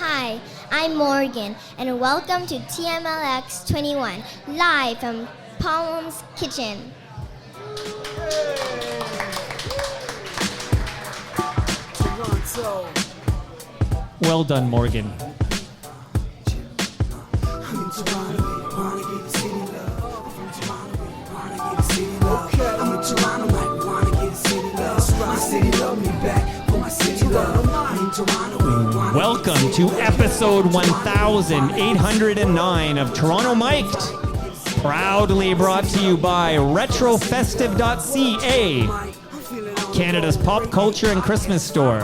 Hi, I'm Morgan, and welcome to TMLX 21, live from Palma's Kitchen. Well done, Morgan. Welcome to episode 1809 of Toronto Mic'd. Proudly brought to you by retrofestive.ca, Canada's pop culture and Christmas store.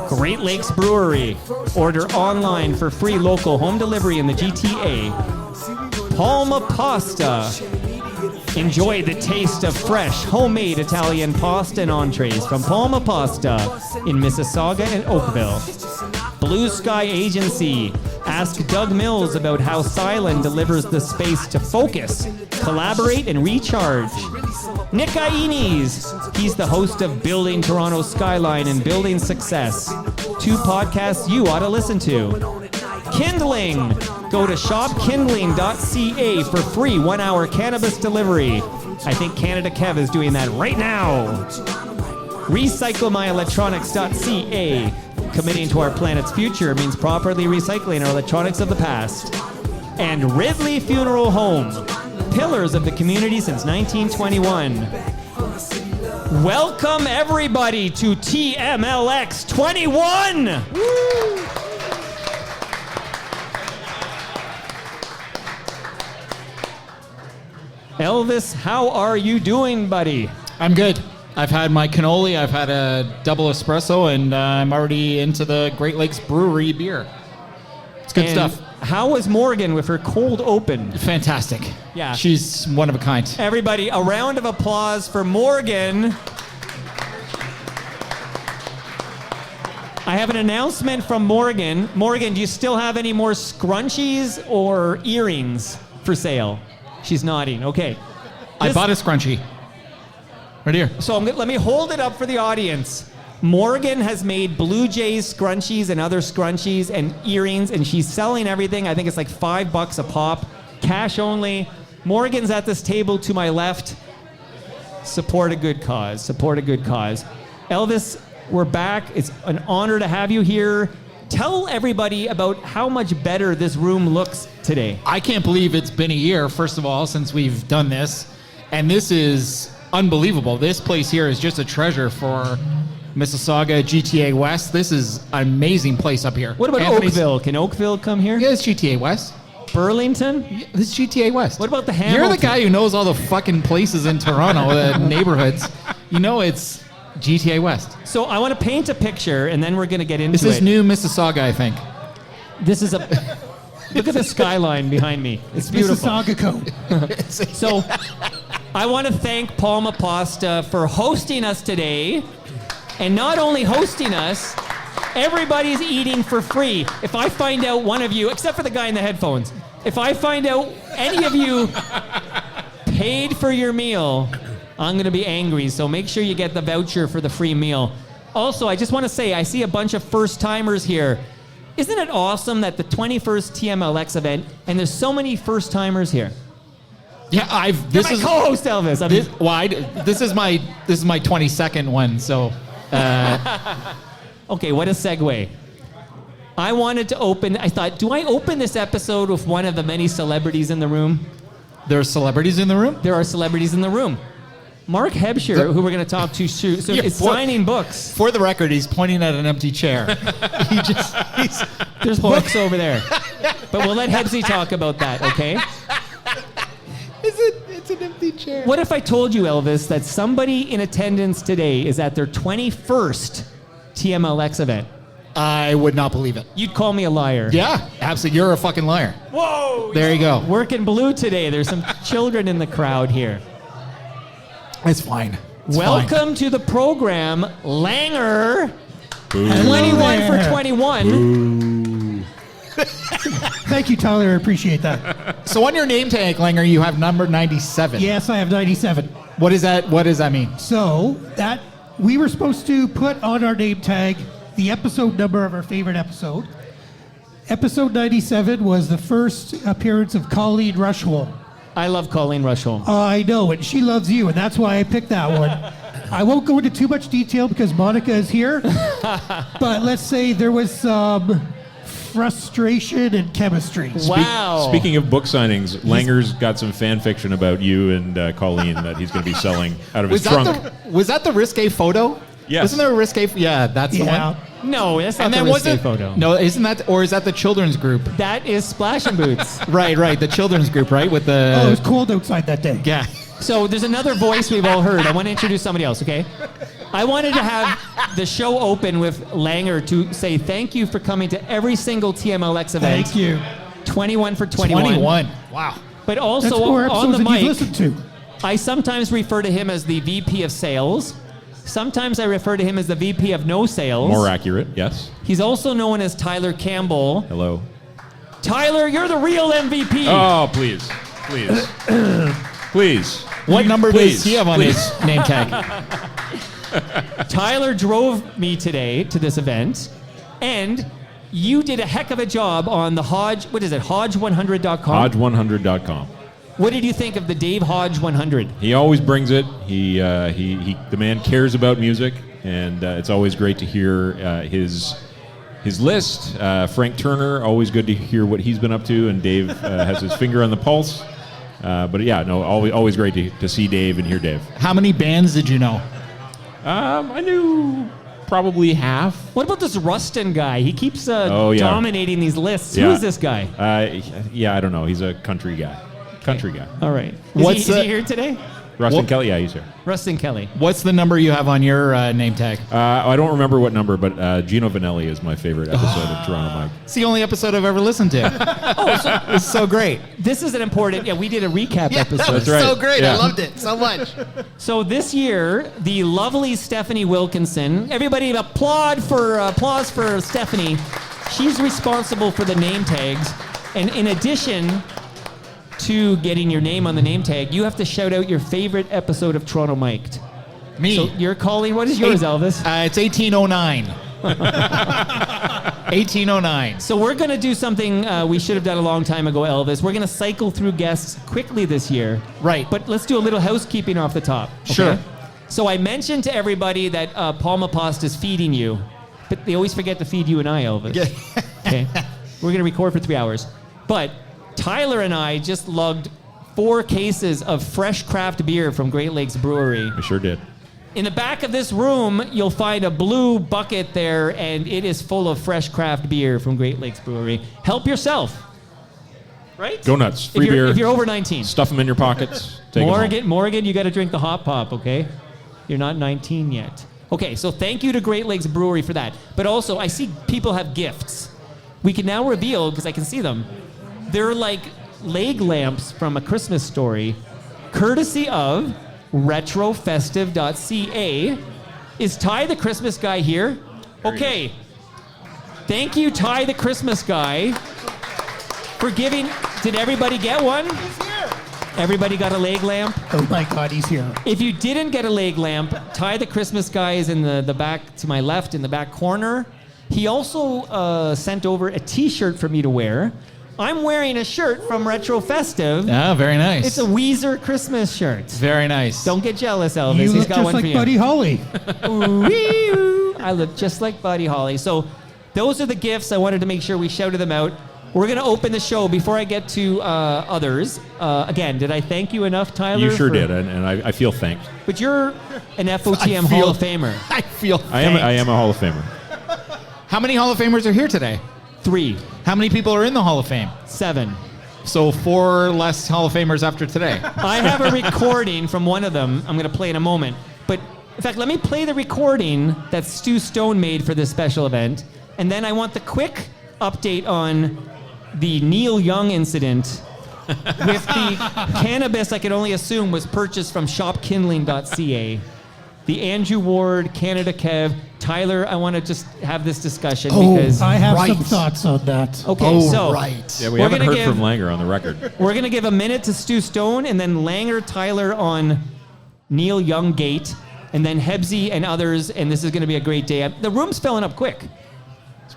Great Lakes Brewery. Order online for free local home delivery in the GTA. Palma Pasta. Enjoy the taste of fresh, homemade Italian pasta and entrees from Palma Pasta in Mississauga and Oakville. Blue Sky Agency. Ask Doug Mills about how Silent delivers the space to focus, collaborate, and recharge. Nick Iones. He's the host of Building Toronto Skyline and Building Success. 2 podcasts you ought to listen to. Kindling. Go to shopkindling.ca for free 1-hour cannabis delivery. I think Canada Kev is doing that right now. Recyclemyelectronics.ca. Committing to our planet's future means properly recycling our electronics of the past. And Ridley Funeral Home. Pillars of the community since 1921. Welcome everybody to TMLX 21! Woo! Elvis, how are you doing, buddy? I'm good. I've had my cannoli, I've had a double espresso, and I'm already into the Great Lakes Brewery beer. It's good stuff. How was Morgan with her cold open? Fantastic. Yeah. She's one of a kind. Everybody, a round of applause for Morgan. I have an announcement from Morgan. Morgan, do you still have any more scrunchies or earrings for sale? She's nodding. Okay. I bought a scrunchie. Right here. So let me hold it up for the audience. Morgan has made Blue Jays scrunchies and other scrunchies and earrings, and she's selling everything. I think it's like $5 a pop. Cash only. Morgan's at this table to my left. Support a good cause. Support a good cause. Elvis, we're back. It's an honor to have you here. Tell everybody about how much better this room looks today. I can't believe it's been a year, first of all, since we've done this. And this is unbelievable. This place here is just a treasure for Mississauga, GTA West. This is an amazing place up here. What about Oakville? Can Oakville come here? Yeah, it's GTA West. Burlington? Yeah, this is GTA West. What about the Hamilton? You're the guy who knows all the fucking places in Toronto, the neighborhoods. You know it's GTA West. So I want to paint a picture, and then we're going to get into it. This is new Mississauga, I think. This is a... Look at the skyline behind me. It's beautiful. Mississauga code. So I want to thank Palma Pasta for hosting us today. And not only hosting us, everybody's eating for free. If I find out one of you, except for the guy in the headphones, if I find out any of you paid for your meal, I'm going to be angry. So make sure you get the voucher for the free meal. Also, I just want to say, I see a bunch of first-timers here. Isn't it awesome that the 21st TMLX event, and there's so many first-timers here? Yeah, This is my co-host, Elvis. This is my 22nd one, so... Okay, what a segue. I wanted to I thought, do I open this episode with one of the many celebrities in the room? There are celebrities in the room? There are celebrities in the room. Mark Hebscher, who we're going to talk to soon, is signing books. For the record, he's pointing at an empty chair. There's books over there. But we'll let Hebsy talk about that, okay? It's an empty chair. What if I told you, Elvis, that somebody in attendance today is at their 21st TMLX event? I would not believe it. You'd call me a liar. Yeah, absolutely. You're a fucking liar. Whoa! There you go. Working blue today. There's some children in the crowd here. It's fine. Welcome to the program, Langer. 21 for 21. Thank you, Tyler. I appreciate that. So on your name tag, Langer, you have number 97. Yes, I have 97. What does that mean? So that we were supposed to put on our name tag the episode number of our favorite episode. Episode 97 was the first appearance of Colleen Rushwell. I love Colleen Rushwell. I know, and she loves you, and that's why I picked that one. I won't go into too much detail because Monica is here, but let's say there was some frustration and chemistry. Wow. Speaking of book signings, Langer's got some fan fiction about you and Colleen that he's going to be selling out of his trunk. Was that the risque photo? Yes. Wasn't there a risque? Yeah, that's the one. No, that's not And the then risque wasn't photo. No, isn't that, or is that the children's group? That is Splash and Boots. Right, the children's group, right, with the. Oh, it was cold outside that day. Yeah. So there's another voice we've all heard. I want to introduce somebody else, okay? I wanted to have the show open with Langer to say thank you for coming to every single TMLX event. Thank you. 21 for 21. 21. Wow. But That's also more on episodes the than you've mic, listened to. I sometimes refer to him as the VP of sales. Sometimes I refer to him as the VP of no sales. More accurate, yes. He's also known as Tyler Campbell. Hello. Tyler, you're the real MVP. Oh, please. Please. What number Please. does he have on his name tag? Tyler drove me today to this event, and you did a heck of a job on the Hodge, what is it, Hodge100.com? Hodge100.com. What did you think of the Dave Hodge 100? He always brings it. The man cares about music, and it's always great to hear his list. Frank Turner, always good to hear what he's been up to, and Dave has his finger on the pulse. But yeah, no, always great to see Dave and hear Dave. How many bands did you know? I knew probably half. What about this Rustin guy? He keeps Yeah. dominating these lists. Who Yeah. is this guy? I don't know. He's a country guy. All right. What's is he the- here today? Rustin What- Kelly, yeah, he's here. Rustin Kelly. What's the number you have on your name tag? I don't remember what number, but Gino Vanelli is my favorite episode of Toronto Mike. It's the only episode I've ever listened to. It's so great. This is an important, we did a recap episode. That's right. so great. Yeah. I loved it so much. So this year, the lovely Stephanie Wilkinson, everybody applause for Stephanie. She's responsible for the name tags. And in addition to getting your name on the name tag, you have to shout out your favorite episode of Toronto Mic'd. Me. So you're calling, what is yours, Elvis? It's 1809. 1809. So we're going to do something we should have done a long time ago, Elvis. We're going to cycle through guests quickly this year. Right. But let's do a little housekeeping off the top. Okay? Sure. So I mentioned to everybody that Palma Pasta is feeding you, but they always forget to feed you and I, Elvis. Okay. We're going to record for 3 hours. But Tyler and I just lugged 4 cases of fresh craft beer from Great Lakes Brewery. I sure did. In the back of this room, you'll find a blue bucket there, and it is full of fresh craft beer from Great Lakes Brewery. Help yourself. Right? Go nuts. Free if you're, beer. If you're over 19. Stuff them in your pockets. Take 'em home. Morgan, you got to drink the hot pop, okay? You're not 19 yet. Okay, so thank you to Great Lakes Brewery for that. But also, I see people have gifts. We can now reveal, because I can see them, they're like leg lamps from A Christmas Story, courtesy of retrofestive.ca. Is Ty the Christmas guy here? Okay. Thank you, Ty the Christmas guy, for giving. Did everybody get one? He's here. Everybody got a leg lamp? Oh my God, he's here. If you didn't get a leg lamp, Ty the Christmas guy is in the back to my left in the back corner. He also sent over a t-shirt for me to wear. I'm wearing a shirt from Retro Festive. Oh, very nice. It's a Weezer Christmas shirt. Very nice. Don't get jealous, Elvis. You He's look got just one like for you. Buddy Holly. Ooh-wee-oo. I look just like Buddy Holly. So those are the gifts. I wanted to make sure we shouted them out. We're going to open the show. Before I get to others, again, did I thank you enough, Tyler? You sure did, and I feel thanked. But you're an FOTM Hall of Famer. I feel I am a Hall of Famer. How many Hall of Famers are here today? 3, How many people are in the Hall of Fame? 7. So 4 less Hall of Famers after today. I have a recording from one of them I'm going to play in a moment. But in fact, let me play the recording that Stu Stone made for this special event. And then I want the quick update on the Neil Young incident with the cannabis I could only assume was purchased from shopkindling.ca. The Andrew Ward, Canada Kev, Tyler, I want to just have this discussion because... I have some thoughts on that. Okay, so Yeah, we We're haven't gonna heard give- from Langer on the record. we're going to give a minute to Stu Stone, and then Langer, Tyler on Neil Young Gate, and then Hebsy and others, and this is going to be a great day. The room's filling up quick.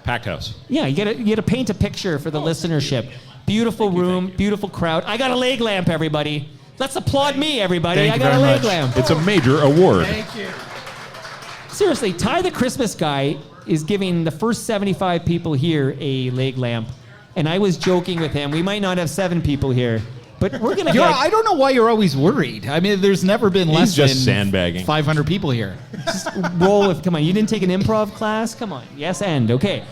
Packed house. Yeah, you gotta paint a picture for the listenership. Beautiful room, beautiful crowd. I got a leg lamp, everybody. Let's applaud me, everybody. Thank I you got a very leg much. lamp. It's a major award. Seriously, Ty the Christmas guy is giving the first 75 people here a leg lamp. And I was joking with him. We might not have 7 people here, but we're going to Yeah, get... I don't know why you're always worried. I mean, there's never been less He's just than sandbagging. 500 people here. roll with... Come on, you didn't take an improv class? Come on. Yes, and. Okay.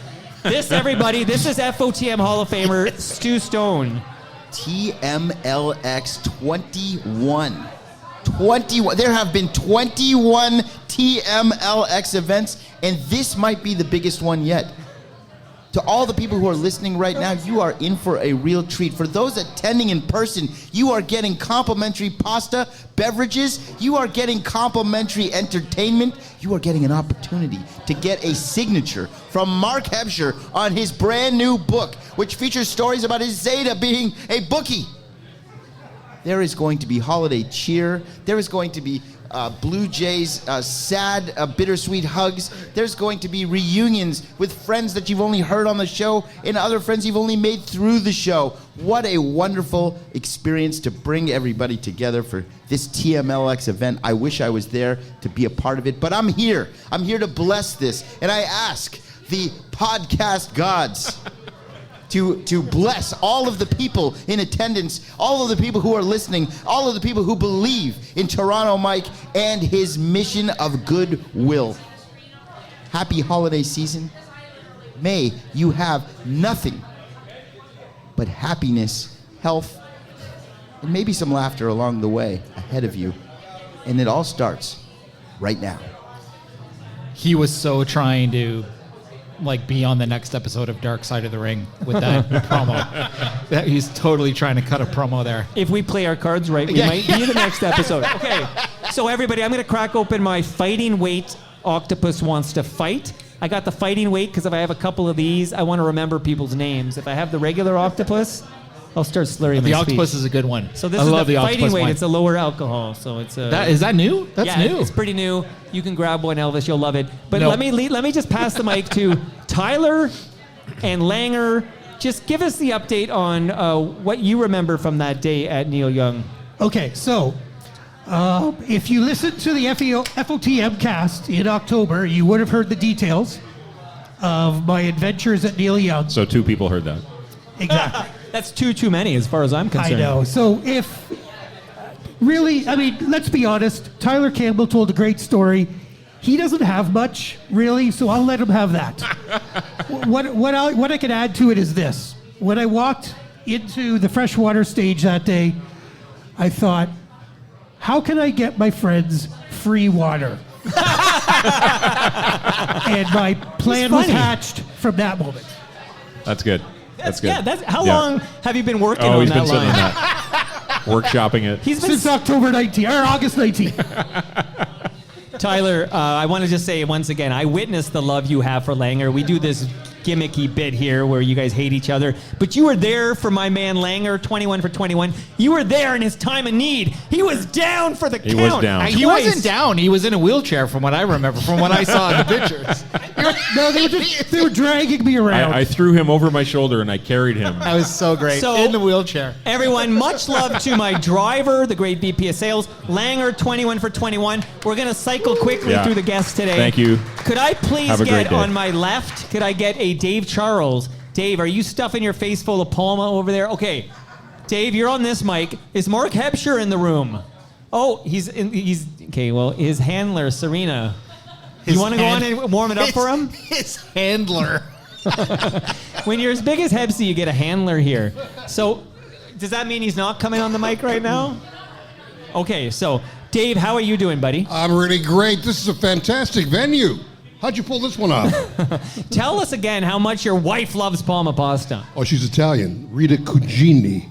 This, everybody, this is FOTM Hall of Famer Stu Stone. TMLX 21. 21. There have been 21 TMLX events, and this might be the biggest one yet. To all the people who are listening right now, you are in for a real treat. For those attending in person, you are getting complimentary pasta, beverages, you are getting complimentary entertainment, you are getting an opportunity to get a signature from Mark Hebscher on his brand new book, which features stories about his Zeta being a bookie. There is going to be holiday cheer. There is going to be Blue Jays sad, bittersweet hugs. There's going to be reunions with friends that you've only heard on the show and other friends you've only made through the show. What a wonderful experience to bring everybody together for this TMLX event. I wish I was there to be a part of it, but I'm here. I'm here to bless this. And I ask the podcast gods to bless all of the people in attendance, all of the people who are listening, all of the people who believe in Toronto Mike and his mission of goodwill. Happy holiday season. May you have nothing but happiness, health, and maybe some laughter along the way ahead of you. And it all starts right now. He was so trying to be on the next episode of Dark Side of the Ring with that promo. He's totally trying to cut a promo there. If we play our cards right, we might be the next episode. Okay, so everybody, I'm going to crack open my fighting weight Octopus Wants to Fight. I got the fighting weight because if I have a couple of these, I want to remember people's names. If I have the regular octopus, I'll start slurring The my octopus speech. is a good one. So this I is love the fighting octopus weight. wine. It's a lower alcohol, so it's a... Is that new? That's yeah, new. it's pretty new. You can grab one, Elvis. You'll love it. But No. let me just pass the mic to Tyler and Langer. Just give us the update on what you remember from that day at Neil Young. Okay, so if you listened to the FOTM cast in October, you would have heard the details of my adventures at Neil Young. So 2 people heard that. Exactly. That's too many as far as I'm I concerned. know. So if really, I mean, let's be honest, Tyler Campbell told a great story. He doesn't have much, really, so I'll let him have that. What I can add to it is this. When I walked into the freshwater stage that day, I thought, how can I get my friends free water? And my plan was hatched from that moment. That's good. That's good. Yeah, how long have you been working on he's that been sitting line? on that. Workshopping it. He's been Since October 19th, or August 19th. Tyler, I want to just say once again, I witnessed the love you have for Langer. We do this gimmicky bit here where you guys hate each other, but you were there for my man Langer, 21 for 21. You were there in his time of need. He was down for the count. He was down. He wasn't down. He was in a wheelchair from what I remember, from what I saw in the pictures. No, they were dragging me around. I threw him over my shoulder and I carried him. That was so great. So- in the wheelchair. Everyone, much love to my driver, the great VP of Sales, Langer, 21 for 21. We're going to cycle quickly Yeah. through the guests today. Thank you. Could I please Have a great get day. on my left, could I get a Dave Charles? Dave, are you stuffing your face full of Palma over there? Okay. Dave, you're on this mic. Is Mark Hebscher in the room? Oh, he's okay, well, his handler, Serena. You want to go on and warm it up for him? His handler. When you're as big as Hebsy, you get a handler here. So, does that mean he's not coming on the mic right now? Okay, so, Dave, how are you doing, buddy? I'm really great. This is a fantastic venue. How'd you pull this one off? Tell us again how much your wife loves Palma pasta. Oh, she's Italian. Rita Cugini.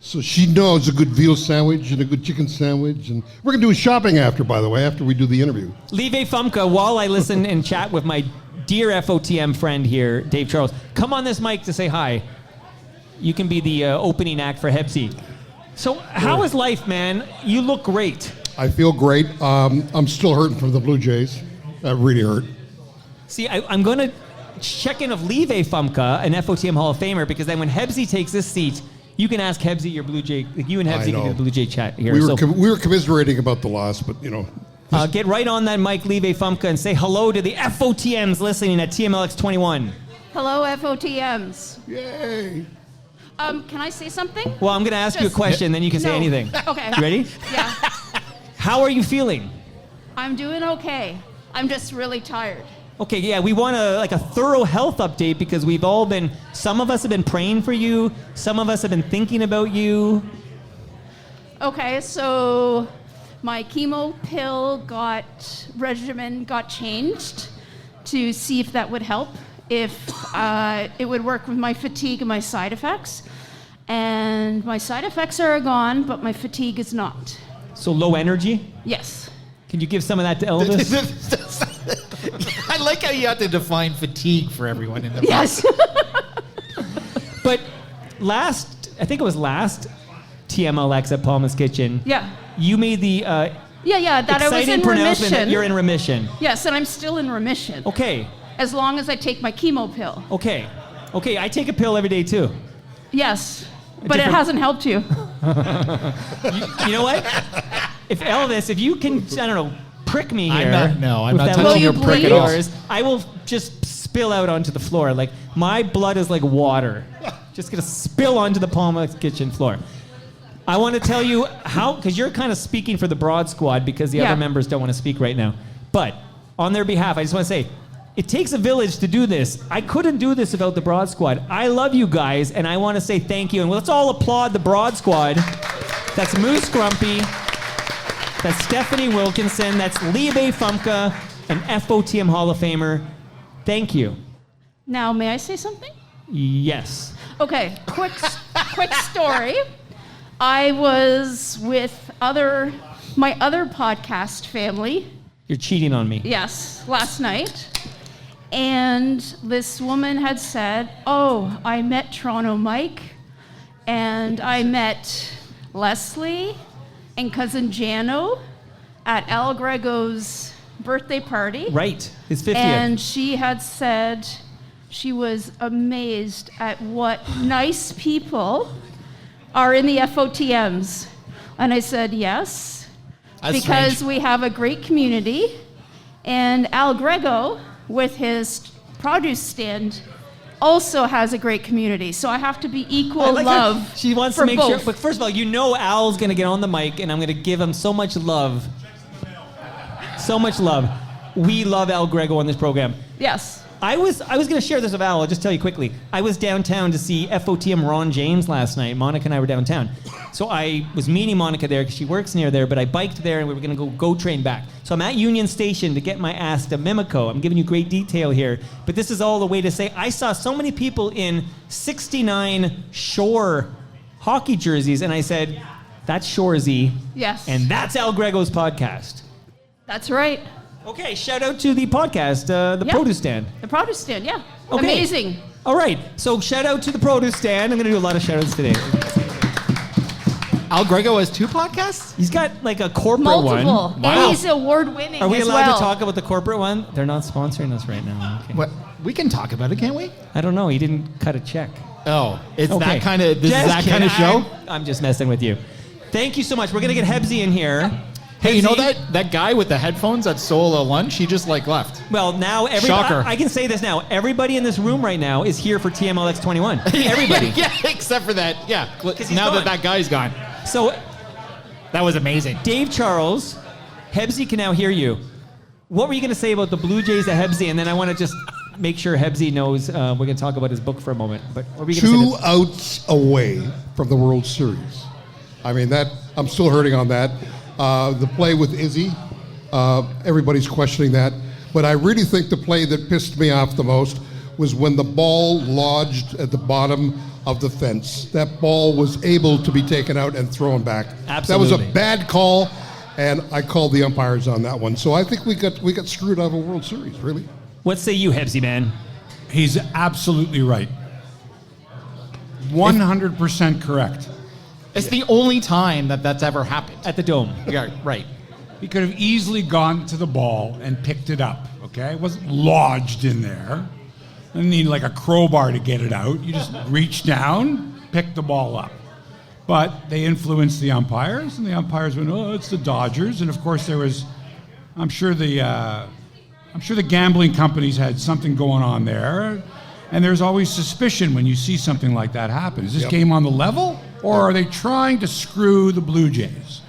So she knows a good veal sandwich and a good chicken sandwich. And we're going to do shopping after, by the way, after we do the interview. Lieve Fumka, while I listen and chat with my dear FOTM friend here, Dave Charles, come on this mic to say hi. You can be the opening act for Hebsy. So how is life, man? You look great. I feel great. I'm still hurting from the Blue Jays. That really hurt. See, I'm going to check-in of Lieve Fumka, an FOTM Hall of Famer, because then when Hebsy takes this seat, you can ask Hebsy your Blue Jay. You and Hebsy can do the Blue Jay chat here. We were commiserating about the loss, but get right on that mic, Lieve Fumka, and say hello to the FOTMs listening at TMLX 21. Hello, FOTMs. Yay. Can I say something? Well, I'm going to ask you a question, then you can say anything. Okay. You ready? Yeah. How are you feeling? I'm doing okay. I'm just really tired. Okay, yeah, we want a thorough health update because some of us have been praying for you, some of us have been thinking about you. Okay, so my chemo pill regimen got changed to see if that would help, if it would work with my fatigue and my side effects. And my side effects are gone, but my fatigue is not. So low energy? Yes. Can you give some of that to Elvis? I like how you have to define fatigue for everyone in the Yes. But I think it was last TMLX at Palma's Kitchen. Yeah. You made the That I was exciting in pronouncement that remission. you're in remission. Yes, and I'm still in remission. Okay. As long as I take my chemo pill. Okay, I take a pill every day too. Yes, but it hasn't helped you. You know what? If you can, I don't know, prick me here. I'm not with that touching little your prick prick of at all. yours, I will just spill out onto the floor. Like, my blood is like water. Just gonna spill onto the Palma Kitchen floor. I want to tell you how, because you're kind of speaking for the Broad Squad because the other members don't want to speak right now. But on their behalf, I just want to say, it takes a village to do this. I couldn't do this without the Broad Squad. I love you guys, and I want to say thank you. And let's all applaud the Broad Squad. That's Moose Grumpy. That's Stephanie Wilkinson. That's Liebe Fumka, an FOTM Hall of Famer. Thank you. Now, may I say something? Yes. Okay, quick story. I was with my other podcast family. You're cheating on me. Yes, last night. And this woman had said, "Oh, I met Toronto Mike, and I met Leslie and cousin Jano at Al Grego's birthday party." Right, his 50th. And she had said she was amazed at what nice people are in the FOTMs. And I said, yes, That's because strange. we have a great community. And Al Grego, with his produce stand, also has a great community. So I have to be equal like love. her. She wants for to make both. sure. But first of all, you know Al's going to get on the mic, and I'm going to give him so much love. So much love. We love Al Grego on this program. Yes. I was going to share this with Al. I'll just tell you quickly. I was downtown to see FOTM Ron James last night. Monica and I were downtown. So I was meeting Monica there because she works near there, but I biked there and we were going to go train back. So I'm at Union Station to get my ass to Mimico. I'm giving you great detail here. But this is all the way to say I saw so many people in 69 Shore hockey jerseys, and I said, that's Shoresy. Yes. And that's Al Grego's podcast. That's right. Okay, shout out to the podcast, the Yeah. Produce Stand. The produce stand, yeah. Okay. Amazing. All right, so shout out to the Produce Stand. I'm going to do a lot of shout outs today. Al Grego has 2 podcasts? He's got like a corporate Multiple. one. And he's award-winning Are we as allowed well. to talk about the corporate one? They're not sponsoring us right now. Okay. What? We can talk about it, can't we? I don't know. He didn't cut a check. Oh, it's Okay. that kind of. This Just is that kind of kidding. show. I'm just messing with you. Thank you so much. We're going to get Hebsy in here. Hey, you know Hebsy- that guy with the headphones that stole a lunch? He just left. Well, now everybody. Shocker. I can say this now. Everybody in this room right now is here for TMLX 21. Everybody. yeah, except for that. Yeah. 'Cause he's Now gone. that guy's gone. So, That was amazing. Dave Charles, Hebsy can now hear you. What were you going to say about the Blue Jays at Hebsy? And then I want to just make sure Hebsy knows we're going to talk about his book for a moment. But what were you going to say? 2 outs away from the World Series. I mean, I'm still hurting on that. The play with Izzy, everybody's questioning that. But I really think the play that pissed me off the most was when the ball lodged at the bottom of the fence. That ball was able to be taken out and thrown back. Absolutely. That was a bad call, and I called the umpires on that one. So I think we got screwed out of a World Series, really. What say you, Hebsy, man? He's absolutely right. 100% correct. It's the only time that's ever happened. At the Dome. Yeah, right. He could have easily gone to the ball and picked it up, okay? It wasn't lodged in there. You need like a crowbar to get it out. You just reach down, pick the ball up. But they influenced the umpires, and the umpires went, "Oh, it's the Dodgers." And of course, there was, I'm sure the gambling companies had something going on there. And there's always suspicion when you see something like that happen. Is this game on the level, or are they trying to screw the Blue Jays?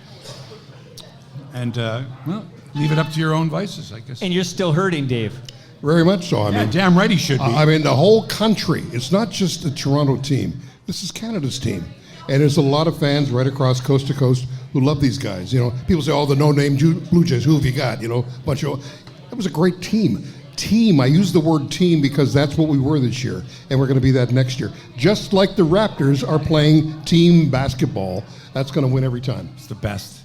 And well, leave it up to your own vices, I guess. And you're still hurting, Dave. Very much so. I mean, damn right he should be. I mean, the whole country. It's not just the Toronto team. This is Canada's team. And there's a lot of fans right across coast to coast who love these guys. You know, people say, "Oh, the no-name Blue Jays. Who have you got?" You know, bunch of. That was a great team. Team. I use the word team because that's what we were this year, and we're going to be that next year. Just like the Raptors are playing team basketball, that's going to win every time. It's the best.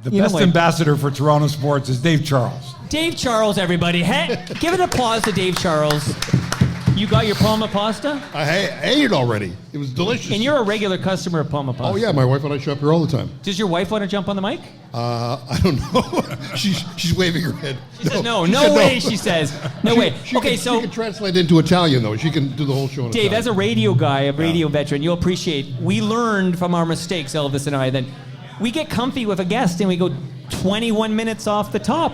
The best ambassador for Toronto sports is Dave Charles. Dave Charles, everybody. Hey, give an applause to Dave Charles. You got your Palma pasta? I ate it already. It was delicious. And you're a regular customer of Palma pasta. Oh yeah, my wife and I shop here all the time. Does your wife want to jump on the mic? I don't know. she's waving her head. She says no way. She says no way. She can translate into Italian though. She can do the whole show in Dave, Italian. as a radio guy, a radio veteran, you'll appreciate. We learned from our mistakes, Elvis and I, that we get comfy with a guest and we go 21 minutes off the top.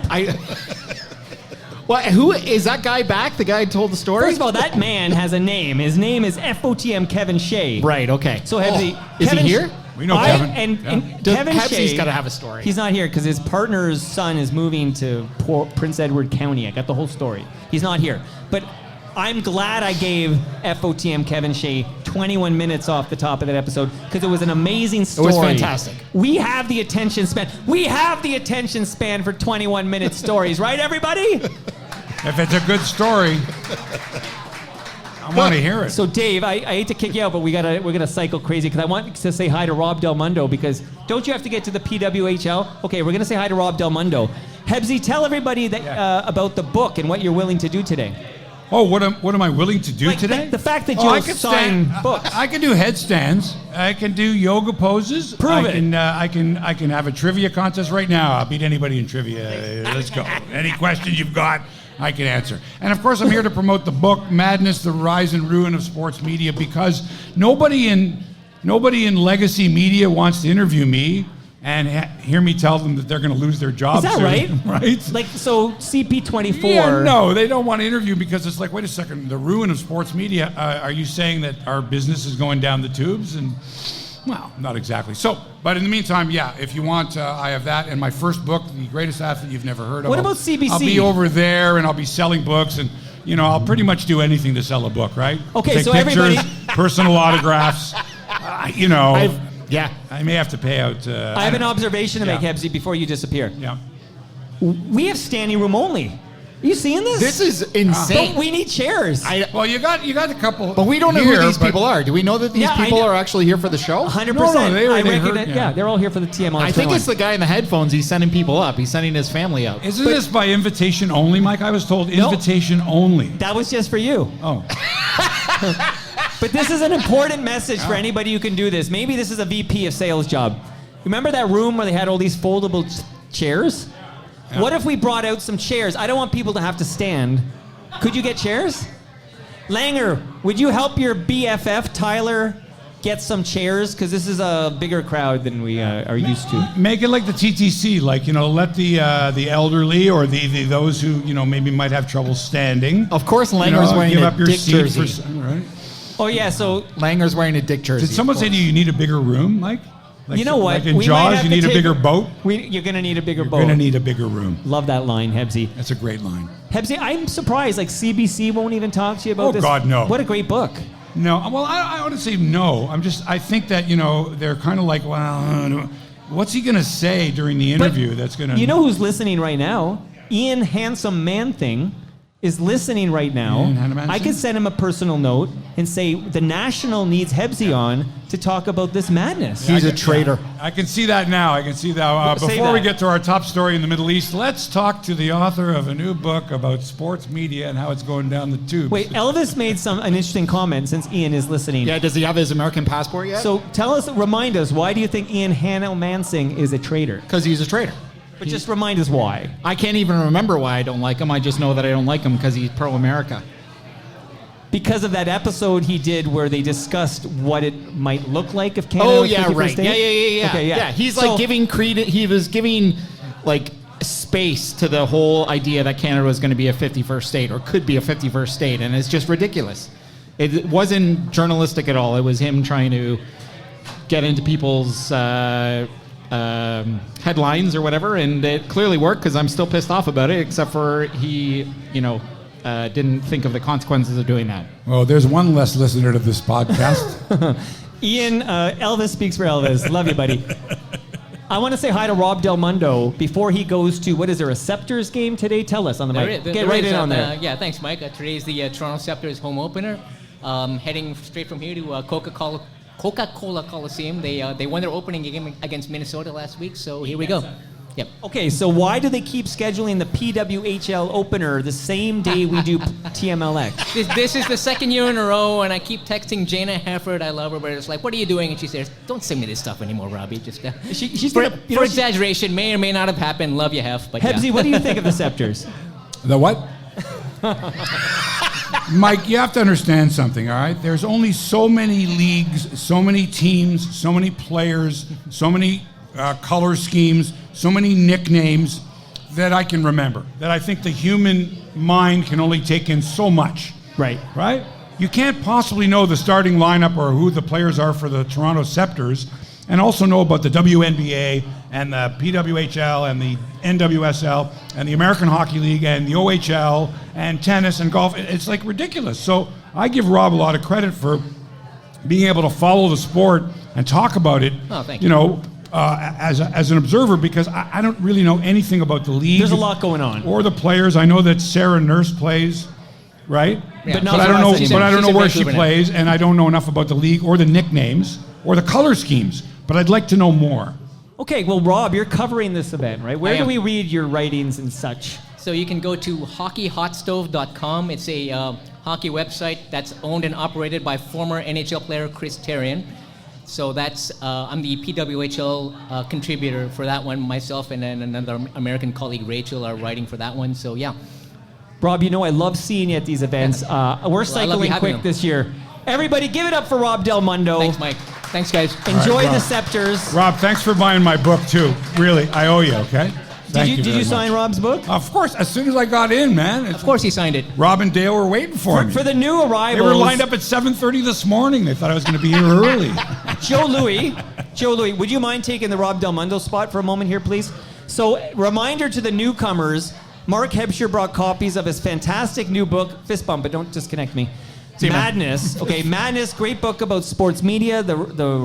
Well, who is that guy back? The guy who told the story? First of all, that man has a name. His name is FOTM Kevin Shea. Right, okay. So is he here? We know Kevin. And Kevin Shea, he's got to have a story. He's not here because his partner's son is moving to Prince Edward County. I got the whole story. He's not here. But I'm glad I gave FOTM Kevin Shea 21 minutes off the top of that episode because it was an amazing story. It was fantastic. We have the attention span. We have the attention span for 21-minute stories, right, everybody? If it's a good story, I want to hear it. So, Dave, I hate to kick you out, but we're gonna cycle crazy because I want to say hi to Rob Del Mundo because don't you have to get to the PWHL? Okay, we're gonna say hi to Rob Del Mundo. Hebsy, tell everybody that about the book and what you're willing to do today. Oh, what am I willing to do today? The fact that you'll sign books. I can do headstands. I can do yoga poses. Prove it. I can have a trivia contest right now. I'll beat anybody in trivia. Let's go. Any questions you've got, I can answer. And of course, I'm here to promote the book, Madness, the Rise and Ruin of Sports Media, because nobody in legacy media wants to interview me and hear me tell them that they're going to lose their jobs. Is that right? Right? Like, so CP24. Yeah, no, they don't want to interview because it's like, wait a second, the ruin of sports media. Are you saying that our business is going down the tubes? And, well, not exactly. So, but in the meantime, yeah, if you want, I have that. And my first book, The Greatest Athlete You've Never Heard of. What about CBC? I'll be over there and I'll be selling books and, you know, I'll pretty much do anything to sell a book, right? Okay, take so pictures, everybody... personal autographs, you know. Yeah. I may have to pay out. I have an observation to make, Hebsy, before you disappear. Yeah. We have standing room only. Are you seeing this? This is insane. But we need chairs. Well, you got a couple. But we don't know who these people are. Do we know that these people are actually here for the show? 100%. No, they reckon that, they're all here for the TML. I think it's the guy in the headphones. He's sending people up. He's sending his family up. Isn't this by invitation only, Mike? I was told invitation only. That was just for you. Oh. But this is an important message for anybody who can do this. Maybe this is a VP of sales job. Remember that room where they had all these foldable chairs? Yeah. What if we brought out some chairs? I don't want people to have to stand. Could you get chairs? Langer, would you help your BFF, Tyler, get some chairs? Because this is a bigger crowd than we are used to. Make it like the TTC, like, you know, let the elderly or the those who, you know, maybe might have trouble standing. Of course, Langer's wearing give a up your Dick seat jersey. Right? Oh, yeah, so... Langer's wearing a Dick jersey. Did someone say to you need a bigger room, Mike? Like, you know what? Like in Jaws, you need a bigger boat? You're going to need a bigger boat. You're going to need a bigger room. Love that line, Hebsy. That's a great line. Hebsy, I'm surprised, like, CBC won't even talk to you about this. Oh, God, no. What a great book. No, well, I ought to say no. I think that, you know, they're kind of like, well, what's he going to say during the interview that's going to... You know who's listening right now? Ian Handsome Man Thing is listening right now. I could send him a personal note and say the National needs Hebsy on to talk about this madness. He's a traitor. I can see that now. I can see that. Before we get to our top story in the Middle East, let's talk to the author of a new book about sports media and how it's going down the tubes. Wait, Elvis made an interesting comment since Ian is listening. Yeah, does he have his American passport yet? So remind us, why do you think Ian Hanno-Mansing is a traitor? Because he's a traitor. But just remind us why. I can't even remember why I don't like him. I just know that I don't like him because he's pro-America. because of that episode he did where they discussed what it might look like if Canada Oh was yeah, 51st right. state? Yeah. Okay, yeah. He's So- like giving credit. He was giving like space to the whole idea that Canada was going to be a 51st state or could be a 51st state, and it's just ridiculous. It wasn't journalistic at all. It was him trying to get into people's headlines or whatever, and it clearly worked because I'm still pissed off about it. Except for he, didn't think of the consequences of doing that. Well, there's one less listener to this podcast. Ian, Elvis speaks for Elvis. Love you, buddy. I want to say hi to Rob Del Mundo before he goes to, what is there, a Scepters game today? Tell us on the mic. Get right in on there. Yeah, thanks, Mike. Today's the Toronto Scepters home opener. Heading straight from here to Coca-Cola Coliseum. They won their opening game against Minnesota last week, so here we go. Yep. Okay, so why do they keep scheduling the PWHL opener the same day we do TMLX? This is the second year in a row, and I keep texting Jana Hefford. I love her, but it's like, what are you doing? And she says, don't send me this stuff anymore, Robbie. Just she's for, gonna, for exaggeration, may or may not have happened. Love you, Heff. But Hebsy, yeah. what do you think of the Scepters? The what? Mike, you have to understand something, all right? There's only so many leagues, so many teams, so many players, so many color schemes, so many nicknames that I can remember, that I think the human mind can only take in so much. Right. Right? You can't possibly know the starting lineup or who the players are for the Toronto Scepters and also know about the WNBA and the PWHL and the NWSL and the American Hockey League and the OHL and tennis and golf. It's like ridiculous. So I give Rob a lot of credit for being able to follow the sport and talk about it. Oh, thank you. As an observer, because I don't really know anything about the league. There's a lot going on. Or the players. I know that Sarah Nurse plays, right? Yeah. But not I for don't us know. anymore. But I don't She's know in where she Vancouver now. plays, and I don't know enough about the league or the nicknames or the color schemes. But I'd like to know more. Okay, well, Rob, you're covering this event, right? Where I do am. we read your writings and such? So you can go to hockeyhotstove.com. It's a hockey website that's owned and operated by former NHL player Chris Therien. So that's I'm the PWHL contributor for that one. Myself and then another American colleague Rachel are writing for that one. So yeah. Rob, I love seeing you at these events. We're I love you cycling having quick them. this year. Everybody, give it up for Rob Del Mundo. Thanks, Mike. Thanks, guys. Enjoy Rob. the Scepters. Rob, thanks for buying my book too. Really, I owe you. Okay. Thank Did you very sign much. Rob's book? Of course. As soon as I got in, man. Of course, he signed it. Rob and Dale were waiting for me. For the new They arrivals. were lined up at 7:30 this morning. They thought I was going to be here early. Joe Louis, would you mind taking the Rob Del Mundo spot for a moment here, please? So, reminder to the newcomers, Mark Hebscher brought copies of his fantastic new book, fist bump, but don't disconnect me. Madness. Okay, Madness, great book about sports media, the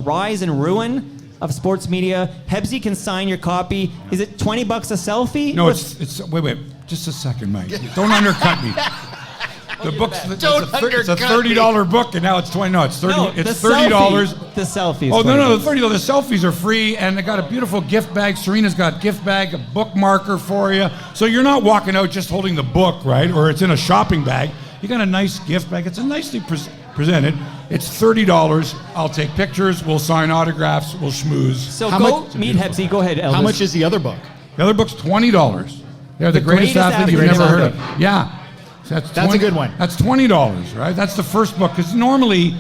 rise and ruin of sports media. Hebsy can sign your copy. Is it $20 a selfie? No, it's wait, just a second, Mike. Don't undercut me. The book's it's a $30 book, and now it's 20. No, it's 30. No, it's the $30. selfie. The selfies. Oh no, the $30. The selfies are free, and they got a beautiful gift bag. Serena's got gift bag, a bookmarker for you. So you're not walking out just holding the book, right? Or it's in a shopping bag. You got a nice gift bag. It's a nicely presented. It's $30. I'll take pictures. We'll sign autographs. We'll schmooze. So How go much- meet Hebsy. Go ahead, Elvis. How much is the other book? The other book's $20. They're the greatest greatest athlete you've athlete never heard ever. of. Yeah. So That's a good one. That's $20, right? That's the first book. Because normally,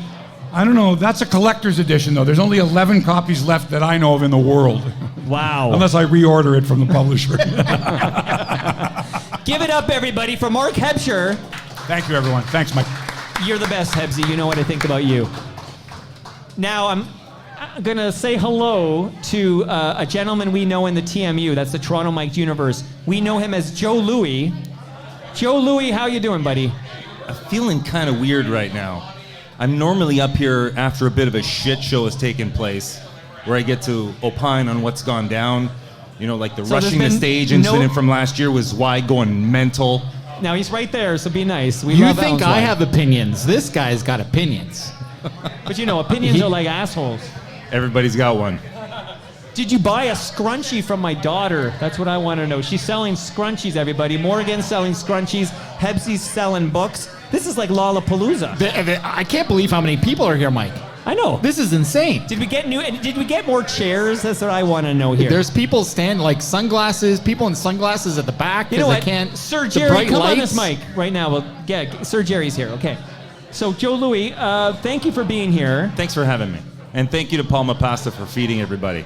I don't know, that's a collector's edition, though. There's only 11 copies left that I know of in the world. Wow. Unless I reorder it from the publisher. Give it up, everybody, for Mark Hebscher. Thank you, everyone. Thanks, Mike. You're the best, Hebsy. You know what I think about you. Now, I'm going to say hello to a gentleman we know in the TMU. That's the Toronto Mike universe. We know him as Joe Louis. Joe Louis, how you doing, buddy? I'm feeling kind of weird right now. I'm normally up here after a bit of a shit show has taken place, where I get to opine on what's gone down. You know, like the So there's rushing the been stage no- incident from last year was why going mental. Now, he's right there, so be nice. We You love think Alan's I wife. have opinions? This guy's got opinions. But opinions are like assholes. Everybody's got one. Did you buy a scrunchie from my daughter? That's what I want to know. She's selling scrunchies, everybody. Morgan's selling scrunchies. Hebsy's selling books. This is like Lollapalooza. I can't believe how many people are here, Mike. I know. This is insane. Did we get more chairs? That's what I want to know here. There's people like sunglasses, people in sunglasses at the back You know because what? they can't. Sir the Jerry, bright come on lights. this mic right now. Well, yeah, Sir Jerry's here. Okay. So, Joe Louis, thank you for being here. Thanks for having me. And thank you to Palma Pasta for feeding everybody.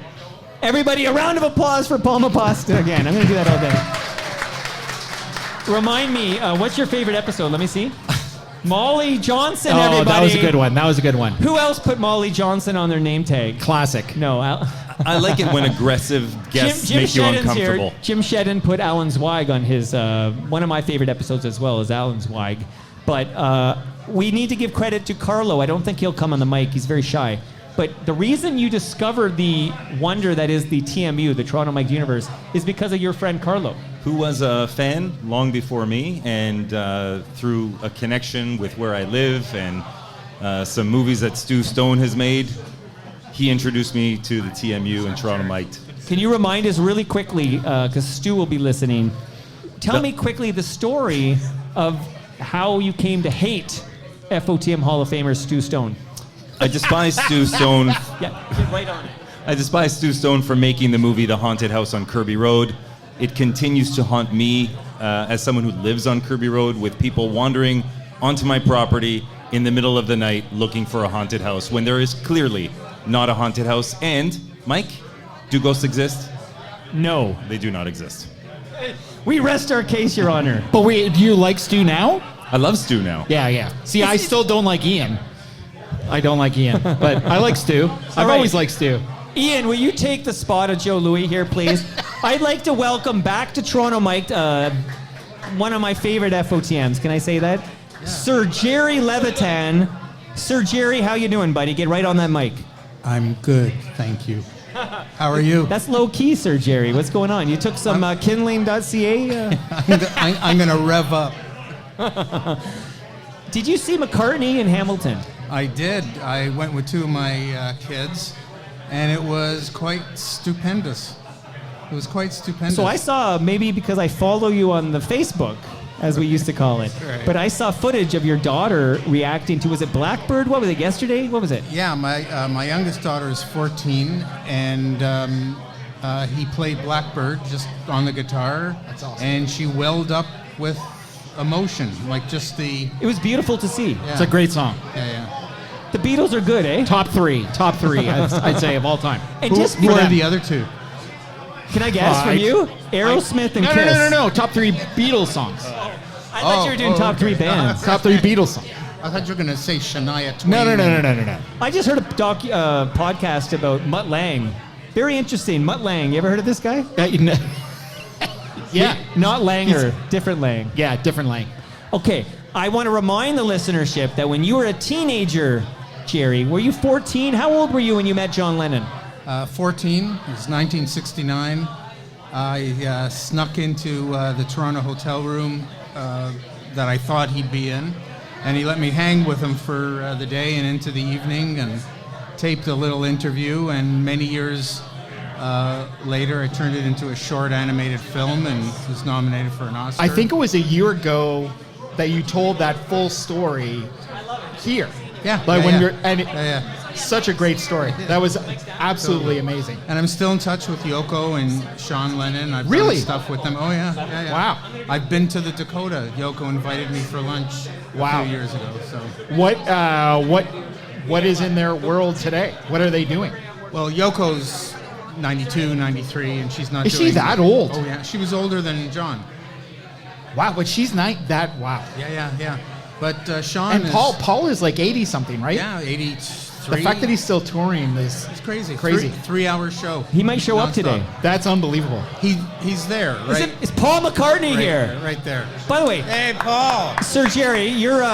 Everybody, a round of applause for Palma Pasta again. I'm going to do that all day. Remind me, what's your favorite episode? Let me see. Molly Johnson, everybody. That was a good one. That was a good one. Who else put Molly Johnson on their name tag? Classic. No. I like it when aggressive guests make you uncomfortable. Here. Jim Shedden put Alan Zweig on his, one of my favorite episodes as well is Alan Zweig. But we need to give credit to Carlo. I don't think he'll come on the mic. He's very shy. But the reason you discovered the wonder that is the TMU, the Toronto Mike Universe, is because of your friend Carlo. Who was a fan long before me, and through a connection with where I live and some movies that Stu Stone has made, he introduced me to the TMU and Toronto Mike. Can you remind us really quickly, because Stu will be listening, tell me quickly the story of how you came to hate FOTM Hall of Famer Stu Stone. I despise Stu Stone. Yeah, get right on it. I despise Stu Stone for making the movie The Haunted House on Kirby Road. It continues to haunt me as someone who lives on Kirby Road, with people wandering onto my property in the middle of the night looking for a haunted house when there is clearly not a haunted house. And, Mike, do ghosts exist? No. They do not exist. We rest our case, Your Honor. But wait, do you like Stu now? I love Stu now. Yeah. See, I still don't like Ian. I don't like Ian, but I like Stu. I've always liked Stu. Ian, will you take the spot of Joe Louis here, please? I'd like to welcome back to Toronto Mike one of my favorite FOTMs. Can I say that? Yeah. Sir Jerry Levitan. Sir Jerry, how you doing, buddy? Get right on that mic. I'm good, thank you. How are you? That's low key, Sir Jerry. What's going on? You took some kindling.ca? I'm going to rev up. Did you see McCartney in Hamilton? I did. I went with two of my kids, and it was quite stupendous. It was quite stupendous. So I saw, maybe because I follow you on the Facebook, as we used to call it, Right. but I saw footage of your daughter reacting to, was it Blackbird? What was it, yesterday? What was it? Yeah, my youngest daughter is 14, and he played Blackbird just on the guitar. That's awesome. And she welled up with emotion, like just the... It was beautiful to see. Yeah. It's a great song. Yeah. The Beatles are good, eh? Top three, I'd say, of all time. And Who are the other two? Can I guess from you? Aerosmith and Kiss. No. Top three Beatles songs. I thought you were doing top three bands. Top three Beatles songs. I thought you were going to say Shania Twain. No. I just heard a podcast about Mutt Lange. Very interesting. Mutt Lange. You ever heard of this guy? Yeah. Not Langer. Different Lang. Yeah, different Lang. Okay. I want to remind the listenership that when you were a teenager, Jerry, were you 14? How old were you when you met John Lennon? 14. It was 1969. I snuck into the Toronto hotel room that I thought he'd be in, and he let me hang with him for the day and into the evening, and taped a little interview, and many years later I turned it into a short animated film and was nominated for an Oscar. I think it was a year ago that you told that full story here. Yeah. Like when you're, and Yeah. such a great story. That was absolutely amazing. And I'm still in touch with Yoko and Sean Lennon. I've Really? done stuff with them. Oh yeah. Wow. I've been to the Dakota. Yoko invited me for lunch Wow. a few years ago. So. What is in their world today? What are they doing? Well, Yoko's 92, 93, and she's not. Is she doing that old? Oh yeah, she was older than John. Wow, but she's not that. Wow. Yeah. But Sean And is, Paul is like 80 something, right? Yeah, 83. The fact that he's still touring is it's crazy. Crazy. 3-hour show. He might show up Nonstop. today. That's unbelievable. He's there, right? Is Paul McCartney right here? there, right there. By the way, Hey, Paul. Sir Jerry, you're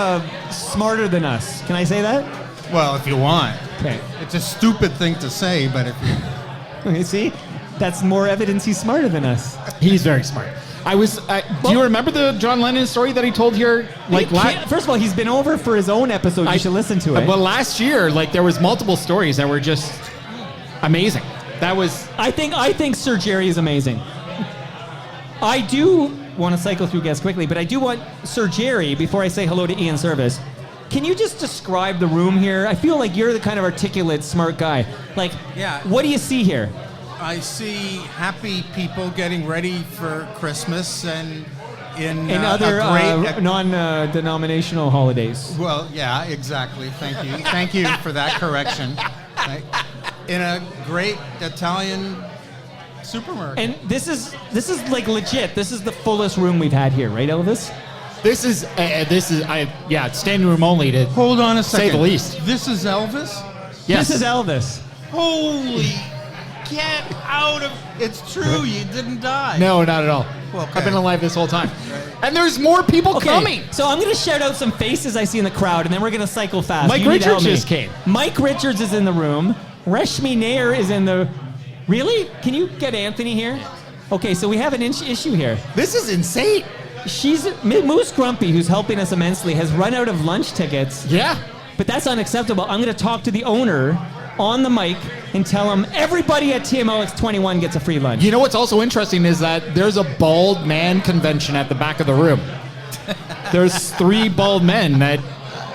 smarter than us. Can I say that? Well, if you want. Okay. It's a stupid thing to say, but if you... You see? That's more evidence he's smarter than us. He's very smart. Do you remember the John Lennon story that he told here? Like First of all, he's been over for his own episode. You should listen to it. But last year, like there was multiple stories that were just amazing. That was. I think Sir Jerry is amazing. I do want to cycle through guests quickly, but I do want Sir Jerry, before I say hello to Ian Service, can you just describe the room here? I feel like you're the kind of articulate, smart guy. Like, Yeah. what do you see here? I see happy people getting ready for Christmas, and in other a great, non-denominational holidays. well, yeah, exactly. Thank you for that correction. In a great Italian supermarket. And this is like legit. This is the fullest room we've had here, right, Elvis? This is standing room only to Hold on a second. say the least. This is Elvis? Yes. This is Elvis. Holy, get out of, it's true, you didn't die. No, not at all. Okay. I've been alive this whole time. And there's more people coming. So I'm going to shout out some faces I see in the crowd, and then we're going to cycle fast. Mike You need to help Richards me. just came. Mike Richards is in the room. Reshmi Nair is in the... Really? Can you get Anthony here? Okay, so we have an issue here. This is insane. Moose Grumpy, who's helping us immensely, has run out of lunch tickets. Yeah. But that's unacceptable. I'm going to talk to the owner on the mic and tell him everybody at TMLX 21 gets a free lunch. You know what's also interesting is that there's a bald man convention at the back of the room. There's 3 bald men that...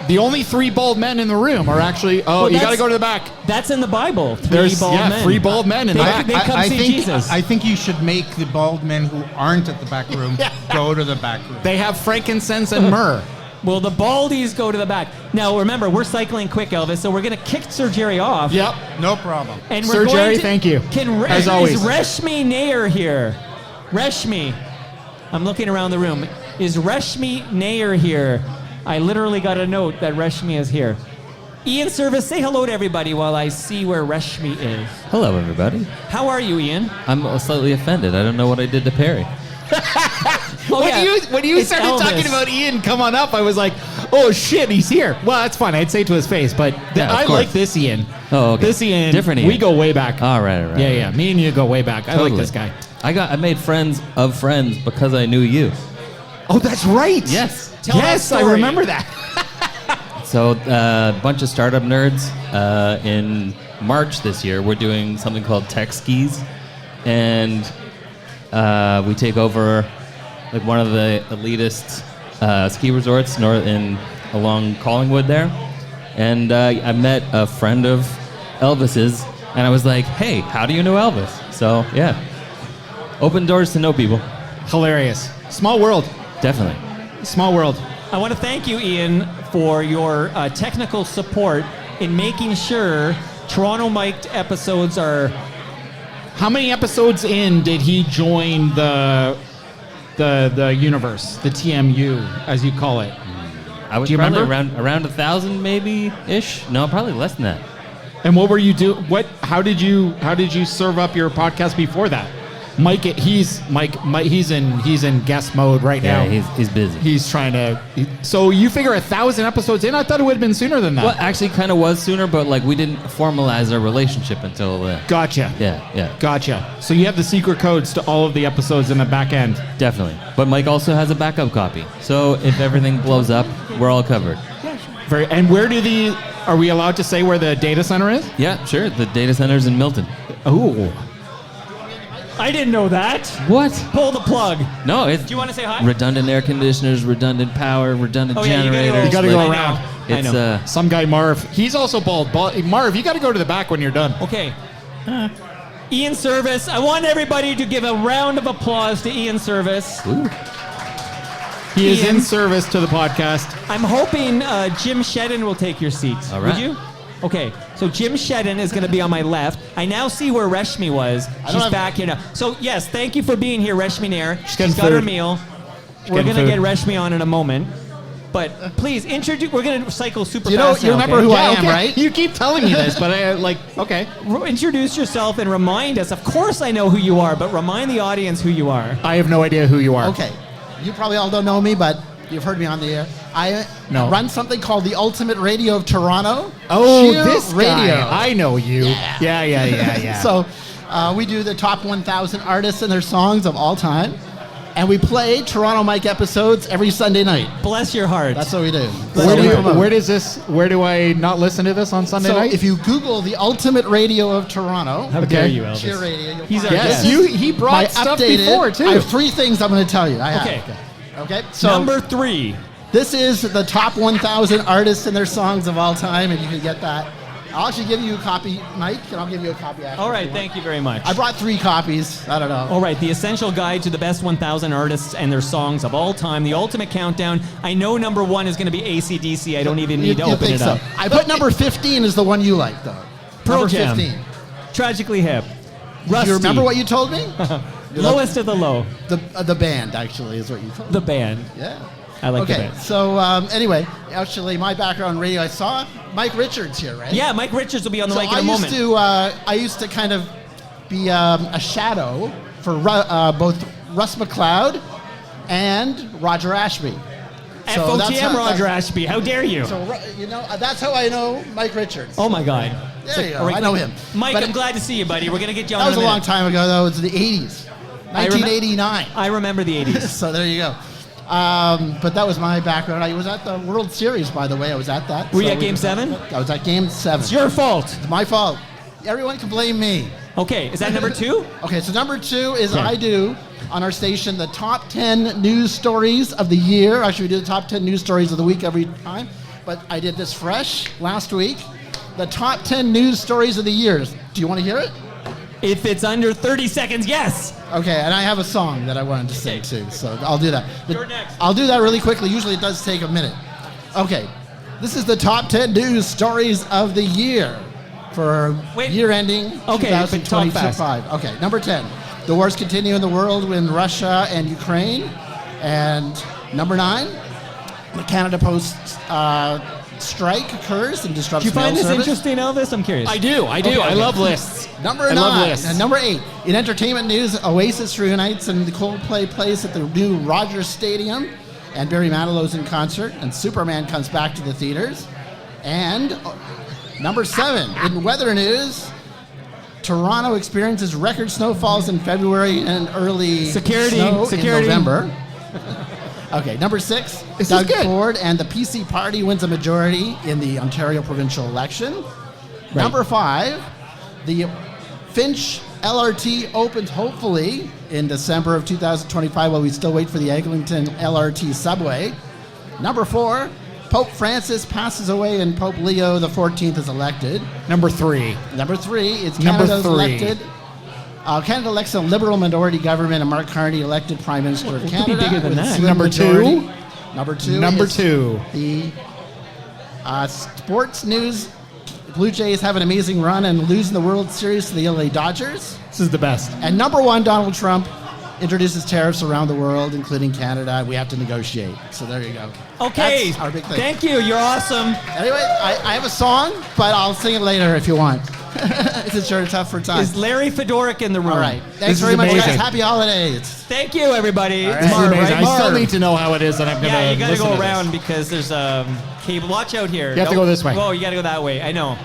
The only 3 bald men in the room are actually... you got to go to the back. That's in the Bible. 3 There's bald men. 3 bald men in the back. They come see Jesus. I think you should make the bald men who aren't at the back room go to the back room. They have frankincense and myrrh. Well, the baldies go to the back. Now, remember, we're cycling quick, Elvis, so we're going to kick Sir Jerry off. Yep. No problem. And Sir we're going Jerry, to, thank you. As always. Is Reshmi Nair here? Reshmi. I'm looking around the room. Is Reshmi Nair here? I literally got a note that Reshmi is here. Ian Service, say hello to everybody while I see where Reshmi is. Hello, everybody. How are you, Ian? I'm slightly offended. I don't know what I did to Perry. When you It's started Elvis. talking about Ian come on up, I was like, oh shit, he's here. Well, that's fine. I'd say to his face, but Yeah, of I course. like this Ian. Oh, okay. This Ian, Different Ian. we go way back. All right. Yeah. Me and you go way back. I like this guy. I made friends of friends because I knew you. Oh, that's right. Yes. Tell that Yes, I story. remember that. So a bunch of startup nerds in March this year, we're doing something called Tech Skis, and we take over like one of the elitist ski resorts along Collingwood there, and I met a friend of Elvis's, and I was like, hey, how do you know Elvis? So yeah, open doors to know people. Hilarious. Small world. Definitely. Small world. I want to thank you, Ian, for your technical support in making sure Toronto Mic'd episodes are... How many episodes in did he join the universe, the TMU, as you call it? I was Do you probably remember? around 1,000 maybe ish. No, probably less than that. And what were you do? How did you serve up your podcast before that? Mike, he's in guest mode right now. Yeah, he's busy. He's trying to. So you figure 1,000 episodes in? I thought it would have been sooner than that. Well, actually, kind of was sooner, but like we didn't formalize our relationship until then. Gotcha. Yeah, Gotcha. So you have the secret codes to all of the episodes in the back end. definitely. But Mike also has a backup copy, so if everything blows up, we're all covered. And where do are we allowed to say where the data center is? Yeah, sure. The data center's in Milton. Ooh. I didn't know that. What? Pull the plug. No, it's Do you want to say hi? redundant air conditioners, redundant power, redundant Oh, yeah, you gotta go- generators. You got to like, go around. I know. It's Some guy, Marv. He's also bald. Marv, you got to go to the back when you're done. Okay. Ian Service. I want everybody to give a round of applause to Ian Service. He is Ian. in service to the podcast. I'm hoping Jim Shedden will take your seat. All right. Would you? Okay, so Jim Shedden is going to be on my left. I now see where Reshmi was. She's back here now. So, yes, thank you for being here, Reshmi Nair. getting She's got her food. meal. We're getting going to get food. Reshmi on in a moment. But please, introduce. We're going to cycle super You know, fast you now, remember okay? who I am, right? You keep telling me this, but okay. Introduce yourself and remind us. Of course I know who you are, but remind the audience who you are. I have no idea who you are. Okay. You probably all don't know me, but you've heard me on the air. I No. run something called the Ultimate Radio of Toronto. Oh, Sheer this radio. guy. I know you. Yeah. So we do the top 1,000 artists and their songs of all time. And we play Toronto Mike episodes every Sunday night. Bless your heart. That's what we do. Where do I not listen to this on Sunday So night? if you Google the Ultimate Radio of Toronto, How dare you, Elvis? Sheer Radio, you'll He's find our yes, guest. he brought my stuff updated. before too. I have 3 things I'm going to tell you. I have. Okay. Okay. So Number 3. this is the top 1,000 artists and their songs of all time, and you can get that I'll actually give you a copy, Mike, and I'll give you a copy after. All right, thank you very much. I brought 3 copies. I don't know. All right, the essential guide to the best 1,000 artists and their songs of all time, the ultimate countdown. I know number 1 is going to be AC/DC. I don't even need to You open think it so? up. I put number 15 is the one you like, though. Pearl number Jam. 15. Tragically Hip. Do Rusty. you remember what you told me? Lowest of the low. The band, actually, is what you told me. The band. Yeah. I like the Okay, band. so anyway, actually, my background in radio, I saw Mike Richards here, right? Yeah, Mike Richards will be on the So mic in a moment. I used to kind of be a shadow for both Russ McLeod and Roger Ashby. So that's FOTM how- Roger Ashby. How dare you? So that's how I know Mike Richards. Oh my God. There you go. I know him. Mike, But I'm glad to see you, buddy. We're gonna get you on. that was in a a long minute. time ago, though. It was the 80s, 1989. I remember the 80s. So there you go. But that was my background. I was at the World Series, by the way. I was at that. Were you So at we Game 7? I was at Game 7. It's your fault. It's my fault. Everyone can blame me. Okay, is that number 2? Okay, so number 2 is Okay. I do on our station the top 10 news stories of the year. Actually, we do the top 10 news stories of the week every time, but I did this fresh last week. The top 10 news stories of the year. Do you want to hear it? If it's under 30 seconds, yes. Okay, and I have a song that I wanted to sing too, so I'll do that. You're next. I'll do that really quickly. Usually it does take a minute. Okay, this is the top 10 news stories of the year for year ending Okay, but talk fast. 2025. Okay, number 10. The wars continue in the world with Russia and Ukraine. And number 9, the Canada Post strike occurs and disrupts Do you find mail this service. interesting, Elvis? I'm curious. I do. Okay. I love lists. Number I 9. love lists. And number 8. In entertainment news, Oasis reunites and the Coldplay plays at the new Rogers Stadium. And Barry Manilow's in concert. And Superman comes back to the theaters. And number 7. In weather news, Toronto experiences record snowfalls in February and early Security. snow in November. Security. Okay, number 6. This is Doug good. Ford and the PC Party wins a majority in the Ontario provincial election. Number 5. The Finch LRT opens hopefully in December of 2025 while we still wait for the Eglinton LRT subway. Number 4. Pope Francis passes away and Pope Leo XIV is elected. Number 3. Number 3 is Number Canada's 3. elected. Canada elects a liberal minority government and Mark Carney elected Prime Minister of It could Canada. be bigger than with that. slim Number majority. 2. Number 2. Number is 2. The sports news. Blue Jays have an amazing run and losing the World Series to the LA Dodgers. This is the best. And number 1, Donald Trump introduces tariffs around the world, including Canada. We have to negotiate. So there you go. Okay. That's our big thing. Thank you. You're awesome. Anyway, I have a song, but I'll sing it later if you want. Since you're tough for time. Is Larry Fedoric in the room? All right. This Thanks is very much, guys. amazing. Happy holidays. Thank you, everybody. All right. It's This is Marv, amazing. right? I still Marv. need to know how it is, and I'm gonna. Yeah, you gotta listen go to around this. because there's cable. Watch out here. You have to go this way. Oh, you gotta go that way. I know.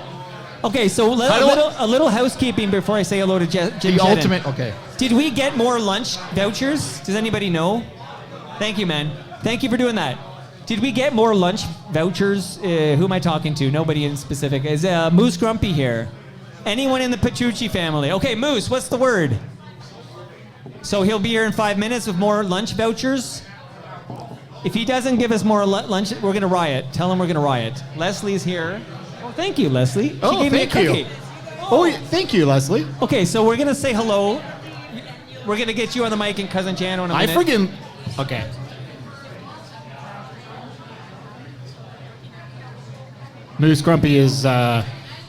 Okay, so How do a little housekeeping before I say hello to Jim The Jedden. ultimate. Okay. Did we get more lunch vouchers? Does anybody know? Thank you, man. Thank you for doing that. Did we get more lunch vouchers? Who am I talking to? Nobody in specific. Is Moose Grumpy here? Anyone in the Petrucci family? Okay, Moose, what's the word? So he'll be here in 5 minutes with more lunch vouchers. If he doesn't give us more lunch, we're gonna riot. Tell him we're gonna riot. Leslie's here. Oh, thank you, Leslie. She Oh, gave me a thank you. cookie. Oh, thank you, Leslie. Okay, so we're gonna say hello. We're gonna get you on the mic and Cousin Jano in a I minute. friggin'. Okay. Moose Grumpy is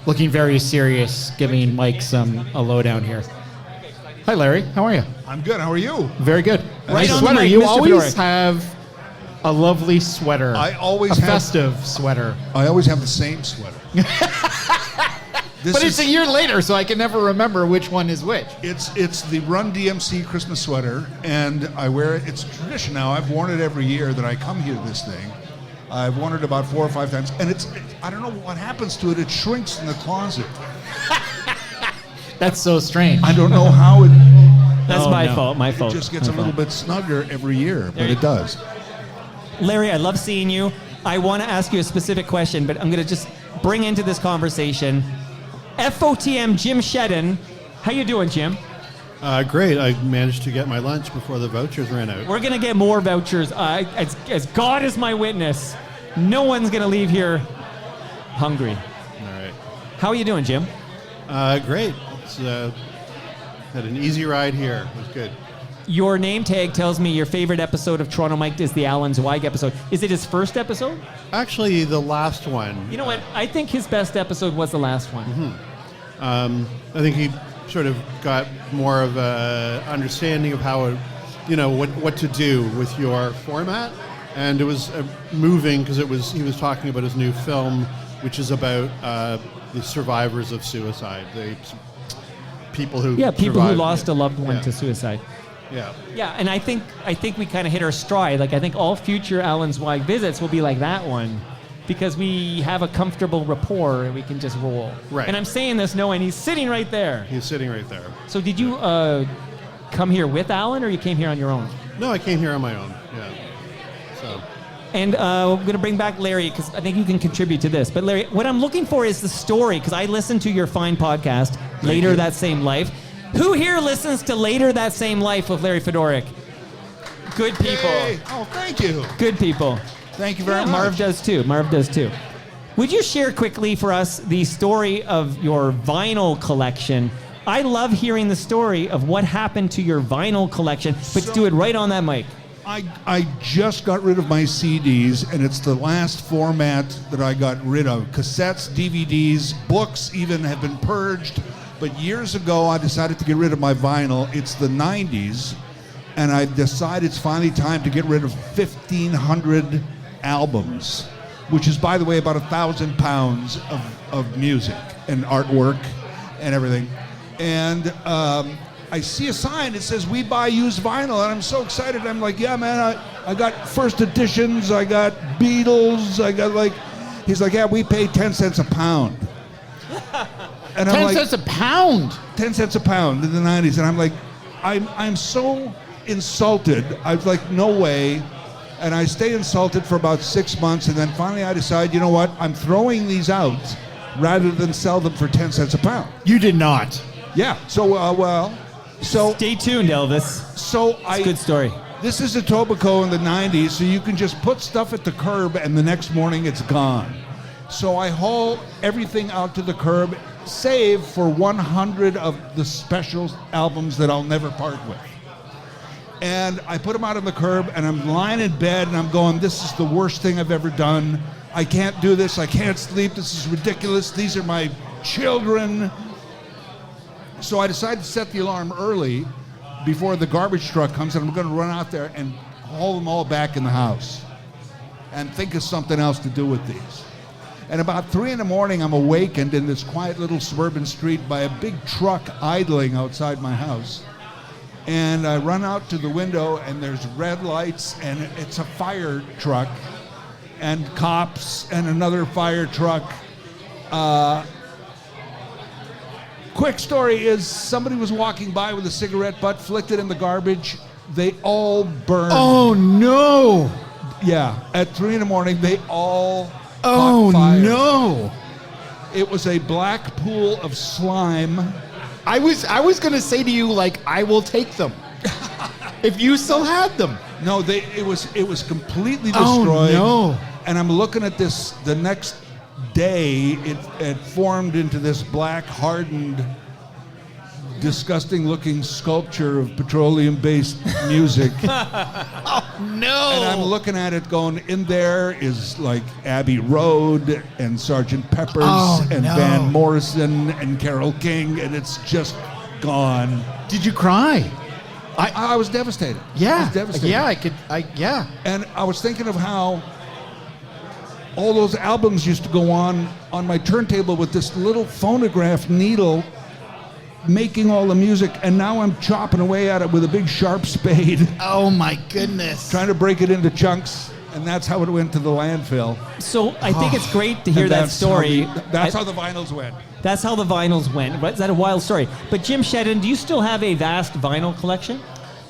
looking very serious, giving Mike a lowdown here. Hi, Larry. How are you? I'm good. How are you? Very good. Right Nice on the sweater. mic, You Mr. always Fedoric. have a lovely sweater. I always a have- festive sweater. I always have the same sweater. But it's a year later, so I can never remember which one is which. It's the Run DMC Christmas sweater, and I wear it. It's a tradition now. I've worn it every year that I come here to this thing. I've worn it about 4 or 5 times, and I don't know what happens to it. It shrinks in the closet. That's so strange. I don't know how it. That's Oh, my no. fault. My It fault. just gets my a little fault. bit snugger every year, but you it does. Larry, I love seeing you. I want to ask you a specific question, but I'm going to just bring into this conversation FOTM Jim Shedden. How you doing, Jim? Great. I managed to get my lunch before the vouchers ran out. We're going to get more vouchers. As God is my witness, no one's going to leave here hungry. All right. How are you doing, Jim? Great. It's had an easy ride here. It was good. Your name tag tells me your favorite episode of Toronto Mike is the Alan Zweig episode. Is it his first episode? Actually, the last one. You know what? I think his best episode was the last one. I think he sort of got more of a understanding of how, what to do with your format, and it was moving because he was talking about his new film, which is about the survivors of suicide, the people who survived. Lost a loved one to suicide. Yeah. Yeah, and I think we kind of hit our stride. Like I think all future Alan Zweig visits will be like that one, because we have a comfortable rapport and we can just roll. Right. And I'm saying this knowing he's sitting right there. He's sitting right there. So did you come here with Alan, or you came here on your own? No, I came here on my own. Yeah. So. And we're going to bring back Larry, because I think you can contribute to this. But Larry, what I'm looking for is the story, because I listened to your fine podcast, Later That Same Life. Who here listens to Later That Same Life with Larry Fedoric? Good people. Yay. Oh, thank you. Good people. Thank you very much. Marv does too. Would you share quickly for us the story of your vinyl collection? I love hearing the story of what happened to your vinyl collection, but do it right on that mic. I just got rid of my CDs, and it's the last format that I got rid of. Cassettes, DVDs, books even have been purged. But years ago, I decided to get rid of my vinyl. It's the 90s, and I decided it's finally time to get rid of 1,500 albums, which is, by the way, about 1,000 pounds of music and artwork and everything. And I see a sign that says, "We buy used vinyl," and I'm so excited. I'm like, yeah, man, I got first editions, I got Beatles, I got he's like, yeah, we pay 10 cents a pound. And 10 cents a pound? 10 cents a pound in the 90s. And I'm like, I'm so insulted. I was like, no way. And I stay insulted for about 6 months, and then finally I decide, you know what, I'm throwing these out rather than sell them for 10 cents a pound. You did not. Yeah, so stay tuned, Elvis. So it's a good story. This is Etobicoke in the 90s, so you can just put stuff at the curb and the next morning it's gone. So I haul everything out to the curb, save for 100 of the special albums that I'll never part with. And I put them out on the curb, and I'm lying in bed, and I'm going, this is the worst thing I've ever done. I can't do this. I can't sleep. This is ridiculous. These are my children. So I decided to set the alarm early before the garbage truck comes, and I'm going to run out there and haul them all back in the house and think of something else to do with these. And about 3 in the morning, I'm awakened in this quiet little suburban street by a big truck idling outside my house. And I run out to the window, and there's red lights, and it's a fire truck, and cops, and another fire truck. Quick story is, somebody was walking by with a cigarette butt, flicked it in the garbage. They all burned. Oh, no. Yeah, at 3 in the morning, they all Oh, caught fire. no. It was a black pool of slime. I was going to say to you, I will take them. If you still had them. No, it was completely destroyed. Oh, no. And I'm looking at this the next day. It formed into this black, hardened, disgusting-looking sculpture of petroleum-based music. Oh, no. And I'm looking at it going, in there is like Abbey Road and Sgt. Pepper's and no. Van Morrison and Carole King, and it's just gone. Did you cry? I was devastated. Yeah. I was devastated. Yeah, yeah. And I was thinking of how all those albums used to go on my turntable with this little phonograph needle making all the music, and now I'm chopping away at it with a big sharp spade. Oh my goodness. Trying to break it into chunks, and that's how it went to the landfill. So I think it's great to hear that story. That's how the vinyls went. That's how the vinyls went. Is that a wild story? But Jim Shedden, do you still have a vast vinyl collection?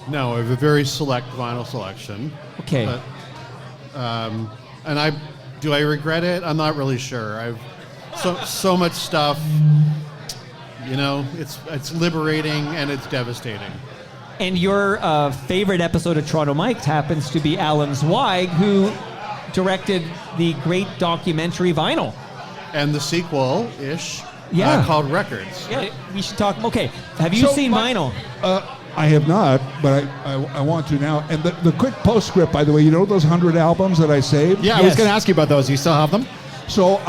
No, I have a very select vinyl selection. Okay. But, and do I regret it? I'm not really sure. I've so much stuff. You know, it's liberating and it's devastating. And your favorite episode of Toronto Mike happens to be Alan Zweig, who directed the great documentary Vinyl. And the sequel-ish, Yeah. called Records. Yeah, we should talk. Okay, have you seen vinyl? I have not, but I want to now. And the quick postscript, by the way, you know those 100 albums that I saved? Yeah, I was going to ask you about those. You still have them? So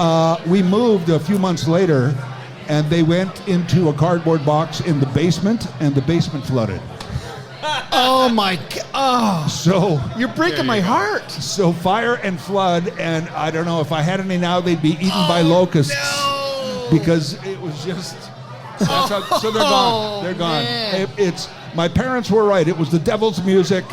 we moved a few months later, and they went into a cardboard box in the basement, and the basement flooded. Oh my God! Oh, so you're breaking my heart. So fire and flood, and I don't know if I had any now, they'd be eaten by locusts because it was just. So they're gone. They're gone. It's my parents were right. It was the devil's music.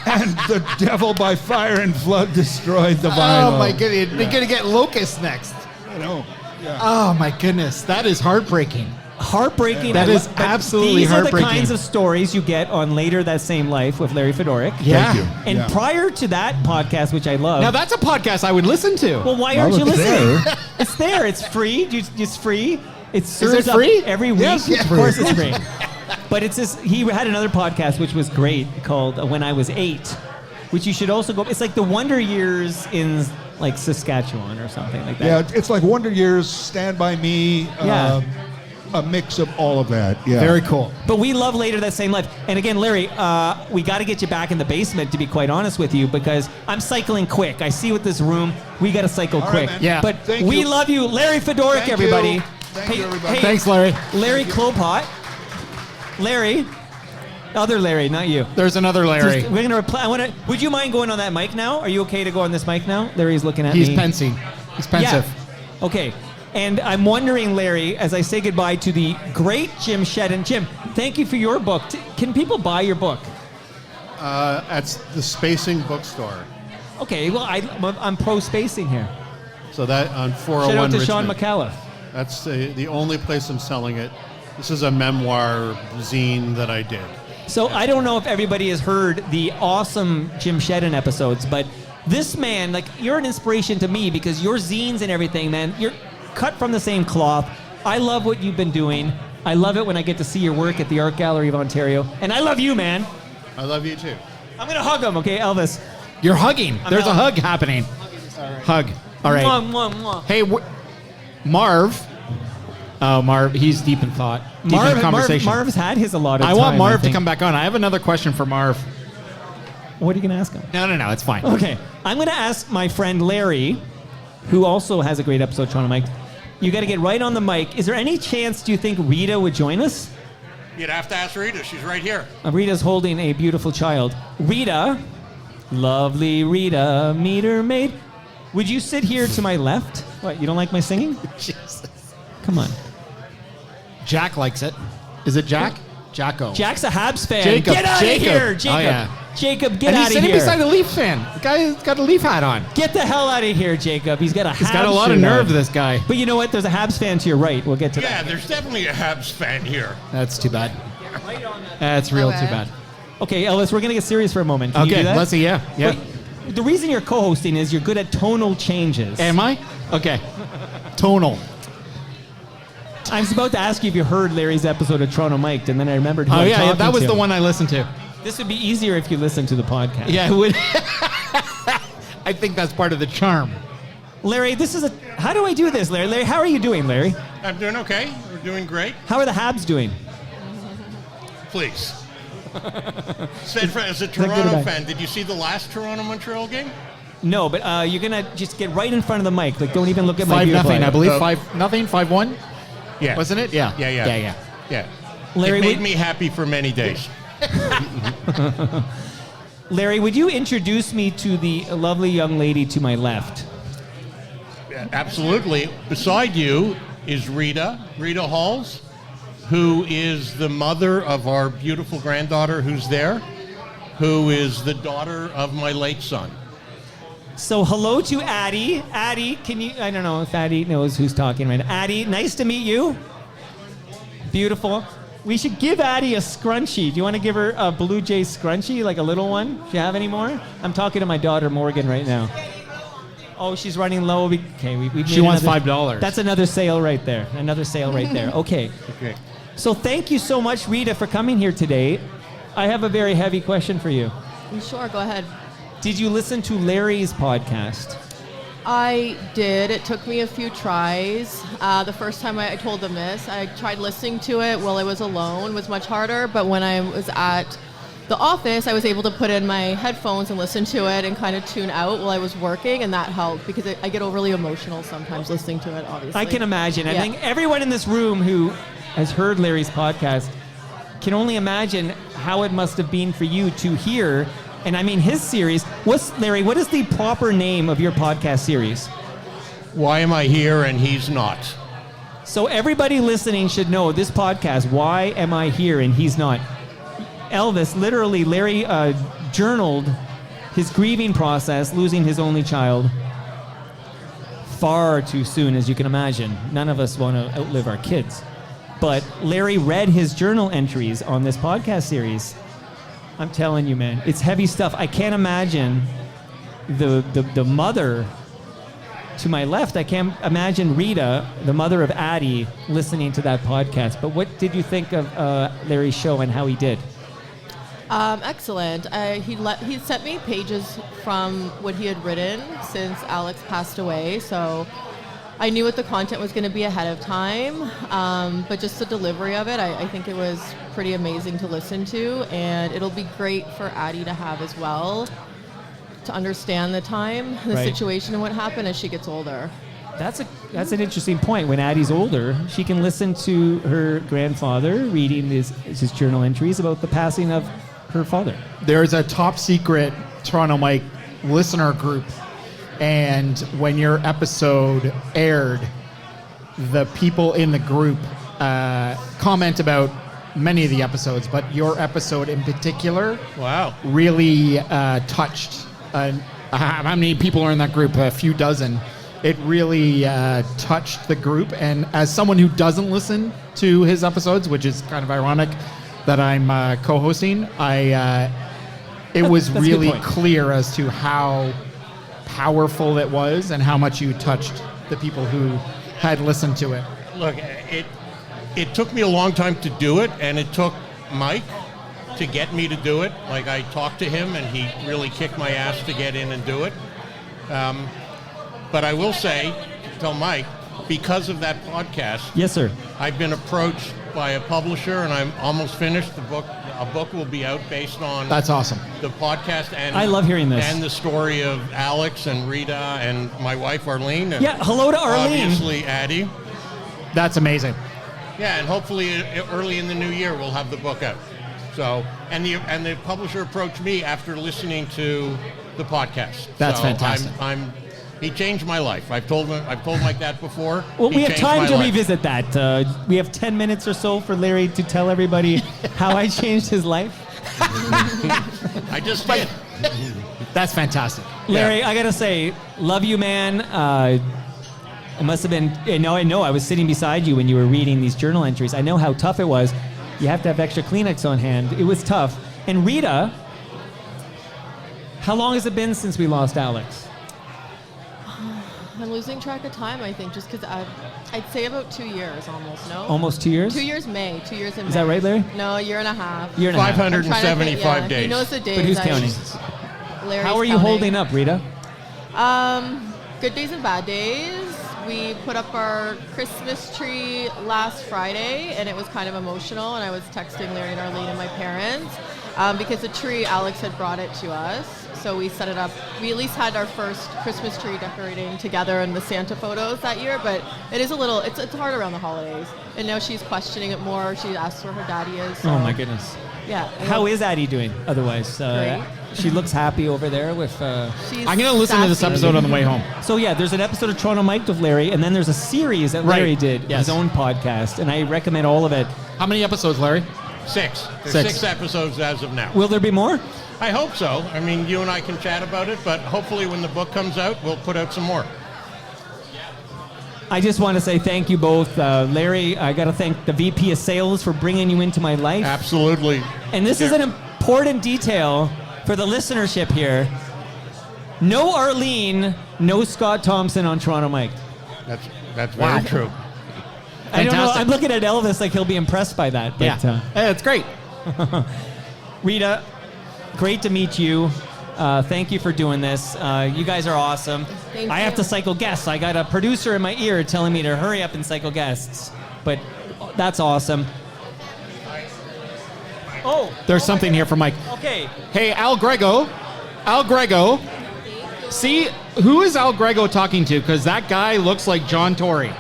And the devil by fire and flood destroyed the vinyl. Oh my goodness! They're gonna get locusts next. I know. Yeah. Oh my goodness! That is heartbreaking. Heartbreaking. That is absolutely heartbreaking. These are the kinds of stories you get on Later That Same Life with Larry Fedoric. Yeah. Thank you. And Yeah. prior to that podcast, which I love. Now that's a podcast I would listen to. Well, why aren't you listening? It's there. It's free. It's free. It serves it free? up every week. Yes, it's of course it's free. But it's this. He had another podcast which was great called When I Was 8, which you should also go. It's like the Wonder Years in like Saskatchewan or something like that. Yeah, it's like Wonder Years, Stand By Me. Yeah. A mix of all of that. Yeah. Very cool. But we love Later That Same Life. And again, Larry, we got to get you back in the basement, to be quite honest with you, because I'm cycling quick. I see with this room, we got to cycle All right, quick. man. Yeah. But Thank we you. love you. Larry Fedoric, Thank everybody. you. Thank you, everybody. Thanks, Larry. Larry Klopot. Larry. Other Larry, not you. There's another Larry. We're gonna reply. Would you mind going on that mic now? Are you okay to go on this mic now? Larry's looking at He's me. pensive. He's pensive. Yeah. Okay. And I'm wondering, Larry, as I say goodbye to the great Jim Shedden. Jim, thank you for your book. Can people buy your book? At the Spacing Bookstore. Okay, well, I'm pro-spacing here. So that on 401 Shout out to Richmond. Sean McCullough. That's the only place I'm selling it. This is a memoir zine that I did. So I don't know if everybody has heard the awesome Jim Shedden episodes, but this man, like, you're an inspiration to me because your zines and everything, man, you're cut from the same cloth. I love what you've been doing. I love it when I get to see your work at the Art Gallery of Ontario. And I love you, man. I love you too. I'm going to hug him, okay, Elvis? You're hugging. There's a hug happening. Hug. All right. Mwah, mwah, mwah. Hey, Marv. Oh, Marv, he's deep in thought. Deep in conversation. Marv's had his allotted time. I want Marv to think. come back on. I have another question for Marv. What are you going to ask him? No, it's fine. Okay. I'm going to ask my friend Larry, who also has a great episode, Toronto Mike. You got to get right on the mic. Is there any chance, do you think Rita would join us? You'd have to ask Rita. She's right here. Rita's holding a beautiful child. Rita, lovely Rita, meter maid. Would you sit here to my left? What, you don't like my singing? Jesus. Come on. Jack likes it. Is it Jack? Jacko. Jack's a Habs fan. Jacob. Get out of here, Jacob. Oh, yeah. Jacob, get And out he's of sitting here. beside a Leaf fan. The guy's got a Leaf hat on. Get the hell out of here, Jacob. He's got a He's Habs got a lot of shirt nerve, on. this guy. But you know what? There's a Habs fan to your right. We'll get to Yeah, that. there's definitely a Habs fan here. That's too bad. That's real too bad. Okay, Elvis, we're going to get serious for a moment. Can you Okay, do that? let's see. Yeah. Wait, the reason you're co-hosting is you're good at tonal changes. Am I? Okay. Tonal. I was about to ask you if you heard Larry's episode of Toronto Mic'd, and then I remembered who I'm talking that was to. the one I listened to. This would be easier if you listened to the podcast. Yeah, it would. I think that's part of the charm. Larry, how do I do this, Larry? Larry, how are you doing, Larry? I'm doing okay. We're doing great. How are the Habs doing? Please. Said as a good or Toronto bad? fan, did you see the last Toronto-Montreal game? No, but you're going to just get right in front of the mic. Like, don't even look at my 5-0, beautiful I believe. Uh, 5-0, 5-1. Yeah. Wasn't it? Yeah. Yeah. Larry, it made would- me happy for many days. Larry, would you introduce me to the lovely young lady to my left? Absolutely. Beside you is Rita Halls, who is the mother of our beautiful granddaughter who's there, who is the daughter of my late son. So hello to Addie. Addie, can you, I don't know if Addie knows who's talking right now. Addie, nice to meet you. Beautiful. We should give Addie a scrunchie. Do you want to give her a Blue Jay scrunchie, like a little one? Do you have any more? I'm talking to my daughter Morgan right now. Oh, she's running low. Okay, She wants $5. That's another sale right there. Another sale right there. Okay. Okay. So thank you so much, Rita, for coming here today. I have a very heavy question for you. Sure, go ahead. Did you listen to Larry's podcast? I did. It took me a few tries. The first time I told them this, I tried listening to it while I was alone. It was much harder, but when I was at the office, I was able to put in my headphones and listen to it and kind of tune out while I was working, and that helped because I get overly emotional sometimes listening to it, obviously. I can imagine. I Yeah. think everyone in this room who has heard Larry's podcast can only imagine how it must have been for you to hear. And I mean, his series. Larry, what is the proper name of your podcast series? Why am I here and he's not? So everybody listening should know this podcast, Why Am I Here and He's Not? Elvis, literally, Larry journaled his grieving process, losing his only child far too soon, as you can imagine. None of us want to outlive our kids. But Larry read his journal entries on this podcast series. I'm telling you, man, it's heavy stuff. I can't imagine the mother to my left. I can't imagine Rita, the mother of Addie, listening to that podcast. But what did you think of Larry's show and how he did? Excellent. He sent me pages from what he had written since Alex passed away, so I knew what the content was going to be ahead of time, but just the delivery of it, I think it was pretty amazing to listen to, and it'll be great for Addie to have as well, to understand the time, the Right. situation, and what happened as she gets older. That's an interesting point. When Addie's older, she can listen to her grandfather reading his journal entries about the passing of her father. There's a top secret Toronto Mike listener group, and when your episode aired, the people in the group comment about many of the episodes, but your episode in particular, really touched. How many people are in that group? A few dozen. It really touched the group, and as someone who doesn't listen to his episodes, which is kind of ironic that I'm co-hosting, it was That's a good really point. clear as to how powerful it was and how much you touched the people who had listened to it. Look, it took me a long time to do it, and it took Mike to get me to do it. Like, I talked to him, and he really kicked my ass to get in and do it. But I will say, tell Mike, because of that podcast, Yes, sir. I've been approached by a publisher, and I'm almost finished. A book will be out based on That's awesome. the podcast, and I love hearing this. and the story of Alex and Rita and my wife Arlene. And Yeah, hello to Arlene. Obviously, Addie. That's amazing. Yeah, and hopefully early in the new year we'll have the book out. So, and the publisher approached me after listening to the podcast. That's So fantastic. He changed my life. I've told Mike that before. Well, He we have changed time my to life. revisit that. We have 10 minutes or so for Larry to tell everybody how I changed his life. I just did. That's fantastic. Larry, I gotta say, love you, man. It must have been. I know. I was sitting beside you when you were reading these journal entries. I know how tough it was. You have to have extra Kleenex on hand. It was tough. And Rita, how long has it been since we lost Alex? I'm losing track of time, I think, just because I'd say about 2 years almost, no? Almost 2 years? 2 years May, 2 years in May. Is that right, Larry? No, a year and a half. Year and a half. 575 days. He knows the days. But who's counting? Larry's How are you counting. holding up, Rita? Good days and bad days. We put up our Christmas tree last Friday, and it was kind of emotional, and I was texting Larry and Arlene and my parents because the tree, Alex had brought it to us, so we set it up. We at least had our first Christmas tree decorating together in the Santa photos that year, but it is a little, it's hard around the holidays, and now she's questioning it more. She asks where her daddy is. So, Oh my goodness. Yeah. How is Addie doing otherwise? Great. She looks happy over there with... She's I'm going to listen to this sassy. episode on the way home. So yeah, there's an episode of Toronto Mike with Larry, and then there's a series that Larry Right. did, Yes. his own podcast, and I recommend all of it. How many episodes, Larry? 6. There's 6. 6 episodes as of now. Will there be more? I hope so. I mean, you and I can chat about it, but hopefully when the book comes out, we'll put out some more. I just want to say thank you both. Larry, I got to thank the VP of Sales for bringing you into my life. Absolutely. And this is an important detail for the listenership here. No Arlene, no Scott Thompson on Toronto Mike. That's very true. I don't know. Fantastic. I'm looking at Elvis like he'll be impressed by that. But, Yeah, it's great. Rita, great to meet you. Thank you for doing this. You guys are awesome. Thank I have you. to cycle guests. I got a producer in my ear telling me to hurry up and cycle guests. But that's awesome. Oh, There's something here for Mike. okay. Hey, Al Grego. Al Grego. See, who is Al Grego talking to? Because that guy looks like John Tory.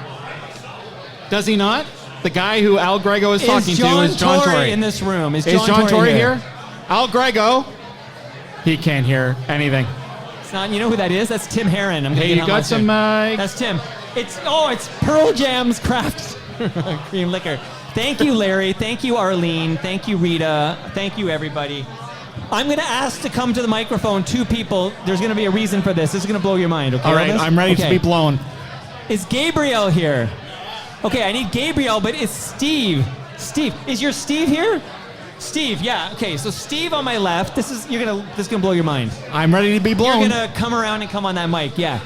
Does he not? The guy who Al Grego is talking to is John Tory. in this room? Is Is John Tory here? here? Al Grego. He can't hear anything. It's not. You know who that is? That's Tim Herron. I'm gonna Hey, get you on got my some, chair. That's Tim. It's Pearl Jam's craft cream liquor. Thank you, Larry. Thank you, Arlene. Thank you, Rita. Thank you, everybody. I'm going to ask to come to the microphone 2 people. There's going to be a reason for this. This is going to blow your mind. Okay. All right, Elvis? I'm ready to Okay. be blown. Is Gabriel here? Okay, I need Gabriel, but it's Steve. Steve, is your Steve here? Steve, yeah. Okay, so Steve on my left. This is gonna blow your mind. I'm ready to be blown. You're gonna come around and come on that mic. Yeah.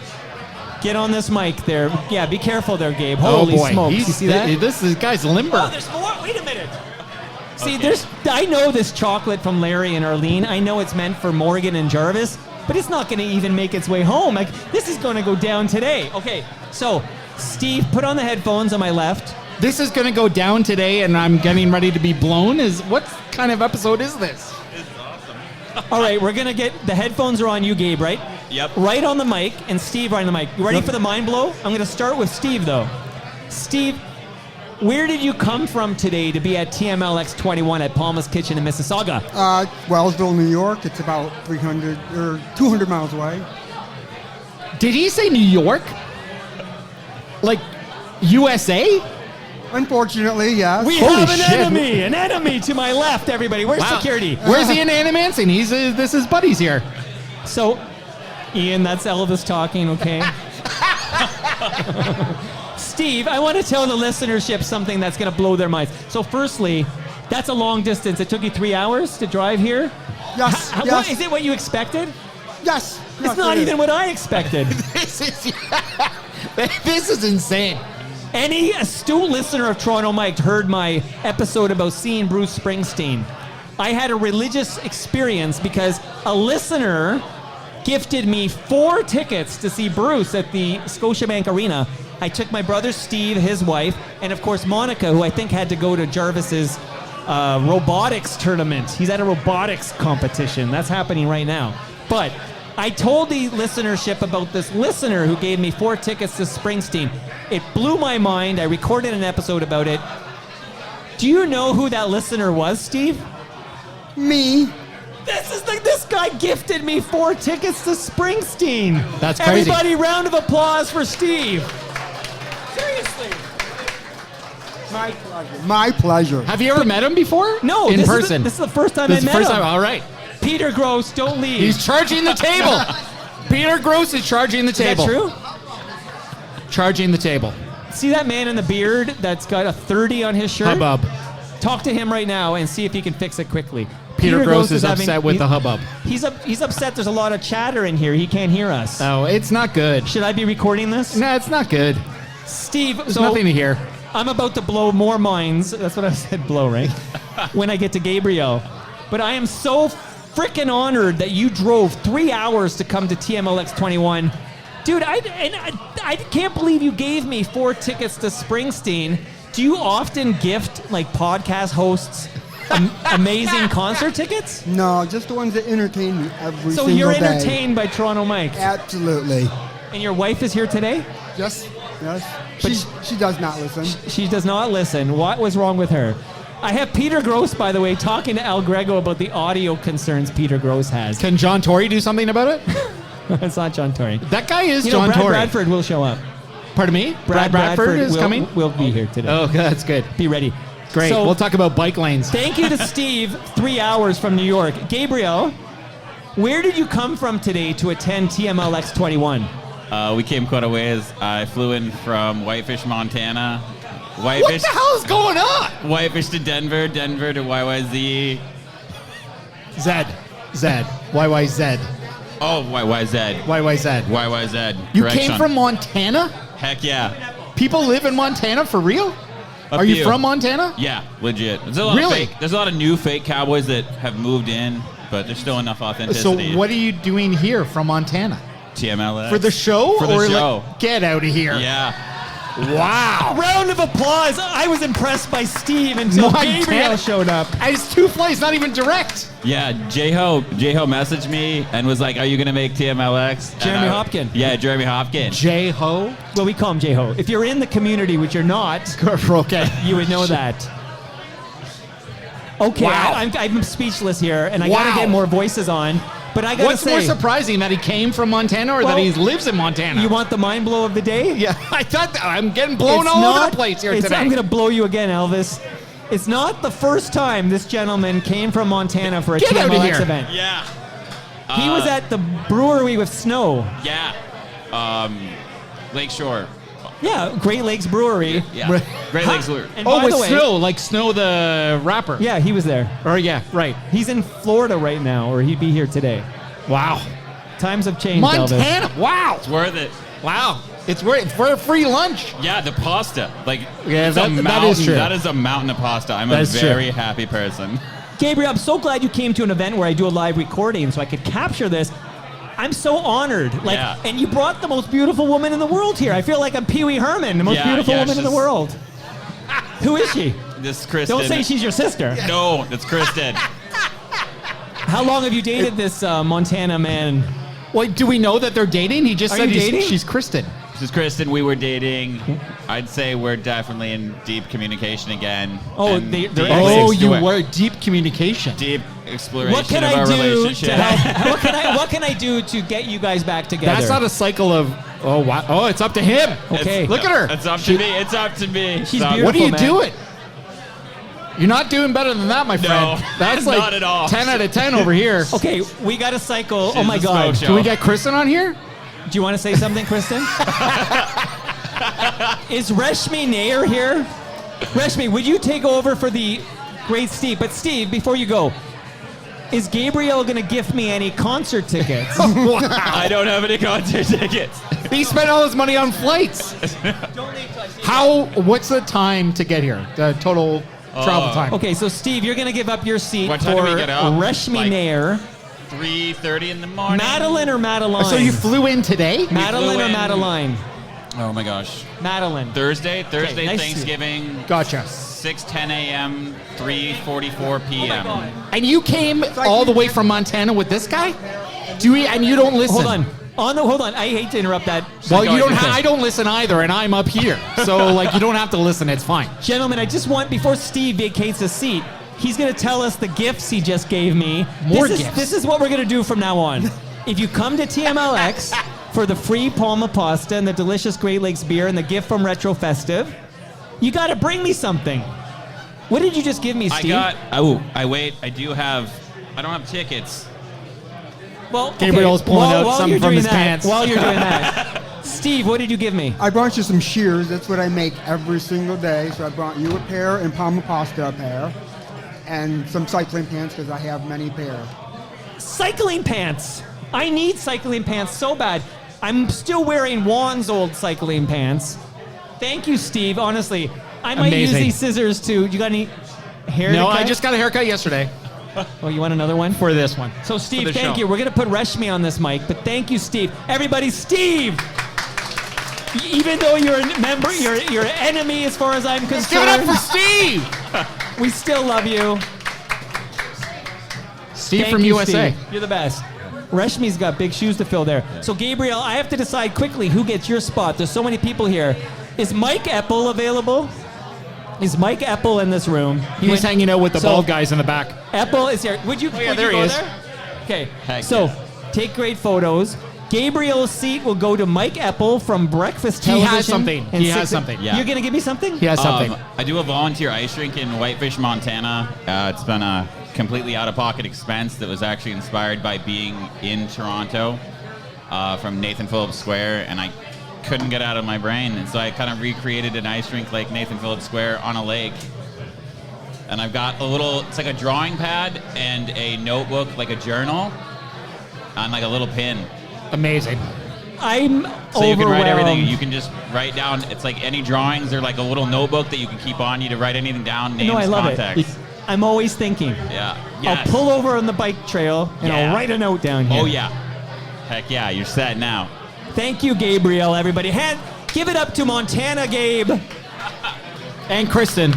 Get on this mic there. Yeah, be careful there, Gabe. Oh Holy boy, smokes! You see that? This guy's limber. Oh, there's more. Wait a minute. See, I know this chocolate from Larry and Arlene. I know it's meant for Morgan and Jarvis, but it's not going to even make its way home. Like, this is going to go down today. Okay, so Steve, put on the headphones on my left. This is going to go down today, and I'm getting ready to be blown. What kind of episode is this? All right, we're going to get the headphones are on you, Gabe, right? Yep. Right on the mic, and Steve right on the mic. You ready for the mind blow? I'm going to start with Steve, though. Steve, where did you come from today to be at TMLX 21 at Palma's Kitchen in Mississauga? Wellsville, New York. It's about 300 or 200 miles away. Did he say New York? Like USA? Unfortunately, yes. We have an enemy to my left, everybody. Where's Wow. security? Where's Ian Animanson? This is buddies here. So, Ian, that's Elvis talking, okay? Steve, I want to tell the listenership something that's going to blow their minds. So, firstly, that's a long distance. It took you 3 hours to drive here? Yes. What, is it what you expected? Yes. It's not even what I expected. This is insane. Any astute listener of Toronto Mike heard my episode about seeing Bruce Springsteen. I had a religious experience because a listener gifted me 4 tickets to see Bruce at the Scotiabank Arena. I took my brother Steve, his wife, and of course Monica, who I think had to go to Jarvis's robotics tournament. He's at a robotics competition. That's happening right now. But I told the listenership about this listener who gave me 4 tickets to Springsteen. It blew my mind. I recorded an episode about it. Do you know who that listener was, Steve? Me. This guy gifted me 4 tickets to Springsteen. That's crazy. Everybody, round of applause for Steve. Seriously. My pleasure. My pleasure. Have you ever met him before? No, in this person. This is the first time This I is the met first him. time. All right. Peter Gross, don't leave. He's charging the table. Peter Gross is charging the table. Is that true? Charging the table. See that man in the beard that's got a 30 on his shirt? Hubbub. Talk to him right now and see if he can fix it quickly. Peter Gross is upset with the hubbub. He's upset. There's a lot of chatter in here. He can't hear us. Oh, it's not good. Should I be recording this? No, it's not good. Steve, There's nothing to hear. I'm about to blow more minds. That's what I said, blow, right? When I get to Gabriel. But I am so freaking honored that you drove 3 hours to come to TMLX 21. Dude, I can't believe you gave me 4 tickets to Springsteen. Do you often gift, like, podcast hosts amazing concert tickets? No, just the ones that entertain me every So single you're day. entertained by Toronto Mike? Absolutely. And your wife is here today? Yes. Yes. But she does not listen. She does not listen. What was wrong with her? I have Peter Gross, by the way, talking to Al Grego about the audio concerns Peter Gross has. Can John Tory do something about it? It's not John Tory. That guy is You know, John Brad Tory. Bradford will show up. Pardon me? Brad Bradford is coming? Will be here today. Oh, that's good. Be ready. Great. So, we'll talk about bike lanes. Thank you to Steve, 3 hours from New York. Gabriel, where did you come from today to attend TMLX 21? We came quite a ways. I flew in from Whitefish, Montana. What the hell is going on? Whitefish to Denver, Denver to YYZ. Zed. YYZ. Oh, YYZ. YYZ. YYZ. You Correction. came from Montana? Heck yeah. People live in Montana for real? Are you few. from Montana? Yeah, legit. There's a lot Really? of fake. There's a lot of new fake cowboys that have moved in. but there's still enough So authenticity. what are you doing here from Montana? TMLX. For the show? For the or show. Like, get out of here. Yeah. Wow. A round of applause. I was impressed by Steve until Gabriel showed up. It's 2 flights, not even direct. Yeah, J-Ho messaged me and was like, are you going to make TMLX? Jeremy Hopkin. Yeah, Jeremy Hopkin. J-Ho? Well, we call him J-Ho. If you're in the community, which you're not, okay, you would know that. Okay, Wow. I'm speechless here, and I got to get more voices on. But I got to What's say, more surprising, that he came from Montana or that he lives in Montana? You want the mind blow of the day? Yeah, I thought that. I'm getting blown all over the place here today. I'm going to blow you again, Elvis. It's not the first time this gentleman came from Montana for a Get out of TMLX here. event. Yeah. He was at the brewery with Snow. Yeah. Lakeshore. Yeah, Great Lakes Brewery. Yeah. Great Lakes Brewery. And by with the way, Snow, like Snow the rapper. Yeah, he was there. Or yeah, right. He's in Florida right now, or he'd be here today. Wow. Times have changed, Montana. Elvis. Wow. It's worth it. Wow. It's worth it for a free lunch. Yeah, the pasta. Like, Yeah, it's that is true. That is a mountain of pasta. I'm That a is true. very happy person. Gabriel, I'm so glad you came to an event where I do a live recording so I could capture this. I'm so honored. Like, Yeah. and you brought the most beautiful woman in the world here. I feel like I'm Pee Wee Herman, the most beautiful woman in the world. Who is she? This is Kristen. Don't say she's your sister. No, it's Kristen. How long have you dated this Montana man? Wait, do we know that they're dating? He just Are said you dating? she's Kristen. This is Kristen. We were dating. I'd say we're definitely in deep communication again. Oh, And they're deep you explore- were deep communication. Deep exploration What can of I our do relationship. to help? What can I do to get you guys back together? That's not a cycle of, oh, wow. Oh, it's up to him. Okay. Look at her. It's up to me. It's up to me. She's So- beautiful. What are you man. doing? You're not doing better than that, my friend. No, That's like not at all. 10 out of 10 over here. Okay, we got a cycle. She's Oh my the God. smoke show. Can we get Kristen on here? Do you want to say something, Kristen? Is Reshmi Nair here? Reshmi, would you take over for the great Steve? But Steve, before you go, is Gabriel going to gift me any concert tickets? I don't have any concert tickets. He spent all his money on flights. What's the time to get here? The total travel time. Okay, so Steve, you're going to give up your seat What time for do we get up? Reshmi Like Nair. 3:30 in the morning. Madeline or Madeline? So you flew in today? Madeline flew or in- Madeline? Oh my gosh. Madeline. Thursday, nice to see you. Thanksgiving. Gotcha. 6:10 a.m., 3:44 p.m. And you came all the way from Montana with this guy? And you don't listen? Hold on. I hate to interrupt that. Well, you don't. I don't listen either, and I'm up here, so like you don't have to listen. It's fine. Gentlemen, I just want, before Steve vacates his seat, he's going to tell us the gifts he just gave me. More this gifts. This is what we're going to do from now on. If you come to TMLX for the free Palma pasta and the delicious Great Lakes beer and the gift from Retro Festive, you got to bring me something. What did you just give me, Steve? I don't have tickets. Well, Gabriel's pulling out while something you're from doing his that, pants. While you're doing that, Steve, what did you give me? I brought you some shears. That's what I make every single day. So I brought you a pair and Palma pasta a pair. And some cycling pants because I have many pairs. Cycling pants. I need cycling pants so bad. I'm still wearing Juan's old cycling pants. Thank you, Steve. Honestly, I might use Amazing. these scissors too. You got any hair? No, to cut? I just got a haircut yesterday. Oh, you want another one? For this one. So, Steve, For the thank show. you. We're going to put Reshmi on this mic, but thank you, Steve. Everybody, Steve! Even though you're a member, you're an enemy as far as I'm concerned. Give it up for Steve! We still love you. Steve Thank from you, USA. Steve. You're the best. Reshmi's got big shoes to fill there. So, Gabriel, I have to decide quickly who gets your spot. There's so many people here. Is Mike Epple available? Is Mike Epple in this room? He's hanging out with the bald guys in the back. Epple is here. Would you, yeah, would there you he go is. there? Okay. Heck So, yeah. take great photos. Gabriel's seat will go to Mike Epple from Breakfast He Television. has something. and He has 6 something. Yeah. You're going to give me something? He has something. I do a volunteer ice rink in Whitefish, Montana. It's been a completely out-of-pocket expense that was actually inspired by being in Toronto from Nathan Phillips Square, and I couldn't get out of my brain, and so I kind of recreated an ice rink like Nathan Phillips Square on a lake. And I've got it's like a drawing pad and a notebook, like a journal, and like a little pin. Amazing. I'm So you can write everything. overwhelmed. You can just write down. It's like any drawings or like a little notebook that you can keep on you to write anything down. Names, No, I love contacts. it. I'm always thinking. Yeah. I'll pull over on the bike trail and Yeah. I'll write a note down here. Oh, yeah. Heck yeah, you're set now. Thank you, Gabriel, everybody. Give it up to Montana, Gabe. And Kristen.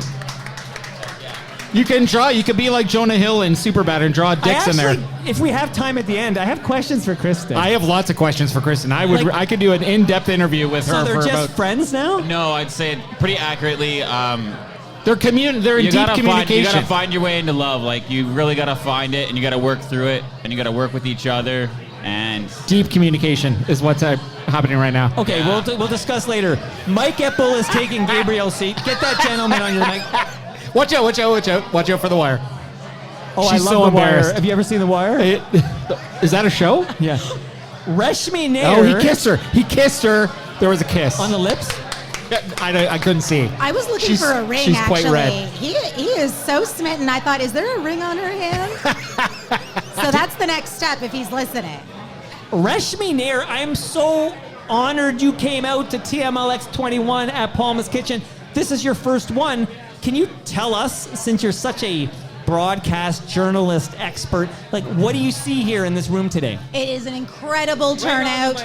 You can draw. You could be like Jonah Hill in Superbad and draw dicks in there. If we have time at the end, I have questions for Kristen. I have lots of questions for Kristen. I could do an in-depth interview with her. So they're for just about, friends now? No, I'd say it pretty accurately. They're in deep communication. You gotta find your way into love. Like, you really gotta find it, and you gotta work through it, and you gotta work with each other. And deep communication is what's happening right now. Okay, we'll discuss later. Mike Eppel is taking Gabriel's seat. Get that gentleman on your mic. Watch out, watch out, watch out. Watch out for The Wire. Oh, She's I love so The embarrassed. Wire. Have you ever seen The Wire? Is that a show? Yeah. Reshmi Nair. Oh, he kissed her. He kissed her. There was a kiss. On the lips? I couldn't see. I was looking She's- for a ring, she's actually. quite red. He is so smitten. I thought, is there a ring on her hand? So that's the next step if he's listening. Reshmi Nair, I'm so honored you came out to TMLX 21 at Palma's Kitchen. This is your first one. Can you tell us, since you're such a broadcast journalist expert, like, what do you see here in this room today? It is an incredible turnout.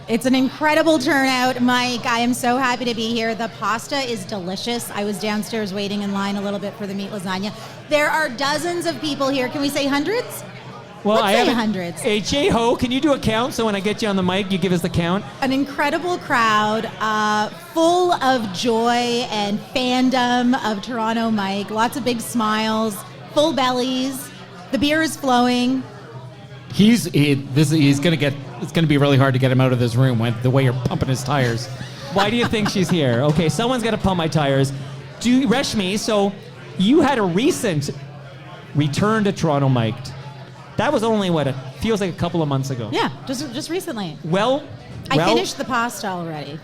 It's an incredible turnout, Mike. I am so happy to be here. The pasta is delicious. I was downstairs waiting in line a little bit for the meat lasagna. There are dozens of people here. Can we say hundreds? Well, Let's I say have hundreds. Hey, J-Ho, can you do a count so when I get you on the mic, you give us the count? An incredible crowd, full of joy and fandom of Toronto Mike. Lots of big smiles, full bellies. The beer is flowing. It's gonna be really hard to get him out of this room with the way you're pumping his tires. Why do you think she's here? Okay, someone's got to pump my tires. Reshmi, so you had a recent return to Toronto Mike. That was only, it feels like a couple of months ago. Yeah, just recently. Well, I finished the pasta already.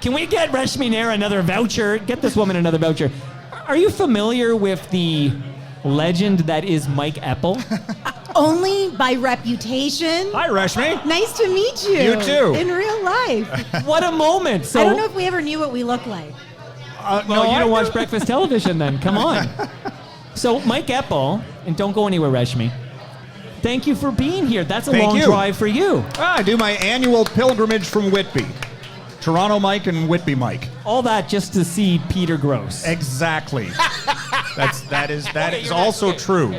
Can we get Reshmi Nair another voucher? Get this woman another voucher. Are you familiar with the legend that is Mike Eppel? Only by reputation. Hi, Reshmi. Nice to meet you. You too. In real life. What a moment. I don't know if we ever knew what we looked like. Well, you don't watch breakfast television then. Come on. So, Mike Eppel, and don't go anywhere, Reshmi. Thank you for being here. That's a long drive for you. I do my annual pilgrimage from Whitby. Toronto Mike and Whitby Mike. All that just to see Peter Gross. Exactly. that is also true.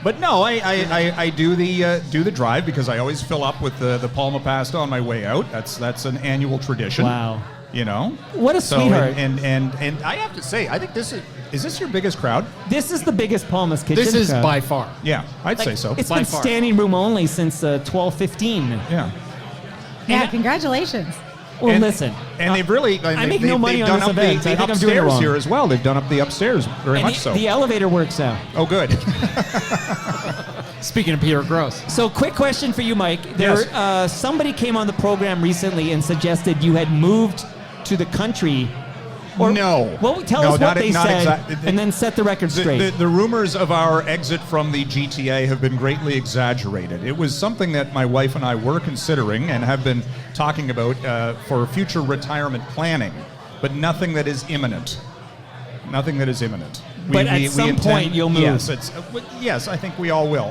But no, I do the drive because I always fill up with the Palma pasta on my way out. That's an annual tradition. Wow. You know. What a sweetheart. And I have to say, I think this is this your biggest crowd? This is the biggest Palma's Kitchen This is crowd. by far. Yeah, I'd say so. It's By been far. standing room only since 12:15. Yeah. Yeah, congratulations. Well, listen. And they've really I make no money they've on done this up event. the I think I'm doing it upstairs wrong. here as well. They've done up the upstairs very And much so. The elevator works out. Oh, good. Speaking of Peter Gross. So, quick question for you, Mike. Yes. Somebody came on the program recently and suggested you had moved to the country. No. Well, tell No, us what not- they not said, exact- and then set the record straight. The rumors of our exit from the GTA have been greatly exaggerated. It was something that my wife and I were considering and have been talking about for future retirement planning, but nothing that is imminent. Nothing that is imminent. But at some point you'll move. Yes, I think we all will.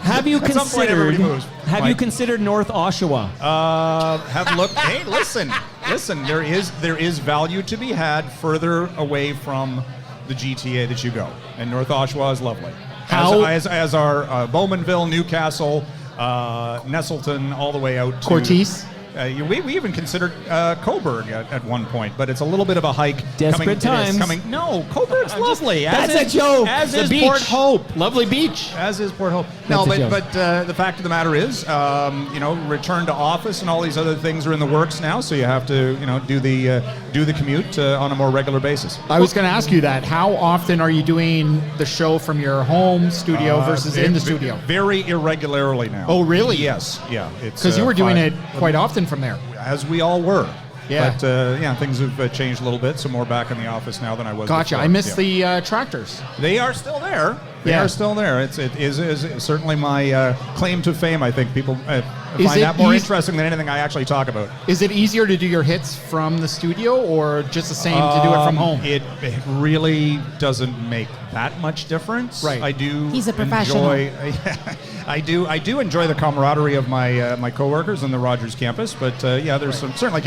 Have you At some point everybody considered? moves. Have you Mike? considered North Oshawa? Have looked. Hey, listen. There is value to be had further away from the GTA that you go, and North Oshawa is lovely. How- As are Bowmanville, Newcastle, Nestleton, all the way out to Cortese? We even considered Coburg at one point, but it's a little bit of a hike. Desperate times. No, Coburg's lovely. That's as a joke. As The is beach. Port Hope. Lovely beach. As is Port Hope. That's No, a joke. but the fact of the matter is, return to office and all these other things are in the works now. So you have to, do the commute on a more regular basis. I was going to ask you that. How often are you doing the show from your home studio versus in the studio? Very irregularly now. Oh, really? Yes. Yeah. It's Because you were doing it quite often from there. as we all were. Yeah. But things have changed a little bit, so more back in the office now than I was. Gotcha. before. I missed Yeah. the tractors. They are still there. They Yeah. are still there. It is certainly my claim to fame. I think people Is find it that more eas- interesting than anything I actually talk about. Is it easier to do your hits from the studio or just the same to do it from home? It really doesn't make that much difference. Right. I do. He's a professional. I do enjoy the camaraderie of my coworkers on the Rogers campus, but there's some certainly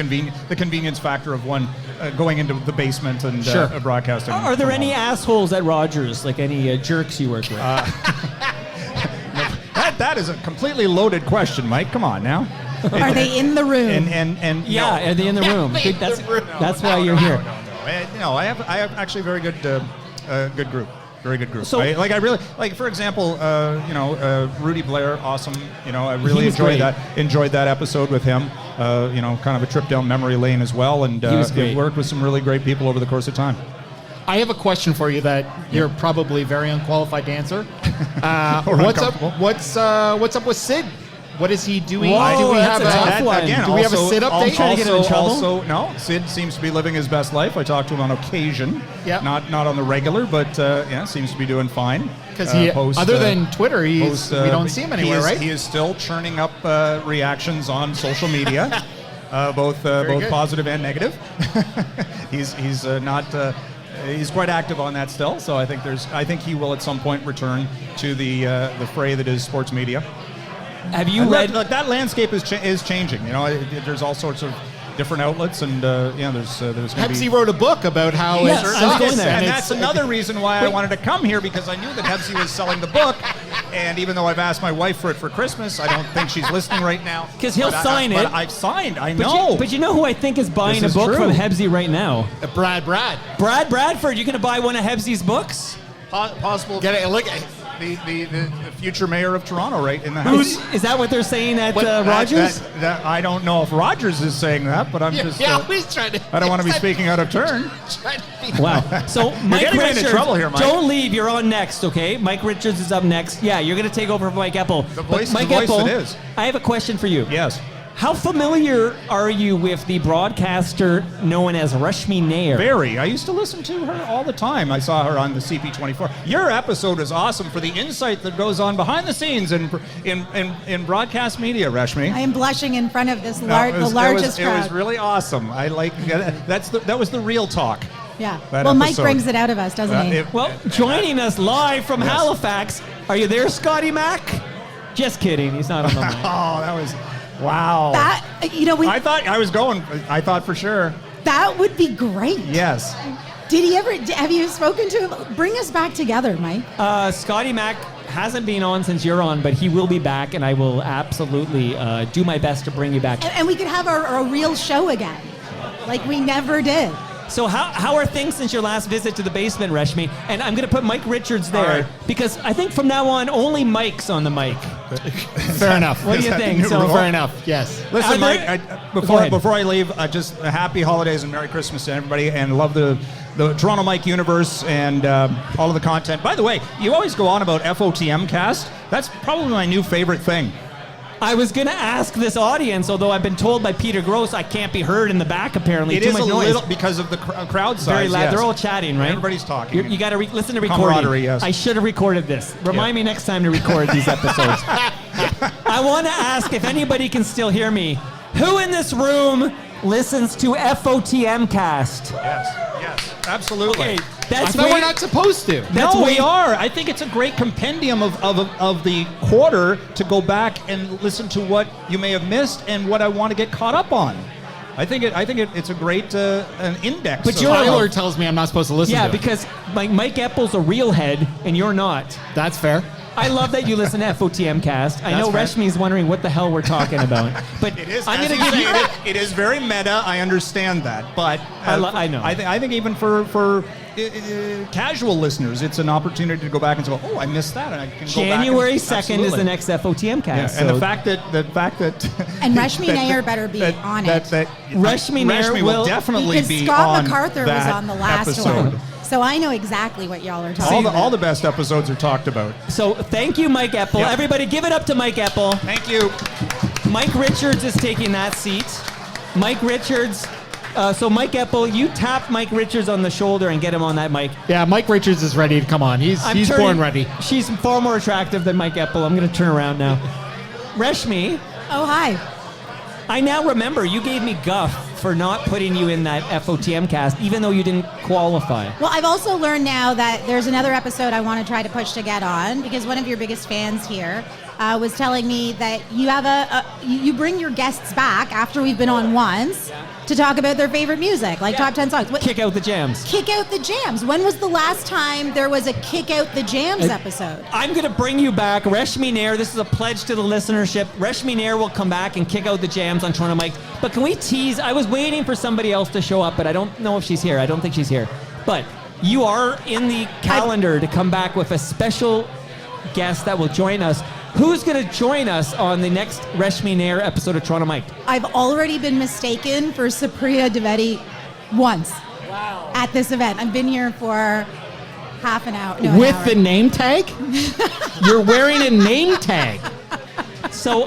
the convenience factor of one going into the basement and broadcasting. Are there from any home. assholes at Rogers, like any jerks you work with? That is a completely loaded question, Mike. Come on now. Are they in the room? And yeah, no. are they in the room? Yeah, That's why you're here. No, I have actually a very good good group. Very good group. So- I really like, for example, Rudy Blair, awesome. I really was great. enjoyed that episode with him. Kind of a trip down memory lane as well, and He was great. worked with some really great people over the course of time. I have a question for you that you're probably very unqualified to answer. Or What's up? uncomfortable. What's up with Sid? What is he doing? Whoa, do we that's have a tough one. Do we have a Sid update? Trying to get in trouble? No, Sid seems to be living his best life. I talk to him on occasion. Yeah. Not on the regular, but seems to be be fine. Because other than Twitter, we don't see him anywhere, right? He is still churning up reactions on social media, both good. positive and negative. He's not. He's quite active on that still, so I think he will at some point return to the fray that is sports media. Have you And read? that landscape is changing? There's all sorts of different outlets, and there's going to Pepsi be. wrote a book about how Yes, it's I was going there. And and that's another reason why I wanted to come here, because I knew that Pepsi was selling the book. And even though I've asked my wife for it for Christmas, I don't think she's listening right now. 'Cause he'll sign it. But I've signed. I But know. you know who I think is buying This a is book true. from Hebsy right now? Brad. Brad Bradford. You gonna buy one of Hebsy's books? Possible. Get it. Look. The future mayor of Toronto, right in the house. Is that what they're saying at That- Rogers? that- I don't know if Rogers is saying that, but I'm just. He's trying to. I don't want to be speaking out of turn. Wow. So Mike getting me into Richards, trouble here, Mike. don't leave. You're on next, okay? Mike Richards is up next. Yeah, you're going to take over for Mike Epple. The But voice is Mike the voice Epple, it is. I have a question for you. Yes. How familiar are you with the broadcaster known as Rashmi Nair? Very. I used to listen to her all the time. I saw her on the CP24. Your episode is awesome for the insight that goes on behind the scenes in broadcast media, Rashmi. I am blushing in front of this No, the largest it crowd. was really awesome. I like that was the real talk. Yeah. that Well, Mike episode. brings it out of us, doesn't he? Well, joining us live from Halifax, are you there, Scotty Mac? Just kidding. He's not on the mic. Oh, that was wow. That I thought I was going. I thought for sure. that would be great. Yes. Did he ever? Have you spoken to him? Bring us back together, Mike. Scotty Mac hasn't been on since you're on, but he will be back, and I will absolutely do my best to bring you back. And we could have our real show again, like we never did. So how are things since your last visit to the basement, Rashmi? And I'm going to put Mike Richards there All right. because I think from now on only Mike's on the mic. Fair enough. What do you think? So Fair enough. Yes. Listen, Are Mike. there- Go Before ahead. I leave, just happy holidays and Merry Christmas to everybody, and love the Toronto Mike universe and all of the content. By the way, you always go on about FOTM cast. That's probably my new favorite thing. I was going to ask this audience, although I've been told by Peter Gross I can't be heard in the back, apparently. It Too is much a noise. little because of the crowd size. Very loud. yes. They're all chatting, right? Everybody's talking. You got to listen to recording. Camaraderie, yes. I should have recorded this. Remind me next time to record these episodes. I want to ask if anybody can still hear me. Who in this room listens to FOTM cast? Yes, absolutely. Okay, that's I thought way- we're not supposed to. That's No, way- we are. I think it's a great compendium of the quarter to go back and listen to what you may have missed and what I want to get caught up on. I think it's a great an index. But of- you're- Tyler tells me I'm not supposed to listen Yeah, to it. because Mike Epple's a real head and you're not. That's fair. I love that you listen to FOTM cast. I know That's fair. Rashmi's wondering what the hell we're talking about. But It is. I'm as going to you give say, you. it is very meta. I understand that, but I know. I think even for casual listeners, it's an opportunity to go back and say, "Oh, I missed that," and I can January go back 2nd is the next FOTM Yeah, cast. and so the fact that And Rashmi Nair better be on it. Rashmi Nair will definitely because be Scott on MacArthur was that on the last episode. one. So I know exactly what y'all are talking about. All the best episodes are talked about. So thank you, Mike Epple. Yep. Everybody give it up to Mike Epple. Thank you. Mike Richards is taking that seat. Mike Richards. So Mike Epple, you tap Mike Richards on the shoulder and get him on that mic. Yeah, Mike Richards is ready to come on. He's born ready. She's far more attractive than Mike Epple. I'm going to turn around now. Rashmi, Oh, hi. I now remember you gave me guff for not putting you in that FOTM cast, even though you didn't qualify. Well, I've also learned now that there's another episode I want to try to push to get on, because one of your biggest fans here was telling me that you have you bring your guests back after we've been on once to talk about their favorite music, like top 10 songs. Kick out the jams. Kick out the jams. When was the last time there was a Kick Out the Jams episode? I'm going to bring you back. Reshmi Nair, this is a pledge to the listenership. Reshmi Nair will come back and kick out the jams on Toronto Mike. But can we tease? I was waiting for somebody else to show up, but I don't know if she's here. I don't think she's here. But you are in the calendar to come back with a special guest that will join us. Who's going to join us on the next Reshmi Nair episode of Toronto Mike? I've already been mistaken for Supriya Dwivedi once at this event. I've been here for half an hour. No, With the name tag? You're wearing a name tag. So,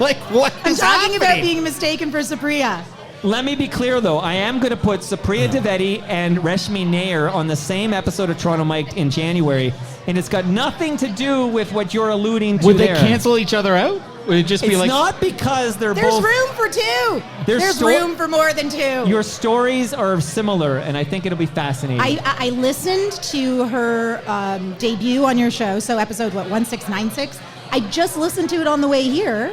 like, what I'm is talking about happening? being mistaken for Supriya. Let me be clear, though. I am going to put Supriya Dwivedi and Reshmi Nair on the same episode of Toronto Mike in January, and it's got nothing to do with what you're alluding to. Would they there. cancel each other out? Would it just be It's like... not because they're There's both... room for two. There's sto- room for more than two. Your stories are similar, and I think it'll be fascinating. I listened to her debut on your show, so episode, 1696? I just listened to it on the way here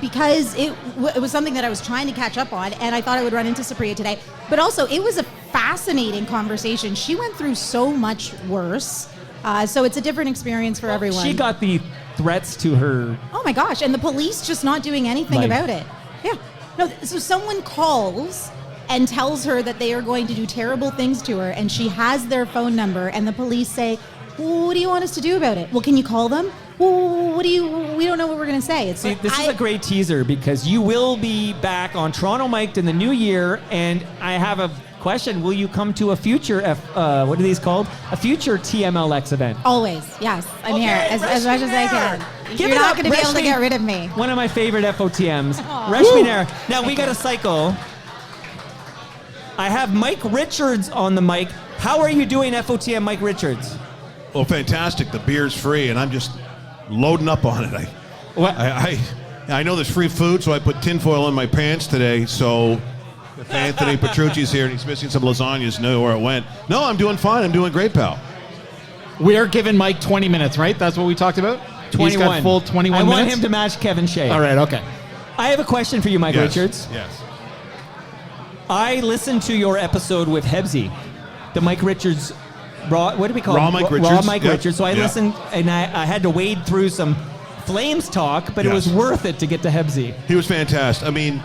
because it was something that I was trying to catch up on, and I thought I would run into Supriya today. But also, it was a fascinating conversation. She went through so much worse, so it's a different experience for everyone. She got the threats to her. Oh my gosh, and the police just not doing anything Like- about it. Yeah. No, so someone calls and tells her that they are going to do terrible things to her, and she has their phone number, and the police say, well, what do you want us to do about it? Well, can you call them? Well, we don't know what we're going to say. It's See, like, this is a great teaser because you will be back on Toronto Mike in the new year, and I have a question. Will you come to a future, what are these called? A future TMLX event? Always, yes. I'm here as much as I can. Give You're it not up, going to be able to Reshmi. get rid of me. One of my favorite FOTMs. Reshmi Nair. Now, we got a cycle. I have Mike Richards on the mic. How are you doing, FOTM Mike Richards? Well, fantastic. The beer's free, and I'm just loading up on it. I know there's free food, so I put tinfoil in my pants today. So if Anthony Petrucci's here and he's missing some lasagnas, know where it went. No, I'm doing fine. I'm doing great, pal. We're giving Mike 20 minutes, right? That's what we talked about? 21. He's got full 21 I minutes? want him to match Kevin Shea. All right, okay. I have a question for you, Mike Yes, Richards. yes. I listened to your episode with Hebsy, the Mike Richards, what do we call Raw it? Mike Raw Richards, Mike yep, Richards. So I yep. listened, and I had to wade through some Flames talk, but it was Yes. worth it to get to Hebsy. He was fantastic. I mean,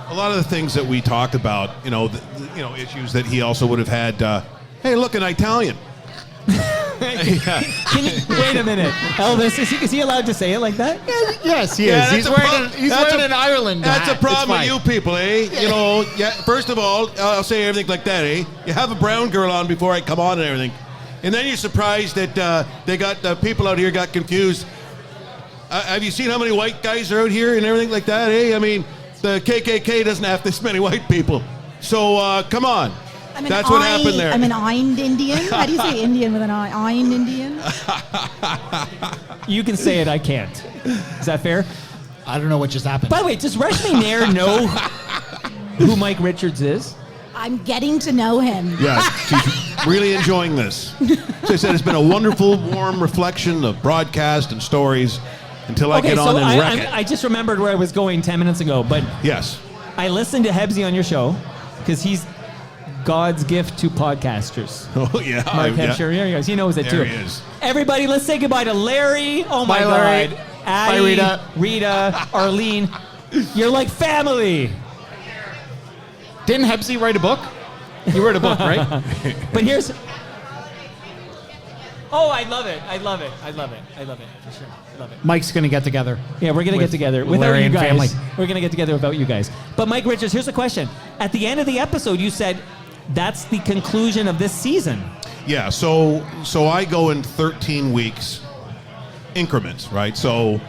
a lot of the things that we talked about, issues that he also would have had. Hey, look, an Italian. Can you, wait a minute, Elvis, is he allowed to say it like that? Yes, he Yeah, is. He's wearing an Ireland That's hat. a problem It's with fine. you people, eh? First of all, I'll say everything like that, eh? You have a brown girl on before I come on and everything. And then you're surprised that they got people out here got confused. Have you seen how many white guys are out here and everything like that, eh? I mean, the KKK doesn't have this many white people. So, come on. That's what happened there. I'm an Eind Indian. How do you say Indian with an I? Eind Indian? You can say it, I can't. Is that fair? I don't know what just happened. By the way, does Reshmi Nair know who Mike Richards is? I'm getting to know him. Yeah, she's really enjoying this. So I said it's been a wonderful, warm reflection of broadcast and stories until I get on and wreck it. I just remembered where I was going 10 minutes ago, but Yes. I listened to Hebsy on your show because he's God's gift to podcasters. Oh, yeah. Mark Yeah. Hemsher, here he is. He knows it There too. he is. Everybody, let's say goodbye to Larry. Oh my Bye, God. Larry. Addie, Bye, Rita. Rita, Arlene. You're like family. Didn't Hebsy write a book? You wrote a book, right? But here's. Oh, I love it. I love it. I love it. I love it. For sure. I love it. Mike's going to get together. Yeah, we're going to get with together without Larry you and guys. family. We're going to get together without you guys. But Mike Richards, here's a question. At the end of the episode, you said that's the conclusion of this season. Yeah, so I go in 13 weeks increments, right? So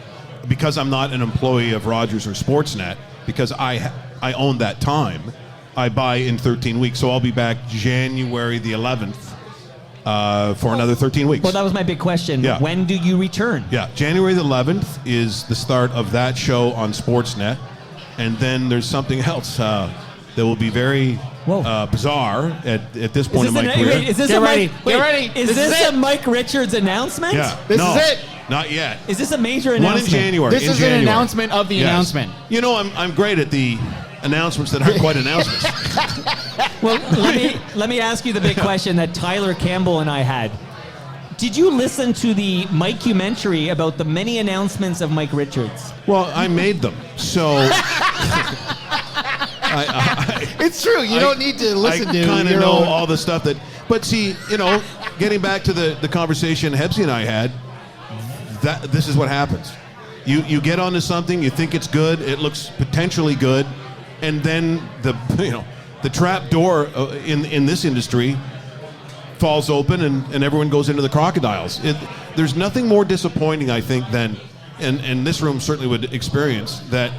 because I'm not an employee of Rogers or Sportsnet, because I own that time, I buy in 13 weeks. So I'll be back January the 11th for another 13 weeks. Well, that was my big question. Yeah. When do you return? Yeah, January the 11th is the start of that show on Sportsnet, and then there's something else that will be very bizarre at this point in my career. Wait, is this Get a ready. Mike, Get wait, ready. Is This this is a it. Mike Richards announcement? Yeah, This no, is it. Not yet. Is this a major One in announcement? January. This in is January. an announcement of the Yes. announcement. You know, I'm great at the announcements that aren't quite announcements. Well, let me ask you the big question that Tyler Campbell and I had. Did you listen to the Mike-umentary about the many announcements of Mike Richards? Well, I made them, so It's true. You don't need to listen to I kind of your know own- all the stuff that. But see, getting back to the conversation Hebsy and I had, this is what happens. You get onto something, you think it's good, it looks potentially good, and then the trap door in this industry falls open and everyone goes into the crocodiles. There's nothing more disappointing, I think, than, and this room certainly would experience, that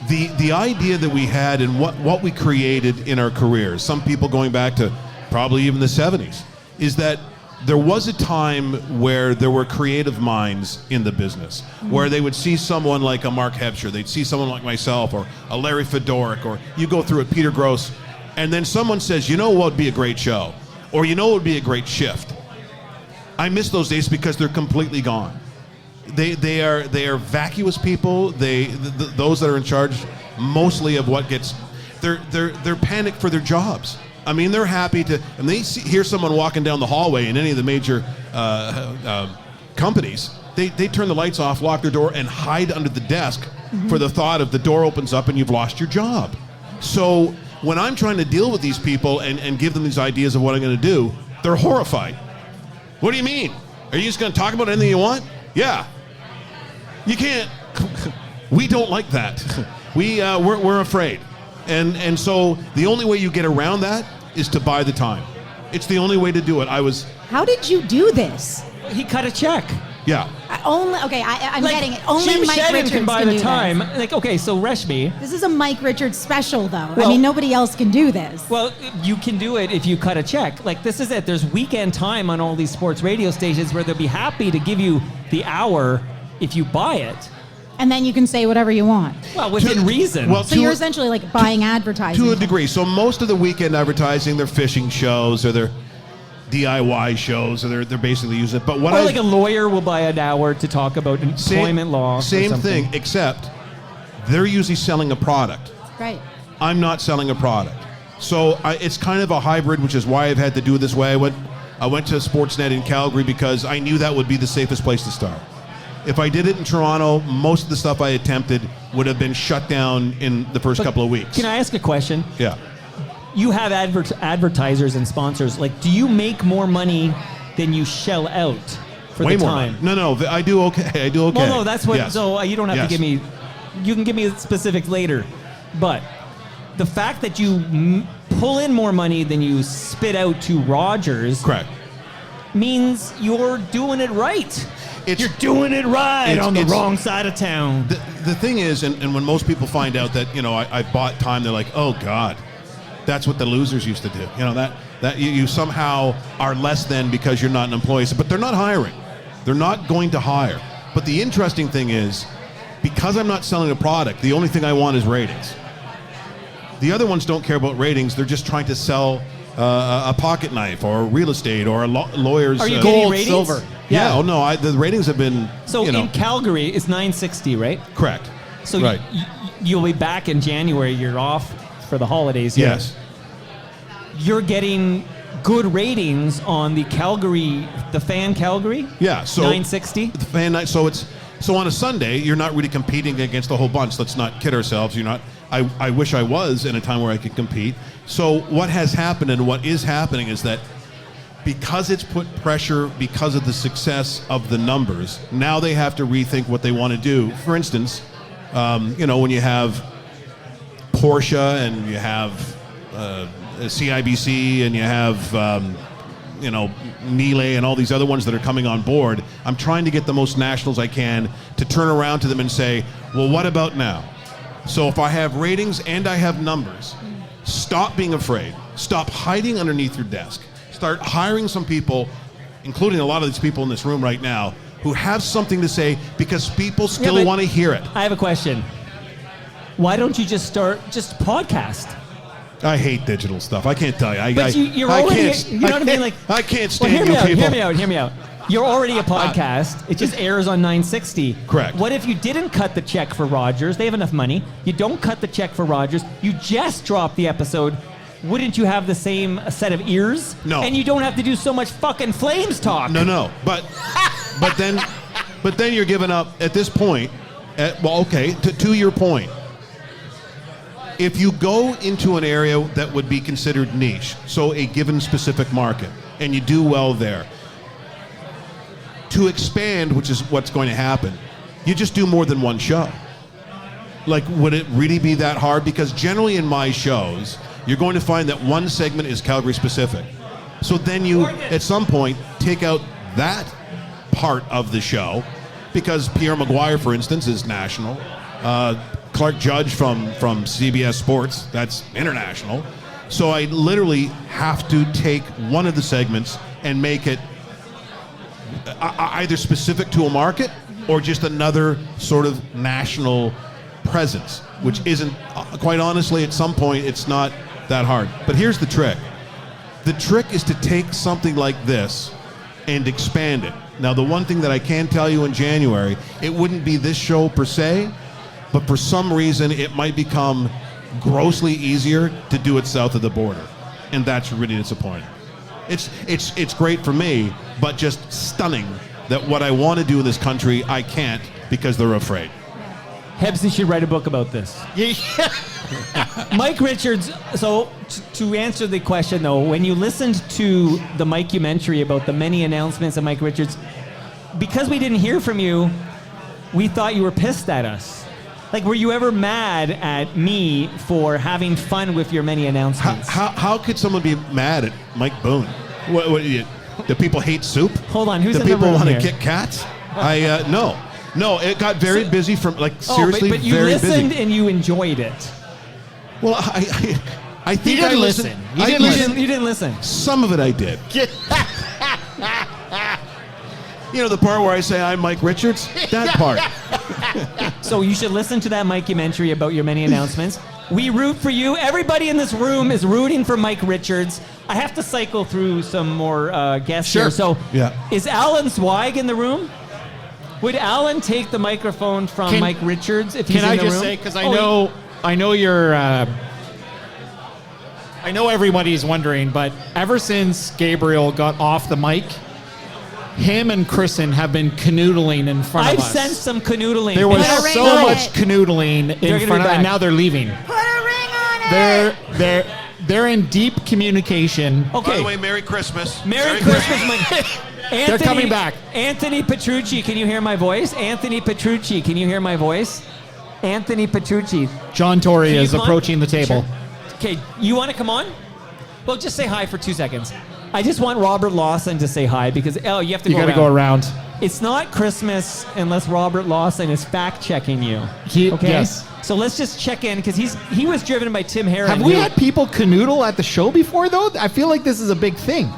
the idea that we had and what we created in our careers, some people going back to probably even the 70s, is that there was a time where there were creative minds in the business, where they would see someone like a Mark Hebscher, they'd see someone like myself, or a Larry Fedoruk, or you go through it, Peter Gross, and then someone says, what would be a great show? Or what would be a great shift? I miss those days because they're completely gone. They are vacuous people. Those that are in charge mostly of what gets, they're panicked for their jobs. I mean, they're happy to, and they hear someone walking down the hallway in any of the major companies. They turn the lights off, lock their door, and hide under the desk for the thought of the door opens up and you've lost your job. So when I'm trying to deal with these people and give them these ideas of what I'm going to do, they're horrified. What do you mean? Are you just going to talk about anything you want? Yeah. You can't. We don't like that. We're afraid. And so the only way you get around that is to buy the time. It's the only way to do it. How did you do this? He cut a check. Yeah. I'm getting it. Only Jim Mike Shedden Richards can buy can the do time. This. So Reshmi. This is a Mike Richards special, though. Well- Nobody else can do this. Well, you can do it if you cut a check. This is it. There's weekend time on all these sports radio stations where they'll be happy to give you the hour if you buy it. And then you can say whatever you want. Well, within reason. Well, So you're essentially like buying advertising. To a degree. So most of the weekend advertising, they're fishing shows or they're DIY shows, or they're basically using it. But what Or like a lawyer will buy an hour to talk about employment law. or Same something. thing, except they're usually selling a product. Right. I'm not selling a product. So it's kind of a hybrid, which is why I've had to do it this way. I went to Sportsnet in Calgary because I knew that would be the safest place to start. If I did it in Toronto, most of the stuff I attempted would have been shut down in the first couple of weeks. Can I ask a question? Yeah. You have advertisers and sponsors. Do you make more money than you shell out for Way the more time? money. No, I do okay. I do okay. Well, no, that's what. Yes. So you don't have Yes. to give me. You can give me specifics later, but the fact that you pull in more money than you spit out to Rogers, correct, means you're doing it right. You're doing it right on the wrong side of town. The thing is, and when most people find out that I bought time, they're like, oh God, that's what the losers used to do. That you somehow are less than because you're not an employee. But they're not hiring. They're not going to hire. But the interesting thing is, because I'm not selling a product, the only thing I want is ratings. The other ones don't care about ratings. They're just trying to sell a pocket knife or real estate or a lawyer's Are you getting ratings? silver. Yeah. Oh no, the ratings have been. So in Calgary, it's 960, right? Correct. So right. You'll be back in January. You're off for the holidays. Here. Yes. You're getting good ratings on the Fan Calgary. Yeah. So 960. The fan night. So on a Sunday, you're not really competing against a whole bunch. Let's not kid ourselves. You're not. I wish I was in a time where I could compete. So what has happened and what is happening is that because it's put pressure because of the success of the numbers, now they have to rethink what they want to do. For instance, when you have Porsche and you have CIBC and you have Miele and all these other ones that are coming on board, I'm trying to get the most nationals I can to turn around to them and say, well, what about now? So if I have ratings and I have numbers, stop being afraid. Stop hiding underneath your desk. start hiring some people, including a lot of these people in this room right now, who have something to say because people still want to hear it. I have a question. Why don't you just podcast? I hate digital stuff. I can't tell you. You're already, you know what I mean? Like, I can't stand hear you people. Hear me out. You're already a podcast. It just airs on 960. Correct. What if you didn't cut the check for Rogers? They have enough money. You don't cut the check for Rogers. You just drop the episode. Wouldn't you have the same set of ears? No. And you don't have to do so much fucking Flames talk. No. But then you're giving up at this point. To your point. If you go into an area that would be considered niche, so a given specific market, and you do well there, to expand, which is what's going to happen, you just do more than one show. Like, would it really be that hard? Because generally in my shows, you're going to find that one segment is Calgary specific. So then you, at some point, take out that part of the show, because Pierre Maguire, for instance, is national. Clark Judge from CBS Sports, that's international. So I literally have to take one of the segments and make it either specific to a market or just another sort of national presence, which isn't, quite honestly, at some point, it's not that hard. But here's the trick. The trick is to take something like this and expand it. Now, the one thing that I can tell you in January, it wouldn't be this show per se, but for some reason, it might become grossly easier to do it south of the border. And that's really disappointing. It's great for me, but just stunning that what I want to do in this country, I can't because they're afraid. Hebsy should write a book about this. Mike Richards, so to answer the question though, when you listened to the Mike-umentary about the many announcements of Mike Richards, because we didn't hear from you, we thought you were pissed at us. Like, were you ever mad at me for having fun with your many announcements? How could someone be mad at Mike Boone? Do people hate soup? Hold on, who's do in the room people want to here? kick cats? No, it got very busy from, seriously, but you very listened busy. and you enjoyed it. Well, I think You didn't I listened. listen. You didn't listen. Some of it I did. You know the part where I say I'm Mike Richards? That part. So you should listen to that Mike-umentary about your many announcements. We root for you. Everybody in this room is rooting for Mike Richards. I have to cycle through some more guests here. So is Alan Zweig in the room? Would Alan take the microphone from Mike Richards if he's in the room? Can I just say, because I know you're... I know everybody's wondering, but ever since Gabriel got off the mic, him and Kristen have been canoodling in front of us. I've sensed some canoodling. There was so much canoodling in front of us, and now they're leaving. Put a ring on it. They're in deep communication. Okay. By the way, Merry Christmas. Merry Christmas, Mike. They're coming back. Anthony Petrucci, can you hear my voice? Anthony Petrucci, can you hear my voice? Anthony Petrucci. John Tory Can you is come on? approaching the table. Sure. Okay, you want to come on? Well, just say hi for 2 seconds. I just want Robert Lawson to say hi because, you have to You got to go around. It's not Christmas unless Robert Lawson is fact-checking you. Okay? Yes. So let's just check in because he was driven by Tim Herron. Have we had people canoodle at the show before, though? I feel like this is a big thing.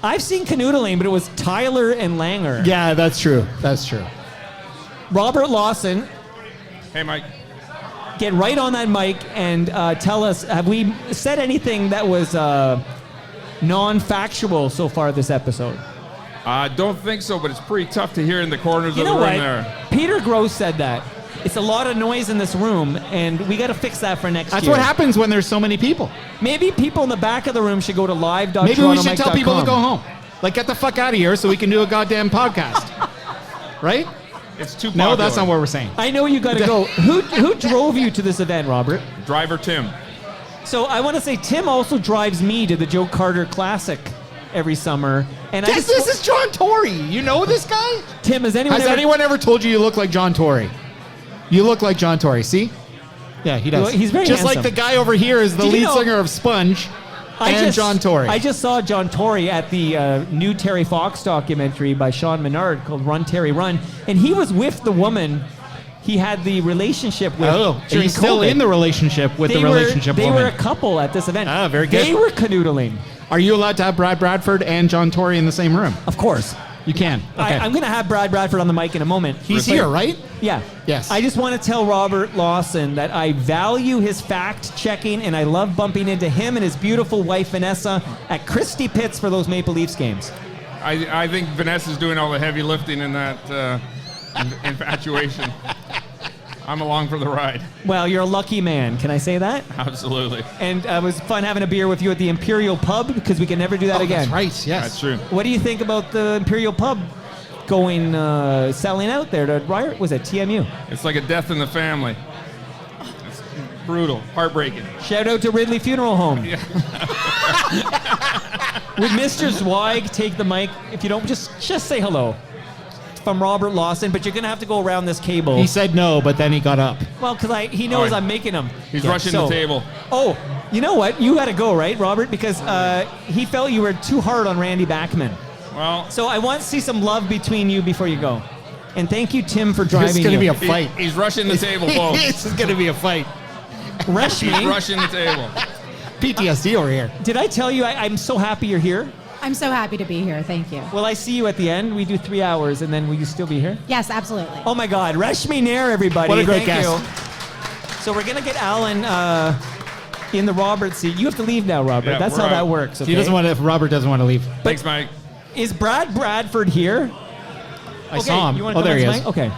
I've seen canoodling, but it was Tyler and Langer. Yeah, that's true. That's true. Robert Lawson. Hey, Mike. Get right on that mic and tell us, have we said anything that was non-factual so far this episode? I don't think so, but it's pretty tough to hear in the corners You of the know room what? there. Peter Gross said that. It's a lot of noise in this room, and we got to fix that for next That's year. what happens when there's so many people. Maybe people in the back of the room should go to live.torontomike.com. Maybe we should tell people to go home. Like, get the fuck out of here so we can do a goddamn podcast. Right? It's too No, popular. that's not what we're saying. I know you got to go. Who drove you to this event, Robert? Driver Tim. So I want to say Tim also drives me to the Joe Carter Classic every summer. And Yes, this is John Tory. You know this guy? Tim, has anyone ever told you look like John Tory? You look like John Tory. See? Yeah, he does. Well, he's very Just handsome. like the guy over here is the Did you lead know- singer of Sponge and John Tory. I just saw John Tory at the new Terry Fox documentary by Sean Menard called Run, Terry, Run. And he was with the woman he had the relationship with and during he's still COVID. in the relationship with They the relationship They woman. were a couple at this event. Ah, very good. They were canoodling. Are you allowed to have Brad Bradford and John Tory in the same room? Of course. You can. Okay. I'm going to have Brad Bradford on the mic in a moment. He's here, right? Yeah. Yes. I just want to tell Robert Lawson that I value his fact checking, and I love bumping into him and his beautiful wife Vanessa at Christie Pitts for those Maple Leafs games. I think Vanessa's doing all the heavy lifting in that infatuation. I'm along for the ride. Well, you're a lucky man. Can I say that? Absolutely. And it was fun having a beer with you at the Imperial Pub because we can never do that again. That's right. Yes. That's true. What do you think about the Imperial Pub going selling out there to Riot? Was it TMU? It's like a death in the family. It's brutal, heartbreaking. Shout out to Ridley Funeral Home. Yeah. Would Mr. Zweig take the mic? If you don't, just say hello. From Robert Lawson, but you're going to have to go around this cable. He said no, but then he got up. Well, because he knows I'm making him. He's rushing the table. Oh, you know what? You got to go, right, Robert? Because he felt you were too hard on Randy Bachman. Well, so I want to see some love between you before you go. And thank you, Tim, for driving. This is going to be a fight. He's rushing the table, folks. This is going to be a fight. Rush me. He's rushing the table. PTSD over here. Did I tell you I'm so happy you're here? I'm so happy to be here. Thank you. Will I see you at the end? We do 3 hours, and then will you still be here? Yes, absolutely. Oh my God, Rashmi Nair, everybody! What a great Thank guest. you. So we're gonna get Alan in the Robert seat. You have to leave now, Robert. Yeah, That's we're how that out. works. Okay? He doesn't want to. Robert doesn't want to leave. Thanks, Mike. Is Brad Bradford here? I saw him. You wanna Oh, come there he on is. tonight? Okay.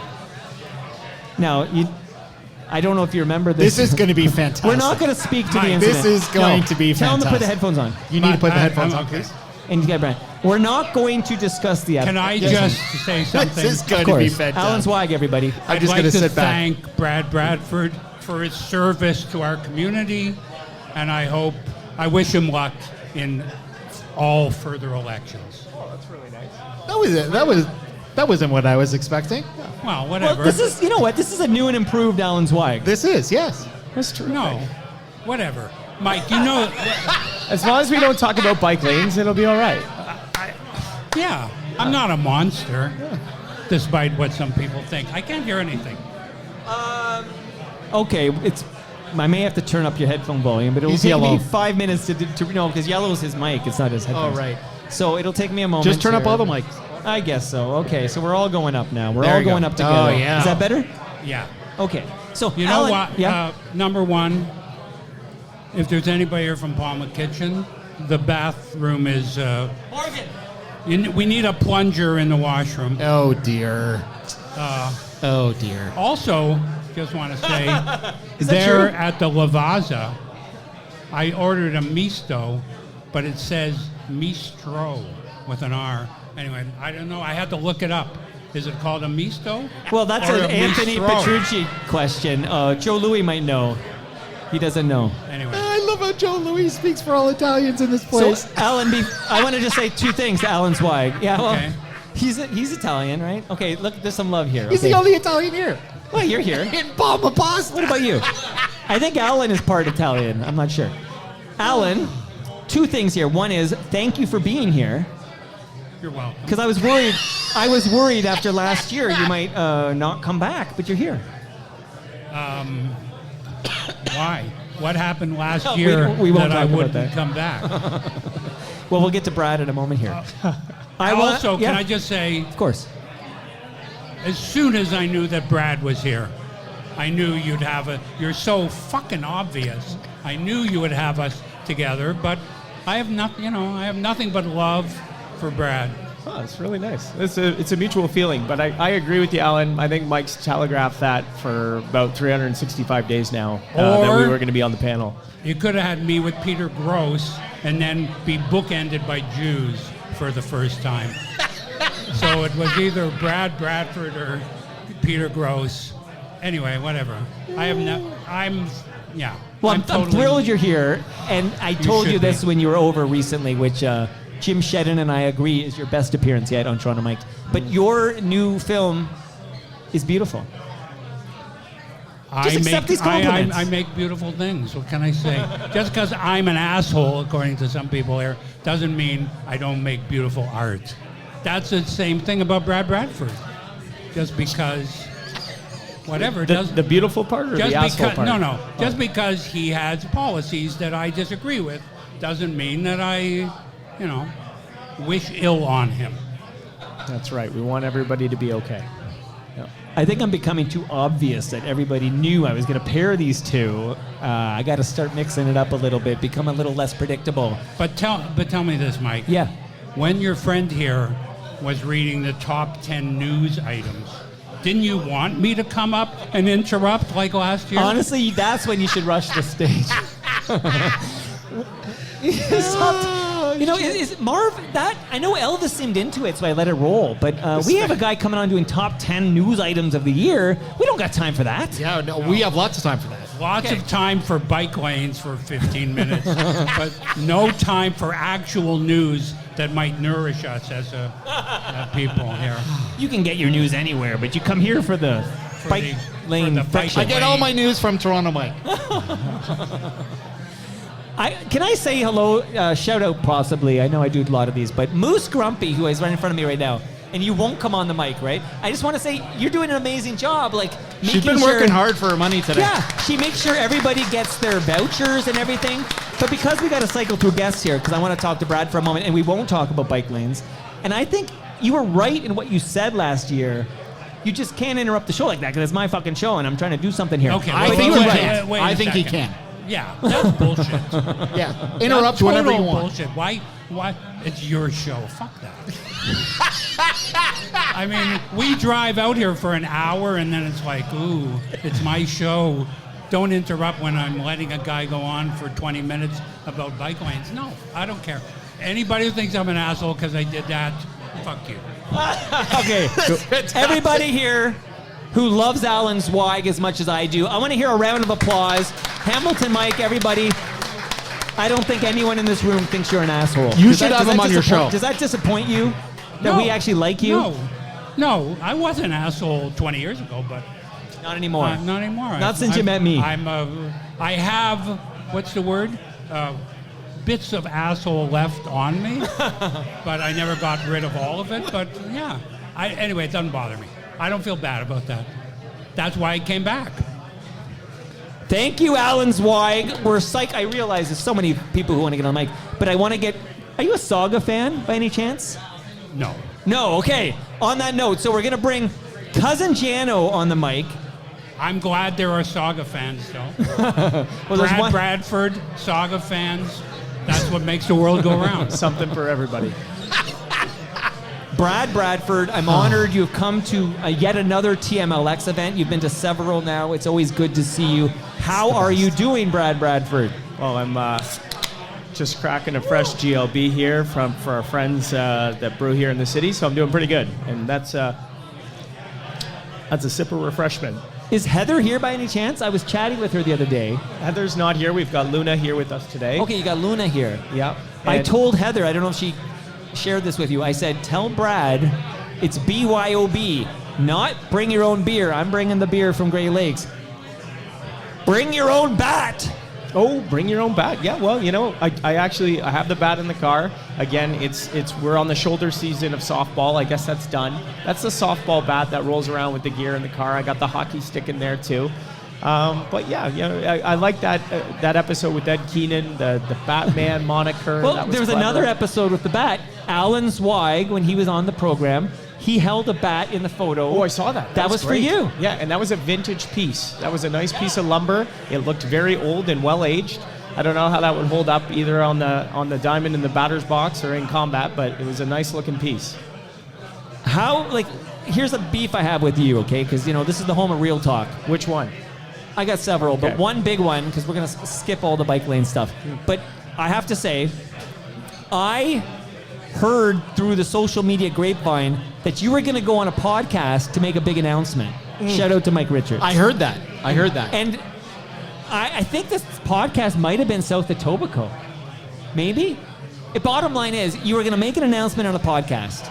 Now I don't know if you remember this. This is going to be fantastic. We're not going to speak to the Mike, incident. this is going to be Tell him to put the fantastic. headphones on. You need to put the headphones I'm on, okay. please. And you get Brad. We're not going to discuss the. Can I just say something? This is going Of to be course. fantastic. Alan Zweig, everybody. I'm I'd just like going to sit back. thank Brad Bradford for his service to our community, and I wish him luck in all further elections. That was it. That wasn't what I was expecting. Well, whatever. Well, this is, you know what? This is a new and improved Alan Zweig. This is, yes. That's true. No, whatever. Mike, you know, As long as we don't talk about bike lanes, it'll be all right. yeah, I'm not a monster, despite what some people think. I can't hear anything. Okay, I may have to turn up your headphone volume, but it'll He's take yellow. me 5 minutes to no, because yellow's his mic. It's not his headphones. Oh, right. So it'll take me a moment. Just turn up here. all the mics. I guess so. Okay, so we're all going up now. We're There all you go. going up together. Oh, yeah. Is that better? Yeah. Okay. So You know Alan, what? Yeah. Number one, if there's anybody here from Palma Kitchen, the bathroom is. Morgan. We need a plunger in the washroom. Oh, dear. Oh, dear. Also, just want to say, Is that there true? at the Lavazza, I ordered a misto, but it says mistro with an R. Anyway, I don't know. I had to look it up. Is it called a misto? Well, that's Or an a Anthony mistro? Petrucci question. Joe Louis might know. He doesn't know. Anyway. I love how Joe Louis speaks for all Italians in this place. So, Alan, I want to just say 2 things to Alan Zweig. Yeah, well, Okay. he's Italian, right? Okay, look, there's some love here. He's okay. the only Italian here. Well, you're here. In Palma Pasta. What about you? I think Alan is part Italian. I'm not sure. Alan, 2 things here. One is thank you for being here. You're welcome. Because I was worried. I was worried after last year you might not come back, but you're here. Why? What happened last No, year we won't that I talk about wouldn't that. come back? Well, we'll get to Brad in a moment here. Also, yeah, can I just say, of course. as soon as I knew that Brad was here, I knew you'd have you're so fucking obvious. I knew you would have us together, but I have nothing but love for Brad. Oh, it's really nice. It's a mutual feeling, but I agree with you, Alan. I think Mike's telegraphed that for about 365 days now that we Or- were going to be on the panel. You could have had me with Peter Gross and then be bookended by Jews for the first time. So it was either Brad Bradford or Peter Gross. Anyway, whatever. Yeah. Well, I'm totally- thrilled you're here, and I told you should this be. when you were over recently, which Jim Shedden and I agree is your best appearance yet on Toronto Mike. But your new film is beautiful. Just accept these compliments. I make beautiful things. What can I say? Just because I'm an asshole, according to some people here, doesn't mean I don't make beautiful art. That's the same thing about Brad Bradford. Just because, whatever. The beautiful part or the asshole part? No. Just because he has policies that I disagree with doesn't mean that I wish ill on him. That's right. We want everybody to be okay. Yep. I think I'm becoming too obvious that everybody knew I was going to pair these two. I got to start mixing it up a little bit, become a little less predictable. But tell me this, Mike. Yeah. When your friend here was reading the top 10 news items, didn't you want me to come up and interrupt like last year? Honestly, that's when you should rush the stage. Is Marv that? I know Elvis seemed into it, so I let it roll. But we have a guy coming on doing top 10 news items of the year. We don't got time for that. Yeah, no, we have lots of time for that. Lots of time for bike lanes for 15 minutes, but no time for actual news that might nourish us as people here. You can get your news anywhere, but you come here for the bike lane. I get all my news from Toronto Mike. Can I say hello, shout out possibly, I know I do a lot of these, but Moose Grumpy, who is right in front of me right now, and you won't come on the mic, right? I just want to say, you're doing an amazing job. She's been working hard for her money today. Yeah, she makes sure everybody gets their vouchers and everything. But because we got to cycle through guests here, because I want to talk to Brad for a moment, and we won't talk about bike lanes. And I think you were right in what you said last year. You just can't interrupt the show like that, because it's my fucking show, and I'm trying to do something here. Okay, I think you're right. I think he can. Yeah, that's bullshit. Yeah, interrupt whenever you want. Bullshit. Why? It's your show. Fuck that. I mean, we drive out here for an hour, and then it's like, ooh, it's my show. Don't interrupt when I'm letting a guy go on for 20 minutes about bike lanes. No, I don't care. Anybody who thinks I'm an asshole because I did that, fuck you. Okay, everybody here who loves Alan Zweig as much as I do, I want to hear a round of applause. Hamilton Mike, everybody. I don't think anyone in this room thinks you're an asshole. You should have him on your show. Does that disappoint you? That we actually like you? No, I was an asshole 20 years ago, but... Not anymore. Not anymore. Not since you met me. I have, what's the word? Bits of asshole left on me, but I never got rid of all of it. But yeah, anyway, it doesn't bother me. I don't feel bad about that. That's why I came back. Thank you, Alan Zweig. We're psyched. I realize there's so many people who want to get on the mic, but I want to get... Are you a Saga fan by any chance? No. No, okay. On that note, so we're going to bring Cousin Jano on the mic. I'm glad there are Saga fans, though. Well, Bradford, Saga fans. That's what makes the world go round. Something for everybody. Brad Bradford, I'm honored you've come to yet another TMLX event. You've been to several now. It's always good to see you. How are you doing, Brad Bradford? Well, I'm just cracking a fresh GLB here for our friends that brew here in the city, so I'm doing pretty good. And that's a sip of refreshment. Is Heather here by any chance? I was chatting with her the other day. Heather's not here. We've got Luna here with us today. Okay, you got Luna here. Yeah. I told Heather, I don't know if she shared this with you, I said, tell Brad it's BYOB, not bring your own beer. I'm bringing the beer from Great Lakes. Bring your own bat. Oh, bring your own bat. Yeah, well, I have the bat in the car. Again, we're on the shoulder season of softball. I guess that's done. That's the softball bat that rolls around with the gear in the car. I got the hockey stick in there too. But yeah, I like that episode with Ed Keenan, the Batman moniker. Well, there was another episode with the bat. Alan Zweig, when he was on the program, he held a bat in the photo. Oh, I saw that. That was for you. Yeah, and that was a vintage piece. That was a nice piece of lumber. It looked very old and well aged. I don't know how that would hold up either on the diamond in the batter's box or in combat, but it was a nice looking piece. Here's a beef I have with you, okay? Because this is the home of real talk. Which one? I got several, but one big one, because we're going to skip all the bike lane stuff. But I have to say, I heard through the social media grapevine that you were going to go on a podcast to make a big announcement. Shout out to Mike Richards. I heard that. And I think this podcast might have been south of Etobicoke. Maybe? The bottom line is, you were going to make an announcement on a podcast.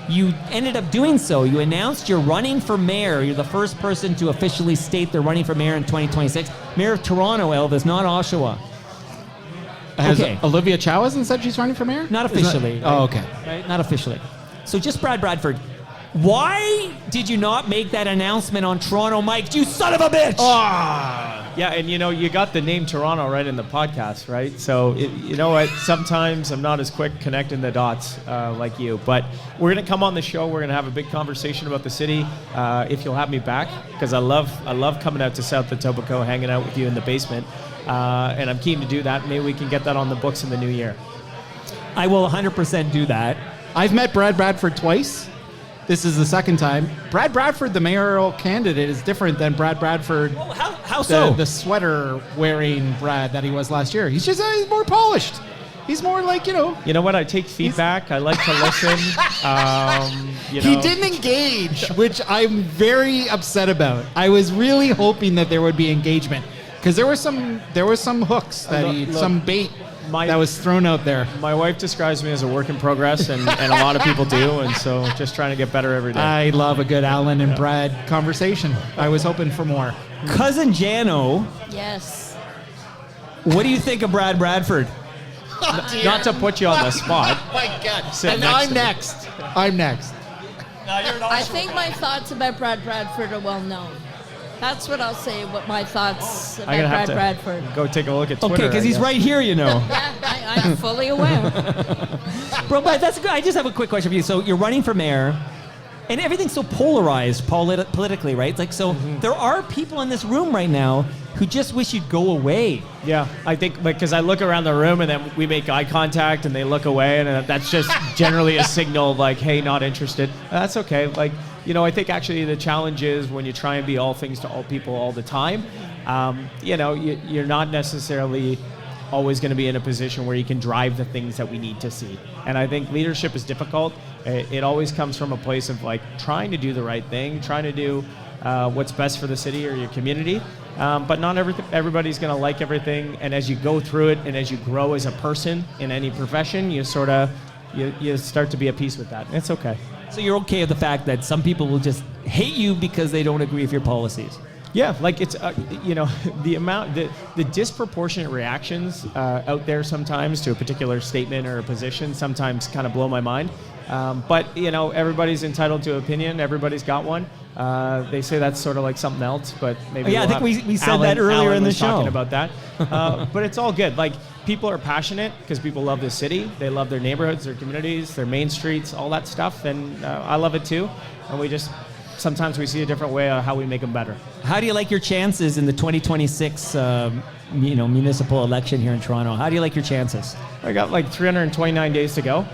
You ended up doing so. You announced you're running for mayor. You're the first person to officially state they're running for mayor in 2026. Mayor of Toronto, Elvis, not Oshawa. Has Olivia Chow hasn't said she's running for mayor? Not officially. Okay. Right? Not officially. So just Brad Bradford. Why did you not make that announcement on Toronto Mike? You son of a bitch! Yeah, Yeah, and you got the name Toronto right in the podcast, right? So you know what? Sometimes I'm not as quick connecting the dots like you, but we're gonna come on the show. We're gonna have a big conversation about the city if you'll have me back, because I love coming out to South Etobicoke, hanging out with you in the basement, and I'm keen to do that. Maybe we can get that on the books in the new year. I will 100% do that. I've met Brad Bradford twice. This is the second time. Brad Bradford, the mayoral candidate, is different than Brad Bradford. How so? The sweater wearing Brad that he was last year. He's just he's more polished. He's more like, You know what? I take feedback. I like to listen. He didn't engage, which I'm very upset about. I was really hoping that there would be engagement, because there were some hooks that some bait that was thrown out there. My wife describes me as a work in progress, and a lot of people do, and so just trying to get better every day. I love a good Alan and Brad conversation. I was hoping for more. Cousin Jano, Yes. what do you think of Brad Bradford? Not to put you on the spot. Oh my God. Sit And next I'm to me. next. I'm next. I think my thoughts about Brad Bradford are well known. That's what I'll say. What my thoughts about I'm gonna Brad have to Bradford. go take a look at Twitter. Okay, because he's right here, Yeah, I'm fully aware. Bro, but that's good. I just have a quick question for you. So you're running for mayor, and everything's so polarized politically, right? It's like, so there are people in this room right now who just wish you'd go away. Yeah, I think because I look around the room and then we make eye contact and they look away, and that's just generally a signal like, hey, not interested. That's okay. Like, I think actually the challenge is when you try and be all things to all people all the time, you're not necessarily always going to be in a position where you can drive the things that we need to see. And I think leadership is difficult. It always comes from a place of like trying to do the right thing, trying to do what's best for the city or your community. But not everybody's going to like everything. And as you go through it and as you grow as a person in any profession, you sort of you start to be at peace with that. It's okay. So you're okay with the fact that some people will just hate you because they don't agree with your policies? Yeah, like it's the disproportionate reactions out there sometimes to a particular statement or a position sometimes kind of blow my mind. But everybody's entitled to opinion. Everybody's got one. They say that's sort of like something else, but maybe I think we said that earlier Alan in the was show. talking about that. But it's all good. Like, people are passionate because people love this city. They love their neighborhoods, their communities, their main streets, all that stuff, and I love it too. And sometimes we see a different way of how we make them better. How do you like your chances in the 2026 municipal election here in Toronto? How do you like your chances? I got like 329 days to go.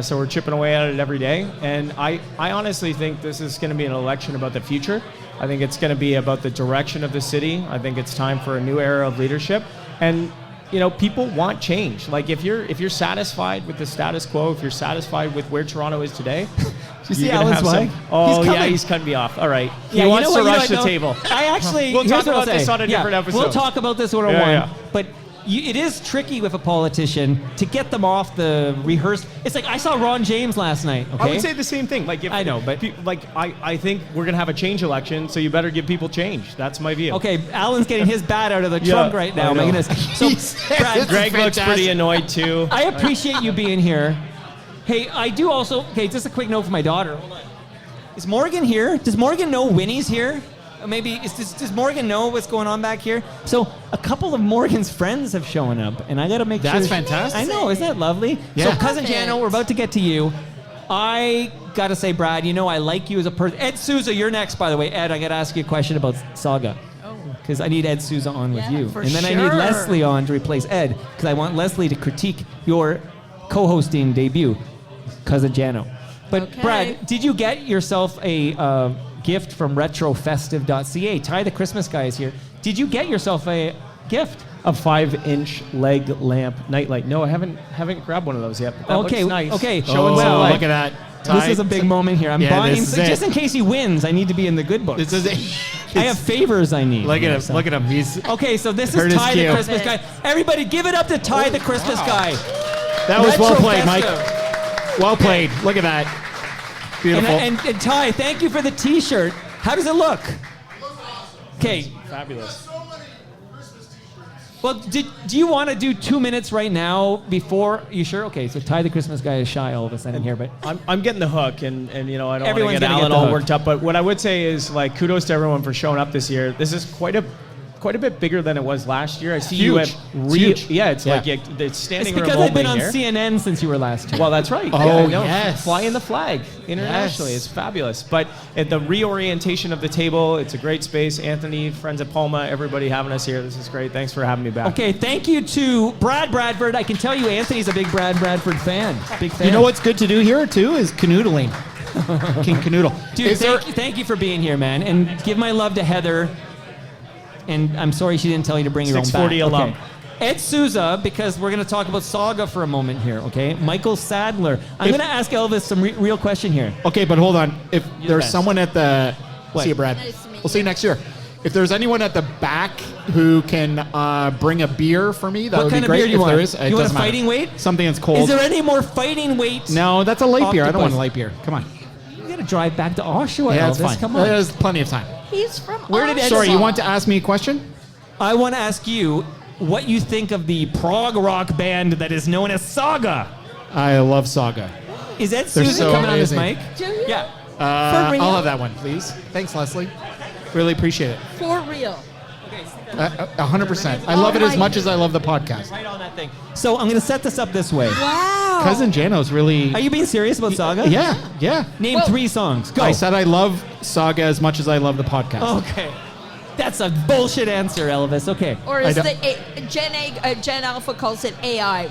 So we're chipping away at it every day. And I honestly think this is going to be an election about the future. I think it's going to be about the direction of the city. I think it's time for a new era of leadership. And people want change. Like, if you're satisfied with the status quo, if you're satisfied with where Toronto is today, you see Alan's swag? Oh, he's cutting me off. All right. Yeah, he wants to rush the no, table. I actually... We'll here's talk what I'll about this say. on a different episode. We'll talk about this one-on-one. Yeah. But it is tricky with a politician to get them off the rehearsed... It's like, I saw Ron James last night, okay? I would say the same thing. Like, I know, but... I think we're going to have a change election, so you better give people change. That's my view. Okay, Alan's getting his bat out of the trunk right now. My goodness. So, Brad, Greg looks pretty annoyed, too. I appreciate you being here. Hey, I do also... Okay, just a quick note for my daughter. Hold on. Is Morgan here? Does Morgan know Winnie's here? Maybe, does Morgan know what's going on back here? So a couple of Morgan's friends have shown up, and I got to make sure. That's fantastic. I know, isn't that lovely? Yeah. So Cousin Jano, we're about to get to you. I got to say, Brad, I like you as a person. Ed Souza, you're next, by the way. Ed, I got to ask you a question about Saga. Because I need Ed Souza on with you. And then I need Leslie on to replace Ed, because I want Leslie to critique your co-hosting debut, Cousin Jano. But Brad, did you get yourself a gift from retrofestive.ca? Ty, the Christmas guy, is here. Did you get yourself a gift? A 5-inch leg lamp nightlight. No, I haven't grabbed one of those yet. But that looks nice. Okay. Showing some light. Look at that. Ty, this is a big moment here. I'm buying, this is just in case he wins, I need to be in the good books. This is I have favors I need. Look at him. Look at him. He's okay, so this is Ty the Christmas guy. Everybody give it up to Ty the Christmas guy. That was well played, Mike. Well played. Look at that. Beautiful. And Ty, thank you for the T-shirt. How does it look? Okay. Fabulous. Well, do you want to do 2 minutes right now before? You sure? Okay, so Ty the Christmas guy is shy all of a sudden here, but I'm getting the hook, and I don't want Everyone's to get gonna Alan get the all hook. worked up. But what I would say is, like, kudos to everyone for showing up this year. This is quite a quite a bit bigger than it was last year. I see Huge. you It's have huge. Yeah, it's Yeah. like it's standing It's room because I've been only on here. CNN since you were last year. Well, that's right. Oh, no, yes. Flying the flag internationally. Yes. It's fabulous. But the reorientation of the table, it's a great space. Anthony, friends at Palma, everybody having us here. This is great. Thanks for having me back. Okay, thank you to Brad Bradford. I can tell you Anthony's a big Brad Bradford fan. Big fan. You know what's good to do here too is canoodling. King Canoodle. Dude, thank you for being here, man. And give my love to Heather. And I'm sorry she didn't tell you to bring your own 640 bat. alum. Okay. Ed Souza, because we're going to talk about Saga for a moment here, okay? Michael Sadler. I'm going to ask Elvis some real question here. Okay, but hold on. If You're there's best. someone at the... What? See you, Brad. Nice to meet We'll see you next year. If there's anyone at the back who can bring a beer for me, that What would kind be of great. beer do you if want? there is, You want a doesn't matter. fighting weight? Something that's cold. Is there any more fighting weight? No, that's a light beer. I don't want Octopus? a light beer. Come on. You got to drive back to Oshawa, Yeah, Elvis. that's fine. Come on. There's plenty of time. He's from Where did Ed Sorry, you Souza- want to ask me a question? I want to ask you what you think of the prog rock band that is known as Saga. I love Saga. Is Ed They're Souza so coming on this amazing. mic? Do you? Yeah. For real? I'll have that one, please. Thanks, Leslie. Really appreciate it. For real. 100%. I love it as much as I love the podcast. Right on that thing. So I'm going to set this up this way. Wow. Cousin Jano's really... Are you being serious about Saga? Yeah, yeah. Name 3 songs. Go. I said I love Saga as much as I love the podcast. Okay. That's a bullshit answer, Elvis. Okay. Or is Gen Alpha calls it AI,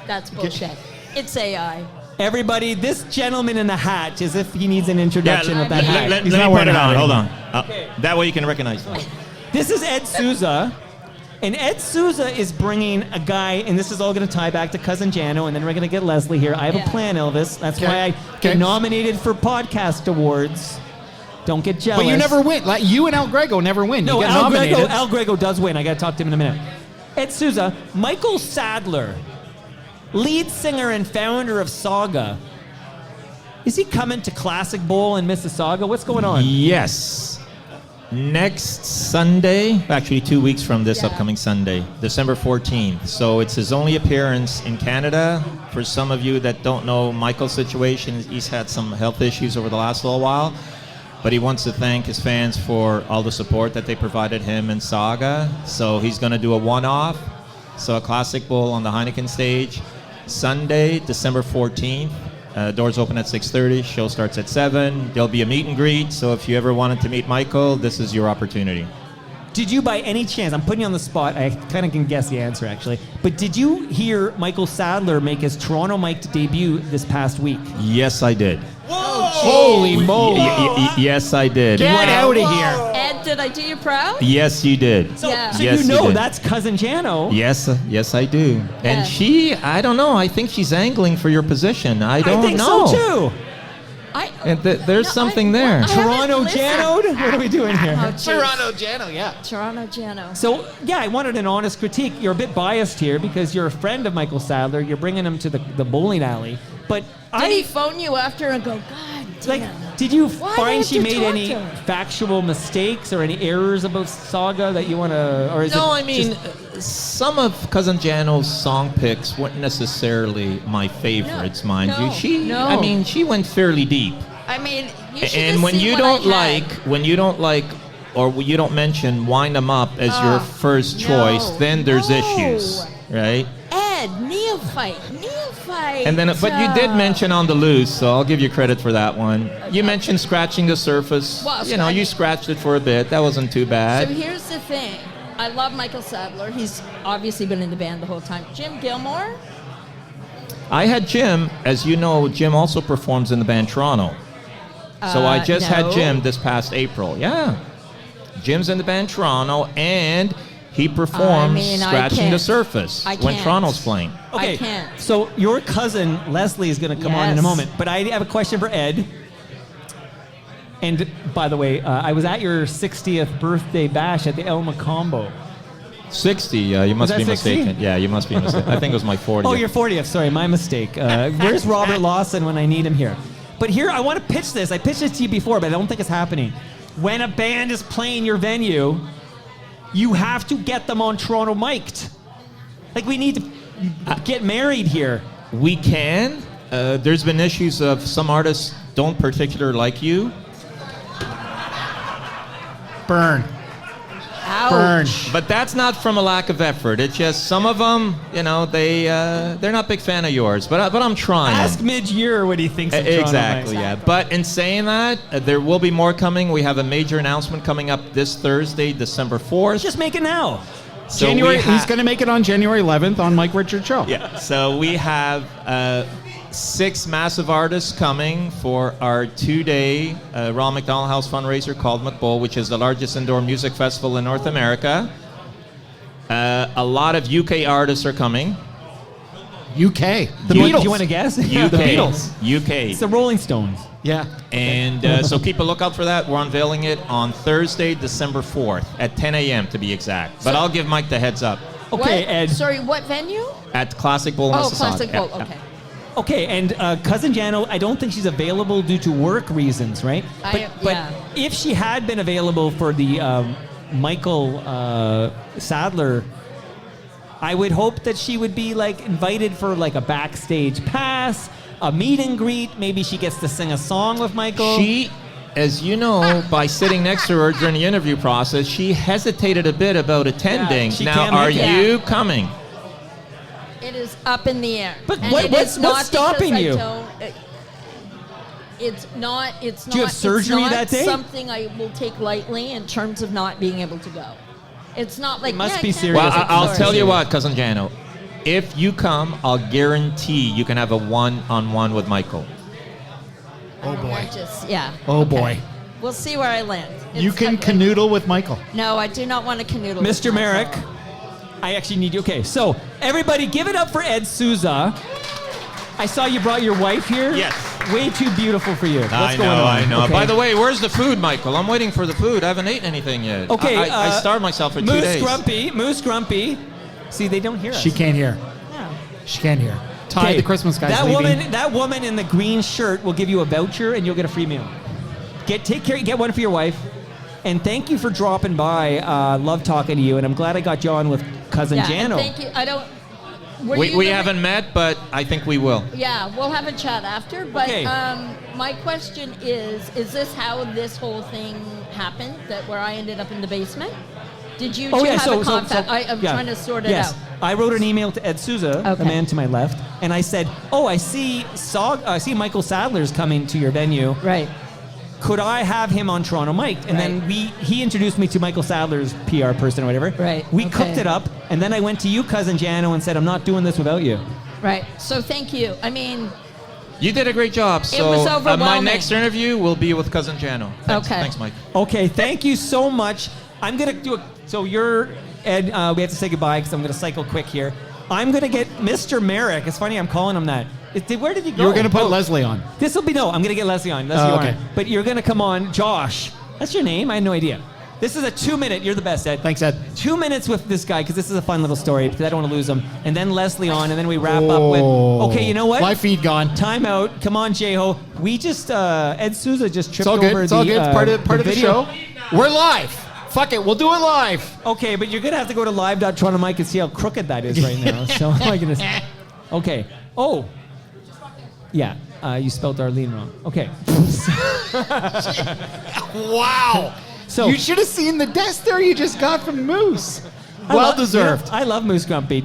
that's bullshit. It's AI. Everybody, this gentleman in the hat, as if he needs an introduction with that hat. Let He's me not put wearing it a hat on. Hold on. anymore. That way you can recognize me. This is Ed Souza. And Ed Souza is bringing a guy, and this is all going to tie back to Cousin Jano, and then we're going to get Leslie here. I have a plan, Elvis. That's why I get nominated for podcast awards. Don't get jealous. But you never win. Like, you and Al Grego never win. No, you get Al nominated. Grego does win. I got to talk to him in a minute. Ed Souza, Michael Sadler, lead singer and founder of Saga. Is he coming to Classic Bowl in Mississauga? What's going on? Yes. Next Sunday, actually 2 weeks from this upcoming Sunday, December 14th. So it's his only appearance in Canada. For some of you that don't know Michael's situation, he's had some health issues over the last little while. But he wants to thank his fans for all the support that they provided him in Saga. So he's going to do a one-off. So a Classic Bowl on the Heineken stage. Sunday, December 14th. Doors open at 6:30. Show starts at 7. There'll be a meet and greet. So if you ever wanted to meet Michael, this is your opportunity. Did you by any chance, I'm putting you on the spot, I kind of can guess the answer actually, but did you hear Michael Sadler make his Toronto mic'd debut this past week? Yes, I did. Holy moly. Yes, I did. Get out of here. Ed, did I do you proud? Yes, you did. So, Yeah. so Yes, you know did. that's Cousin Jano. Yes, yes, I do. And she, I don't know. I think she's angling for your position. I don't think know. so too. And there's something there. Toronto Jano? What are we doing here? Oh, geez. Jano, yeah. Toronto Jano. So, yeah, I wanted an honest critique. You're a bit biased here because you're a friend of Michael Sadler. You're bringing him to the bowling alley. But Did he phone you after and go, God damn. did you Why do I find have she to made talk any to her? factual mistakes or any errors about Saga that you want to, or is No, it I mean, some of Cousin Jano's song picks weren't necessarily my favorites, mind you. I mean, she went fairly deep. I mean, you should And have when seen you what don't I had. or you don't mention Wind 'Em Up as your first choice, then there's issues, right? Ed, neophyte. And then, but you did mention On the Loose, so I'll give you credit for that one. You mentioned Scratching the Surface. Well, You scratched it for a bit. That wasn't too bad. So here's the thing. I love Michael Sadler. He's obviously been in the band the whole time. Jim Gilmore? I had Jim, as you know, Jim also performs in the band Toronto. So I just had no. Jim this past April. Yeah. Jim's in the band Toronto, and he performs I Scratching the can't. Surface I when can't. Toronto's playing. Okay, I can't. so your cousin Leslie is going to come on in a Yes. moment, but I have a question for Ed. And by the way, I was at your 60th birthday bash at the El Macombo. 60, you must that be 60? mistaken. Yeah, you must be mistaken. I think it was my 40th. Oh, your 40th. Sorry, my mistake. Where's Robert Lawson when I need him here? But here, I want to pitch this. I pitched it to you before, but I don't think it's happening. When a band is playing your venue, you have to get them on Toronto mic'd. Like, we need to get married here. We can. There's been issues of some artists don't particularly like you. Burn. But that's not from a lack of effort. It's just some of them, they're not a big fan of yours. But I'm trying. Ask mid-year what he thinks of Toronto Exactly, Mike. yeah. But in saying that, there will be more coming. We have a major announcement coming up this Thursday, December 4th. Just make it now. So He's going to make it on January 11th on Mike Richards' show. Yeah. So we have 6 massive artists coming for our 2-day Ronald McDonald House fundraiser called McBowl, which is the largest indoor music festival in North America. A lot of UK artists are coming. UK. The Beatles. Do you want to guess? UK. The Beatles. UK. It's the Rolling Stones. Yeah. And so keep a lookout for that. We're unveiling it on Thursday, December 4th at 10 a.m. to be exact. But I'll give Mike the heads up. Okay, Ed. Sorry, what venue? At Classic Bowl in Oh, Mississauga. Classic Bowl. Yeah, Okay. Okay, and Cousin Jano, I don't think she's available due to work reasons, right? But if she had been available for the Michael Sadler, I would hope that she would be invited for a backstage pass, a meet and greet. Maybe she gets to sing a song with Michael. She, as you know, by sitting next to her during the interview process, she hesitated a bit about attending. she Now, can't are make it. you coming? It is up in the air. But And what- it what's- is not what's stopping because I you? don't- It's not. It's not. Do you have surgery it's not that day? Something I will take lightly in terms of not being able to go. It's not like must yeah, be I can't serious. go. Well, I'll Sorry. tell you what, Cousin Jano. If you come, I'll guarantee you can have a one-on-one with Michael. Oh boy. Yeah. Oh, okay. boy. We'll see where I land. You It's can like- canoodle with Michael. No, I do not want to canoodle. Mr. with Merrick, myself. I actually need you. Okay, so everybody give it up for Ed Souza. I saw you brought your wife here. Yes. Way too beautiful for you. What's I going on? I know. Okay. By the way, where's the food, Michael? I'm waiting for the food. I haven't eaten anything yet. Okay, I starved myself for 2 days. Moose Grumpy. See, they don't hear us. She can't hear. She can't hear. Ty, Okay, the Christmas guy's that leaving. that woman in the green shirt will give you a voucher and you'll get a free meal. Get one for your wife. And thank you for dropping by. Love talking to you, and I'm glad I got you on with Cousin Yeah, and Jano. thank you. I don't. were We you gonna- haven't met, but I think we will. Yeah, we'll have a chat after. But Okay. my question is this how this whole thing happened? That where I ended up in the basement? Did you two have a contact? I'm yeah. trying to sort it Yes. out. I wrote an email to Ed Souza, the Okay. man to my left, and I said, I see Michael Sadler's coming to your venue. Right. Could I have him on Toronto Mike? And then he introduced me to Michael Sadler's PR person or whatever. Right. We Okay. cooked it up, and then I went to you, Cousin Jano, and said, I'm not doing this without you. Right. So thank you. I mean, You did a great job. So was my overwhelming. next interview will be with Cousin Jano. Thanks. Okay. Thanks, Mike. Okay, thank you so much. I'm going to do a... So you're... Ed, we have to say goodbye because I'm going to cycle quick here. I'm going to get Mr. Merrick. It's funny I'm calling him that. Where did he go? You were going to put Leslie on. This will be... No, I'm going to get Leslie on. Leslie Oh, okay. Warren. But you're going to come on. Josh. That's your name? I had no idea. This is a 2-minute... You're the best, Ed. Thanks, Ed. 2 minutes with this guy because this is a fun little story because I don't want to lose him. And then Leslie on, and then we wrap up with... Okay, you know what? My feed gone. Time out. Come on, J-Ho. We just... Ed Souza just tripped It's all good. over It's all good. It's part of the video. show. We're live. Fuck it. We'll do it live. Okay, but you're going to have to go to live.torontomike and see how crooked that is right now. So, oh my goodness. Okay. Oh. Yeah. You spelled Darlene wrong. Okay. Wow. So you should have seen the desk there you just got from Moose. Well deserved. I love Moose Grumpy.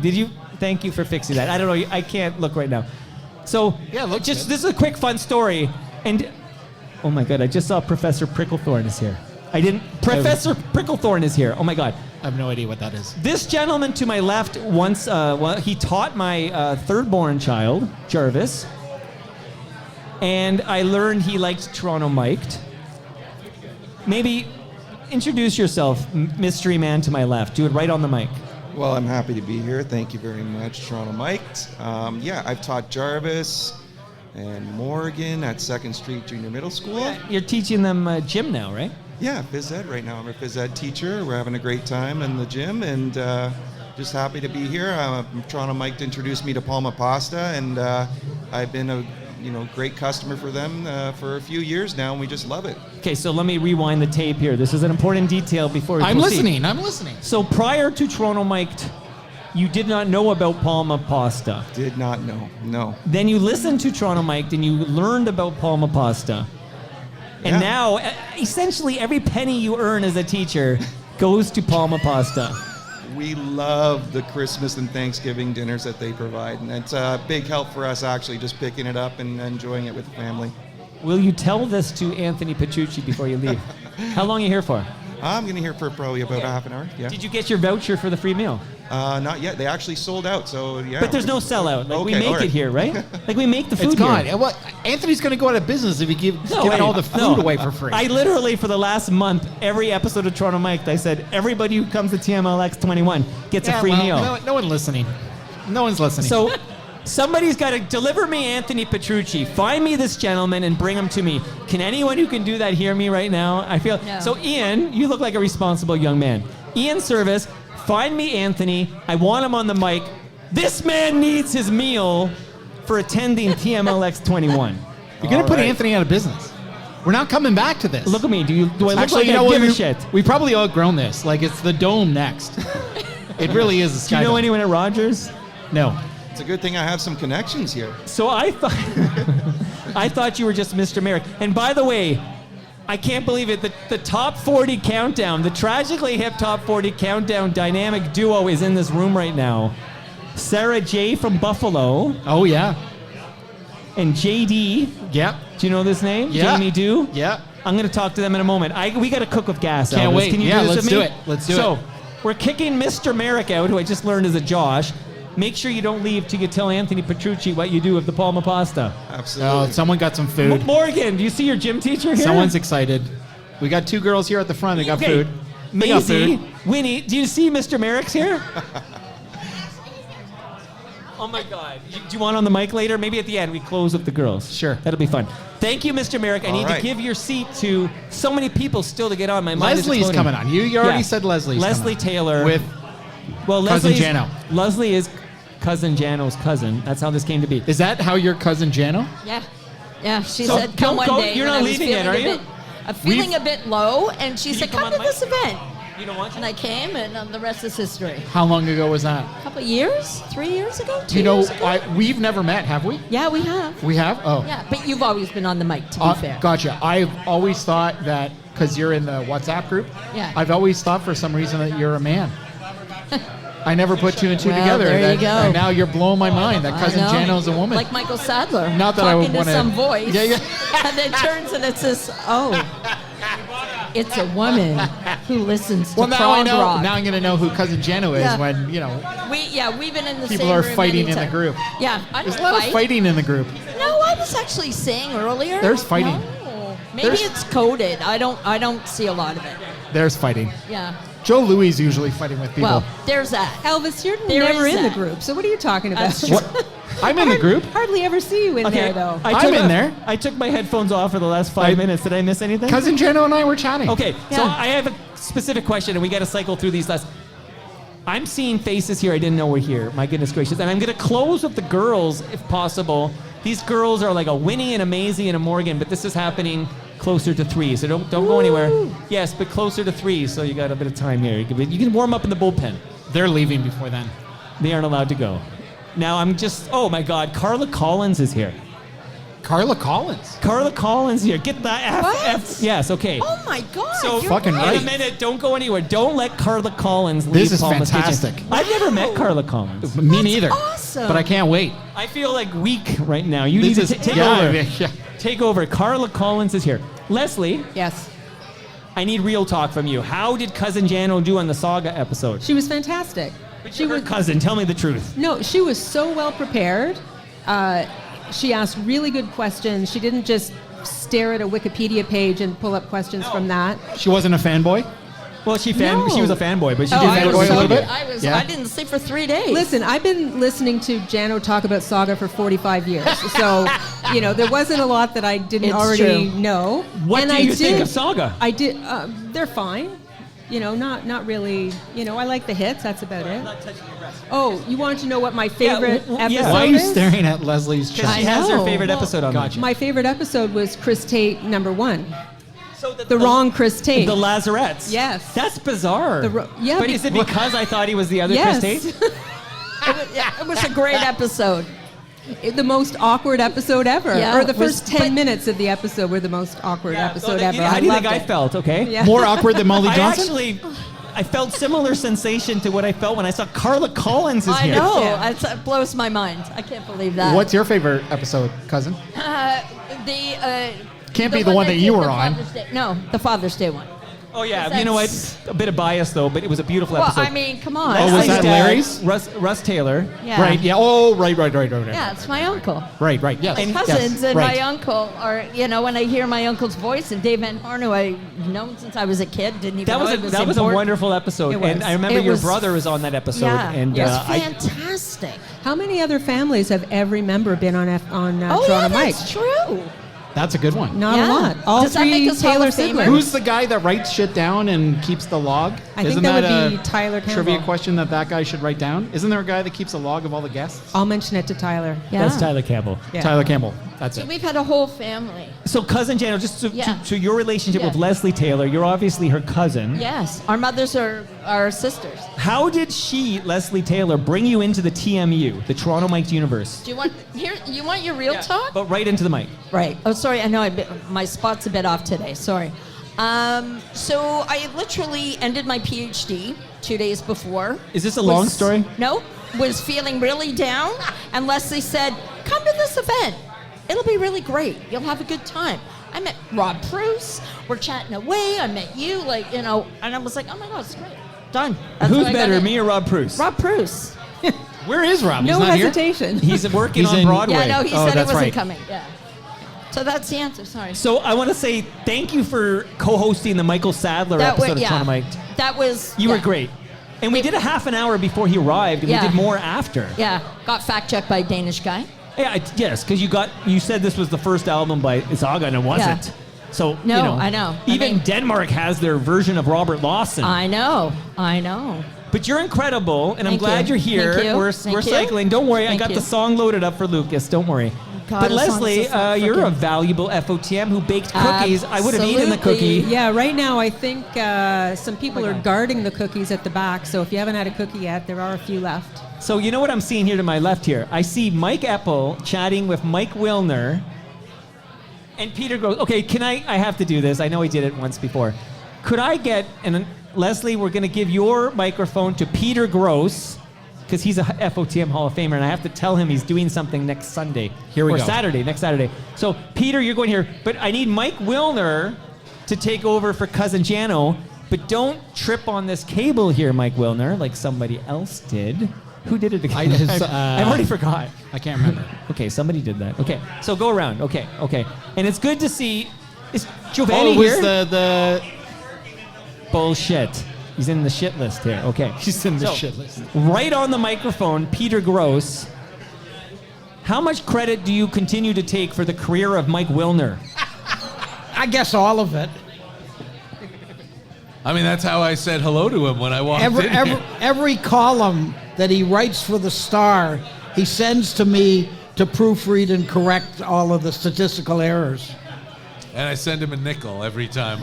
Thank you for fixing that. I don't know. I can't look right now. So, Yeah, look this good. is a quick fun story. And, oh my God, I just saw Professor Pricklethorne is here. Professor Pricklethorne is here. Oh my God. I have no idea what that is. This gentleman to my left once, he taught my third-born child, Jarvis, and I learned he liked Toronto Mic'd. Maybe introduce yourself, mystery man to my left. Do it right on the mic. Well, I'm happy to be here. Thank you very much, Toronto Mic'd. I've taught Jarvis and Morgan at 2nd Street Junior Middle School. You're teaching them gym now, right? Yeah, phys ed right now. I'm a phys ed teacher. We're having a great time in the gym and just happy to be here. Toronto Mike introduced me to Palma Pasta, and I've been a great customer for them for a few years now, and we just love it. Okay, so let me rewind the tape here. This is an important detail before we I'm proceed. listening. So prior to Toronto Mic'd, you did not know about Palma Pasta. Did not know, no. Then you listened to Toronto Mic'd and you learned about Palma Pasta. And Yeah. now, essentially, every penny you earn as a teacher goes to Palma Pasta. We love the Christmas and Thanksgiving dinners that they provide, and it's a big help for us actually just picking it up and enjoying it with the family. Will you tell this to Anthony Petrucci before you leave? How long are you here for? I'm going to hear for probably about a half an hour. Yeah. Did you get your voucher for the free meal? Not yet. They actually sold out, so yeah. But there's no sellout. Like we Okay, make all right. it here, right? Like we make the food It's gone. here. Well, Anthony's going to go out of business if he gives all the food away for free. I literally, for the last month, every episode of Toronto Mike, I said, everybody who comes to TMLX 21 gets a free meal. No one listening. No one's listening. So somebody's got to deliver me Anthony Petrucci. Find me this gentleman and bring him to me. Can anyone who can do that hear me right now? I feel No. So Ian, you look like a responsible young man. Ian Service, find me Anthony. I want him on the mic. This man needs his meal for attending TMLX 21. You're going to put Anthony out of business. We're not coming back to this. Look at me. Do I look Actually, like I give a we, shit? we probably outgrown this. Like, it's the Dome next. It really is a Do you know Skydome. anyone at Rogers? No. It's a good thing I have some connections here. So I thought you were just Mr. Merrick. And by the way, I can't believe it. The top 40 countdown, the tragically hip top 40 countdown dynamic duo is in this room right now. Sarah J from Buffalo. Oh, yeah. And JD. Yep. Do you know this name? Yeah. Jamie Do? Yeah. I'm going to talk to them in a moment. We got to cook with gas. Can't Elvis. wait. Can you Yeah, do this let's with me? do it. Let's do so, it. we're kicking Mr. Merrick out, who I just learned is a Josh. Make sure you don't leave till you tell Anthony Petrucci what you do with the Palma Pasta. Absolutely. Oh, someone got some food. Morgan, do you see your gym teacher here? Someone's excited. We got 2 girls here at the front. They got food. They got Maisie, food. Winnie, do you see Mr. Merrick's here? Oh my God. Do you want on the mic later? Maybe at the end we close with the girls. Sure. That'll be fun. Thank you, Mr. Merrick. I All need to right. give your seat to so many people still to get on. My mind is Leslie's exploding. coming on. You already said Leslie's Leslie coming on. Taylor. With cousin Cousin Jano. Leslie is cousin Jano's cousin. That's how this came to be. Is that how your cousin Jano? Yeah. Yeah, she So said, come don't one go- day. you're when not I was leaving feeling yet, are a you? bit- I'm feeling a bit low, and she Can said, you come come on to mic? this event. You don't want to? And I came, and the rest is history. How long ago was that? A couple of years? 3 years ago? 2 You know, years ago? we've never met, have we? Yeah, we have. We have? Oh. Yeah, but you've always been on the mic, to be fair. Gotcha. I've always thought that, because you're in the WhatsApp group, Yeah. I've always thought for some reason that you're a man. I never put 2 and 2 Well, together. there you go. And now you're blowing my mind that I cousin know. Jano's a woman. Like Michael Sadler. Not that I talking would wanna- to some voice. Yeah, yeah. And then turns and it says, oh, it's a woman who listens to well, now prog I know. rock. Now I'm going to know who cousin Jano is Yeah. when, you know, We've been in the people same are room fighting in the anytime. group. Yeah, I There's don't a lot of fight. fighting in the group. No, I was actually saying earlier. There's fighting. No. Maybe There's- it's coded. I don't see a lot of it. There's fighting. Yeah. Joe Louis is usually fighting with people. Well, there's that. Elvis, you're There never is in the that. group, so what are you talking about? That's true. I'm in the group. Hardly ever see you in there, though. I'm in there. I took my headphones off for the last 5 minutes. Did I miss anything? Cousin Jano and I were chatting. Okay, so Yeah. I have a specific question, and we got to cycle through these last. I'm seeing faces here I didn't know were here. My goodness gracious! And I'm going to close with the girls, if possible. These girls are like a Winnie and a Maisie and a Morgan, but this is happening closer to 3, so don't go anywhere. Yes, but closer to 3, so you got a bit of time here. You can warm up in the bullpen. They're leaving before then. They aren't allowed to go. Now I'm just. Oh my God, Carla Collins is here. Carla Collins. Carla Collins here. Get that F. What? F. Yes. Okay. Oh my God. So you're fucking in right. a minute, don't go anywhere. Don't let Carla Collins leave This is Palma's fantastic. Kitchen. I've never met Carla Collins. Me neither. awesome. But I can't wait. I feel like weak right now. You This need is- to take yeah, over. yeah. Take over. Carla Collins is here. Leslie, Yes. I need real talk from you. How did Cousin Jano do on the Saga episode? She was fantastic. She Her was cousin, tell me the truth. No, she was so well prepared. She asked really good questions. She didn't just stare at a Wikipedia page and pull up questions from that. She wasn't a fanboy? Well, she No. was a fanboy, but she Oh, did I fanboy was a little so- bit. I didn't sleep for 3 days. Listen, I've been listening to Jano talk about Saga for 45 years, so there wasn't a lot that I didn't It's already true. know. What and do I you think did- of Saga? I did. They're fine. Not really. I like the hits. That's about it. Oh, you wanted to know what my favorite episode Why are you is? staring at Leslie's chest? Because she has her know. favorite Well, episode on Gotcha. My favorite episode was Chris Tate #1. So the wrong Chris Tate. The Lazarettes. Yes. That's bizarre. yeah, But is it because I thought he was the other Yes. Chris Tate? It was a great episode. The most awkward episode ever. Yeah, or the it was- first 10 minutes of the episode were the most awkward episode ever. How do you think loved I it. felt? Okay. Yeah. More awkward than Molly I Johnson? actually, I felt similar sensation to what I felt when I saw Carla Collins is I here. know. It blows my mind. I can't believe that. What's your favorite episode, cousin? Can't be the one that you were on. No, the Father's Day one. Oh yeah, you know what? A bit of bias though, but it was a beautiful Well, episode. I mean, come on. Oh, was that Larry's? Russ Taylor. Yeah. Right. Yeah. Oh, right. Yeah, it's my uncle. Right. Yes. My cousins and right. my uncle are, when I hear my uncle's voice, and Dave Van Horn, who I've known since I was a kid, didn't even know it was that was a important. wonderful episode, It was. and I remember It your was- brother was on that episode, Yeah, and it was I fantastic. How many other families have every member been on Oh, Toronto yeah, Mike? that's true. That's a good one. Not Yeah. a lot. All Does that three make us Hall Taylor of Famers? siblings. Who's the guy that writes shit down and keeps the log? I think Isn't that would a be Tyler Campbell. trivia question that guy should write down? Isn't there a guy that keeps a log of all the guests? I'll mention it to Tyler. Yeah. that's Tyler Campbell. Yeah. Tyler Campbell. That's So it. we've had a whole family. So cousin Jano, just Yeah. to your relationship Yeah. with Leslie Taylor, you're obviously her cousin. Yes, our mothers are our sisters. How did Leslie Taylor, bring you into the TMU, the Toronto Mike universe? Do you want You want your real talk? But right into the mic. Right. Oh, sorry. I know my spot's a bit off today. Sorry. So I literally ended my PhD 2 days before. Is this a long story? No. Was feeling really down, and Leslie said, "Come to this event. It'll be really great. You'll have a good time." I met Rob Bruce. We're chatting away. I met you, and I was like, "Oh my God, it's great. Done." That's Who's what I got better, in. me or Rob Bruce? Rob Bruce. Where is Rob? No He's not hesitation. He's working He's on in- Broadway. Yeah, no, he said it that's wasn't right. coming. Yeah. So that's the answer. Sorry. So I want to say thank you for co-hosting the Michael Sadler episode of Toronto Mike. That was. You were great. And we did a half an hour before he arrived, and Yeah. we did more after. Yeah, got fact checked by a Danish guy. Yeah, yes, because you said this was the first album by Isaga, and it wasn't. So No, I know. Even Denmark has their version of Robert Lawson. I know. But you're incredible, and I'm Thank glad you. you're here. Thank you. We're Thank you. cycling. Don't worry, I Thank got you. the song loaded up for Lucas. Don't worry. God, but as long as Leslie, it's not you're a frickin'- valuable FOTM who baked cookies. I would have eaten the Absolutely. cookie. Yeah, right now I think some people are guarding the cookies at the back. So if you haven't had a cookie yet, there are a few left. So you know what I'm seeing here to my left here? I see Mike Eppel chatting with Mike Wilner and Peter Gross. Okay, I have to do this. I know he did it once before. Could I get, and Leslie, we're going to give your microphone to Peter Gross, because he's a FOTM Hall of Famer, and I have to tell him he's doing something next Sunday. Here we or go. next Saturday. So, Peter, you're going here, but I need Mike Wilner to take over for Cousin Jano, but don't trip on this cable here, Mike Wilner, like somebody else did. Who did it again? I've already forgot. I can't remember. Okay, somebody did that. Okay, so go around. Okay. And it's good to see, is Giovanni Oh, it was here? the Bullshit. He's in the shit list here. Okay. He's in the shit list. Right on the microphone, Peter Gross. How much credit do you continue to take for the career of Mike Wilner? I guess all of it. I mean, that's how I said hello to him when I walked in here. Every column that he writes for the Star, he sends to me to proofread and correct all of the statistical errors. And I send him a nickel every time.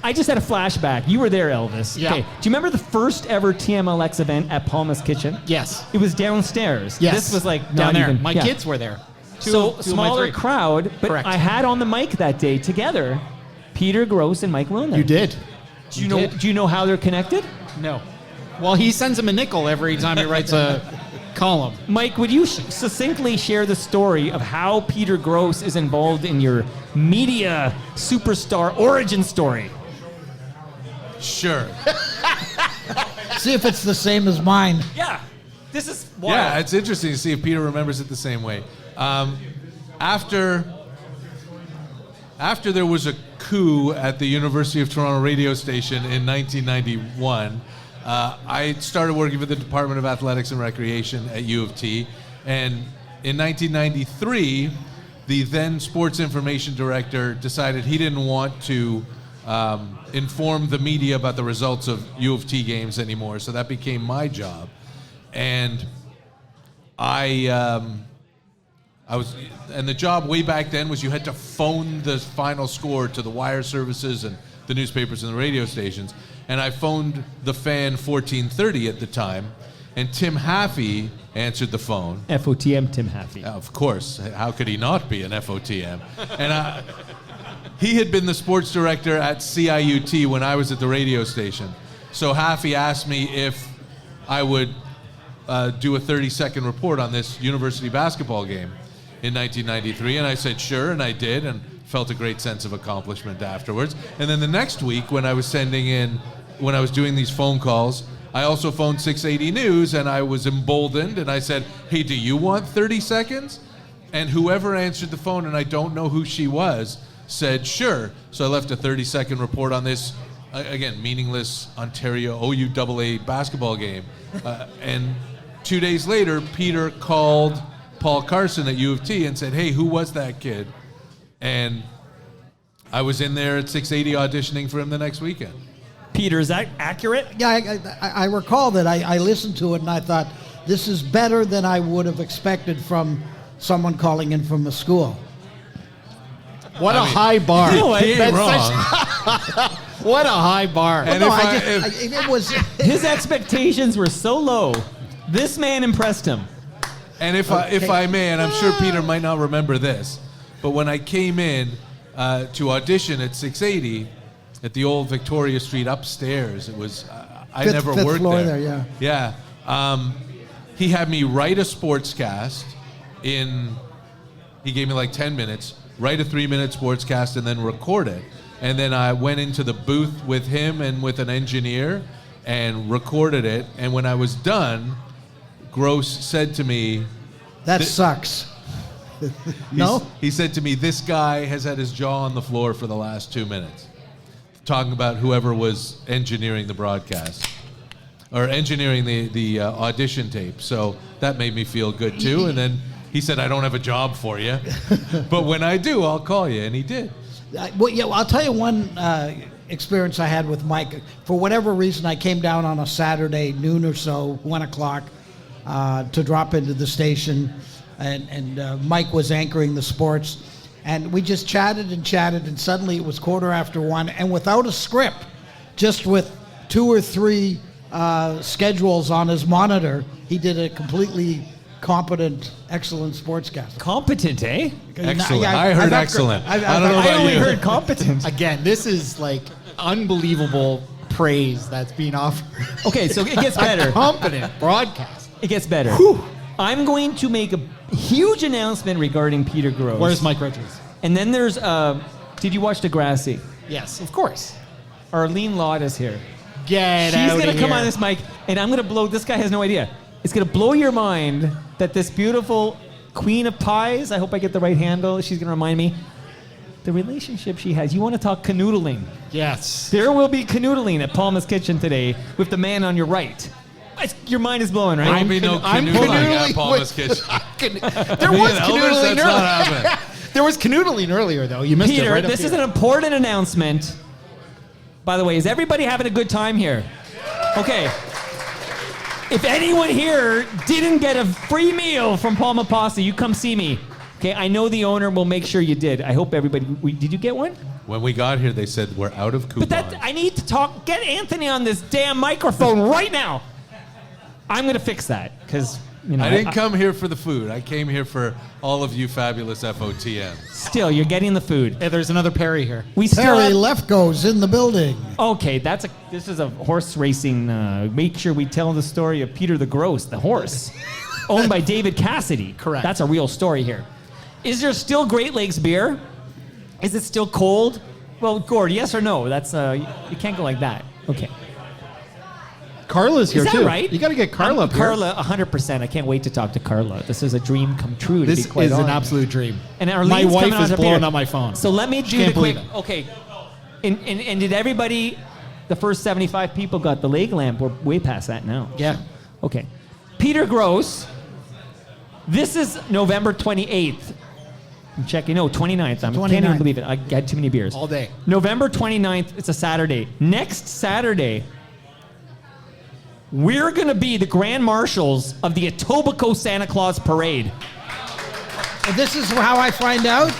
I just had a flashback. You were there, Elvis. Yeah. Okay. Do you remember the first ever TMLX event at Palma's Kitchen? Yes. It was downstairs. Yes. This was like down not there. even- My yeah. kids were there. So Two of my smaller three. crowd, but Correct. I had on the mic that day together Peter Gross and Mike Wilner. You did. Do you know how they're connected? No. Well, he sends him a nickel every time he writes a column. Mike, would you succinctly share the story of how Peter Gross is involved in your media superstar origin story? Sure. See if it's the same as mine. Yeah. This is wild. Yeah, it's interesting to see if Peter remembers it the same way. After there was a coup at the University of Toronto radio station in 1991, I started working for the Department of Athletics and Recreation at U of T. And in 1993, the then sports information director decided he didn't want to inform the media about the results of U of T games anymore. So that became my job. And the job way back then was you had to phone the final score to the wire services and the newspapers and the radio stations. And I phoned the Fan 1430 at the time, and Tim Haffey answered the phone. FOTM Tim Haffey. Of course. How could he not be an FOTM? he had been the sports director at CIUT when I was at the radio station. So Haffey asked me if I would do a 30-second report on this university basketball game in 1993, and I said sure, and I did, and felt a great sense of accomplishment afterwards. And then the next week, when I was doing these phone calls, I also phoned 680 News, and I was emboldened, and I said, hey, do you want 30 seconds? And whoever answered the phone, and I don't know who she was, said sure. So I left a 30-second report on this, again, meaningless Ontario OUAA basketball game. And 2 days later, Peter called Paul Carson at U of T and said, hey, who was that kid? And I was in there at 680 auditioning for him the next weekend. Peter, is that accurate? Yeah, I recall that I listened to it and I thought, this is better than I would have expected from someone calling in from a school. What a high bar. You know what? That's wrong. What a high bar. Well, no, it was his expectations were so low. This man impressed him. And if I may, and I'm sure Peter might not remember this, but when I came in to audition at 680 at the old Victoria Street upstairs, it was I never fifth worked floor there. Yeah. He had me write a sportscast he gave me like 10 minutes, write a 3-minute sportscast, and then record it. And then I went into the booth with him and with an engineer and recorded it. And when I was done, Gross said to me, that sucks. No? He said to me, this guy has had his jaw on the floor for the last 2 minutes, talking about whoever was engineering the broadcast or engineering the audition tape. So that made me feel good too. And then he said, I don't have a job for you, but when I do, I'll call you. And he did. Well, I'll tell you one experience I had with Mike. For whatever reason, I came down on a Saturday, noon or so, 1 o'clock, to drop into the station, and Mike was anchoring the sports. And we just chatted, and suddenly it was 1:15, and without a script, just with 2 or 3 schedules on his monitor, he did a completely competent, excellent sportscast. Competent, eh? Excellent. I heard excellent. I don't know about I only you. heard competent. Again, this is like unbelievable praise that's being offered. Okay, so it gets better. Competent broadcast. It gets better. I'm going to make a huge announcement regarding Peter Gross. Where's Mike Richards? And then there's, did you watch Degrassi? Yes, of course. Arlene Lott is here. Get She's out going of to come here. on this mic, and I'm going to blow, this guy has no idea. It's going to blow your mind that this beautiful queen of pies, I hope I get the right handle, she's going to remind me, the relationship she has. You want to talk canoodling? Yes. There will be canoodling at Palma's Kitchen today with the man on your right. Your mind is blowing, right? There will be no canoodling at Palma's Kitchen. There was Elvis, canoodling that's not happening. earlier. There was canoodling earlier, though. You missed it Peter, right up this here. is an important announcement. By the way, is everybody having a good time here? Okay. If anyone here didn't get a free meal from Palma Pasta, you come see me. Okay, I know the owner will make sure you did. I hope everybody. Did you get one? When we got here, they said we're out of coupons. But I need to talk. Get Anthony on this damn microphone right now. I'm gonna fix that because I didn't come here for the food. I came here for all of you fabulous FOTMs. Still, you're getting the food. Hey, there's another Perry here. We still Perry have, Lefko's in the building. Okay, this is a horse racing. Make sure we tell the story of Peter the Gross, the horse, owned by David Cassidy. Correct. That's a real story here. Is there still Great Lakes beer? Is it still cold? Well, Gord, yes or no? That's you can't go like that. Okay. Carla's here Is that too. right? You got to get Carla up here. Carla, 100%. I can't wait to talk to Carla. This is a dream come true. This to be quite is an honest. absolute dream. And Arlene's my wife coming on is to blowing Peter. up my phone. So let me do Can't the quick. believe it. Okay. And did everybody, the first 75 people got the leg lamp? We're way past that now. Yeah. Okay. Peter Gross. This is November 28th. I'm checking. No, 29th. I can't even 29th. believe it. I had too many beers. All day. November 29th. It's a Saturday. Next Saturday, we're going to be the grand marshals of the Etobicoke Santa Claus Parade. And this is how I find out.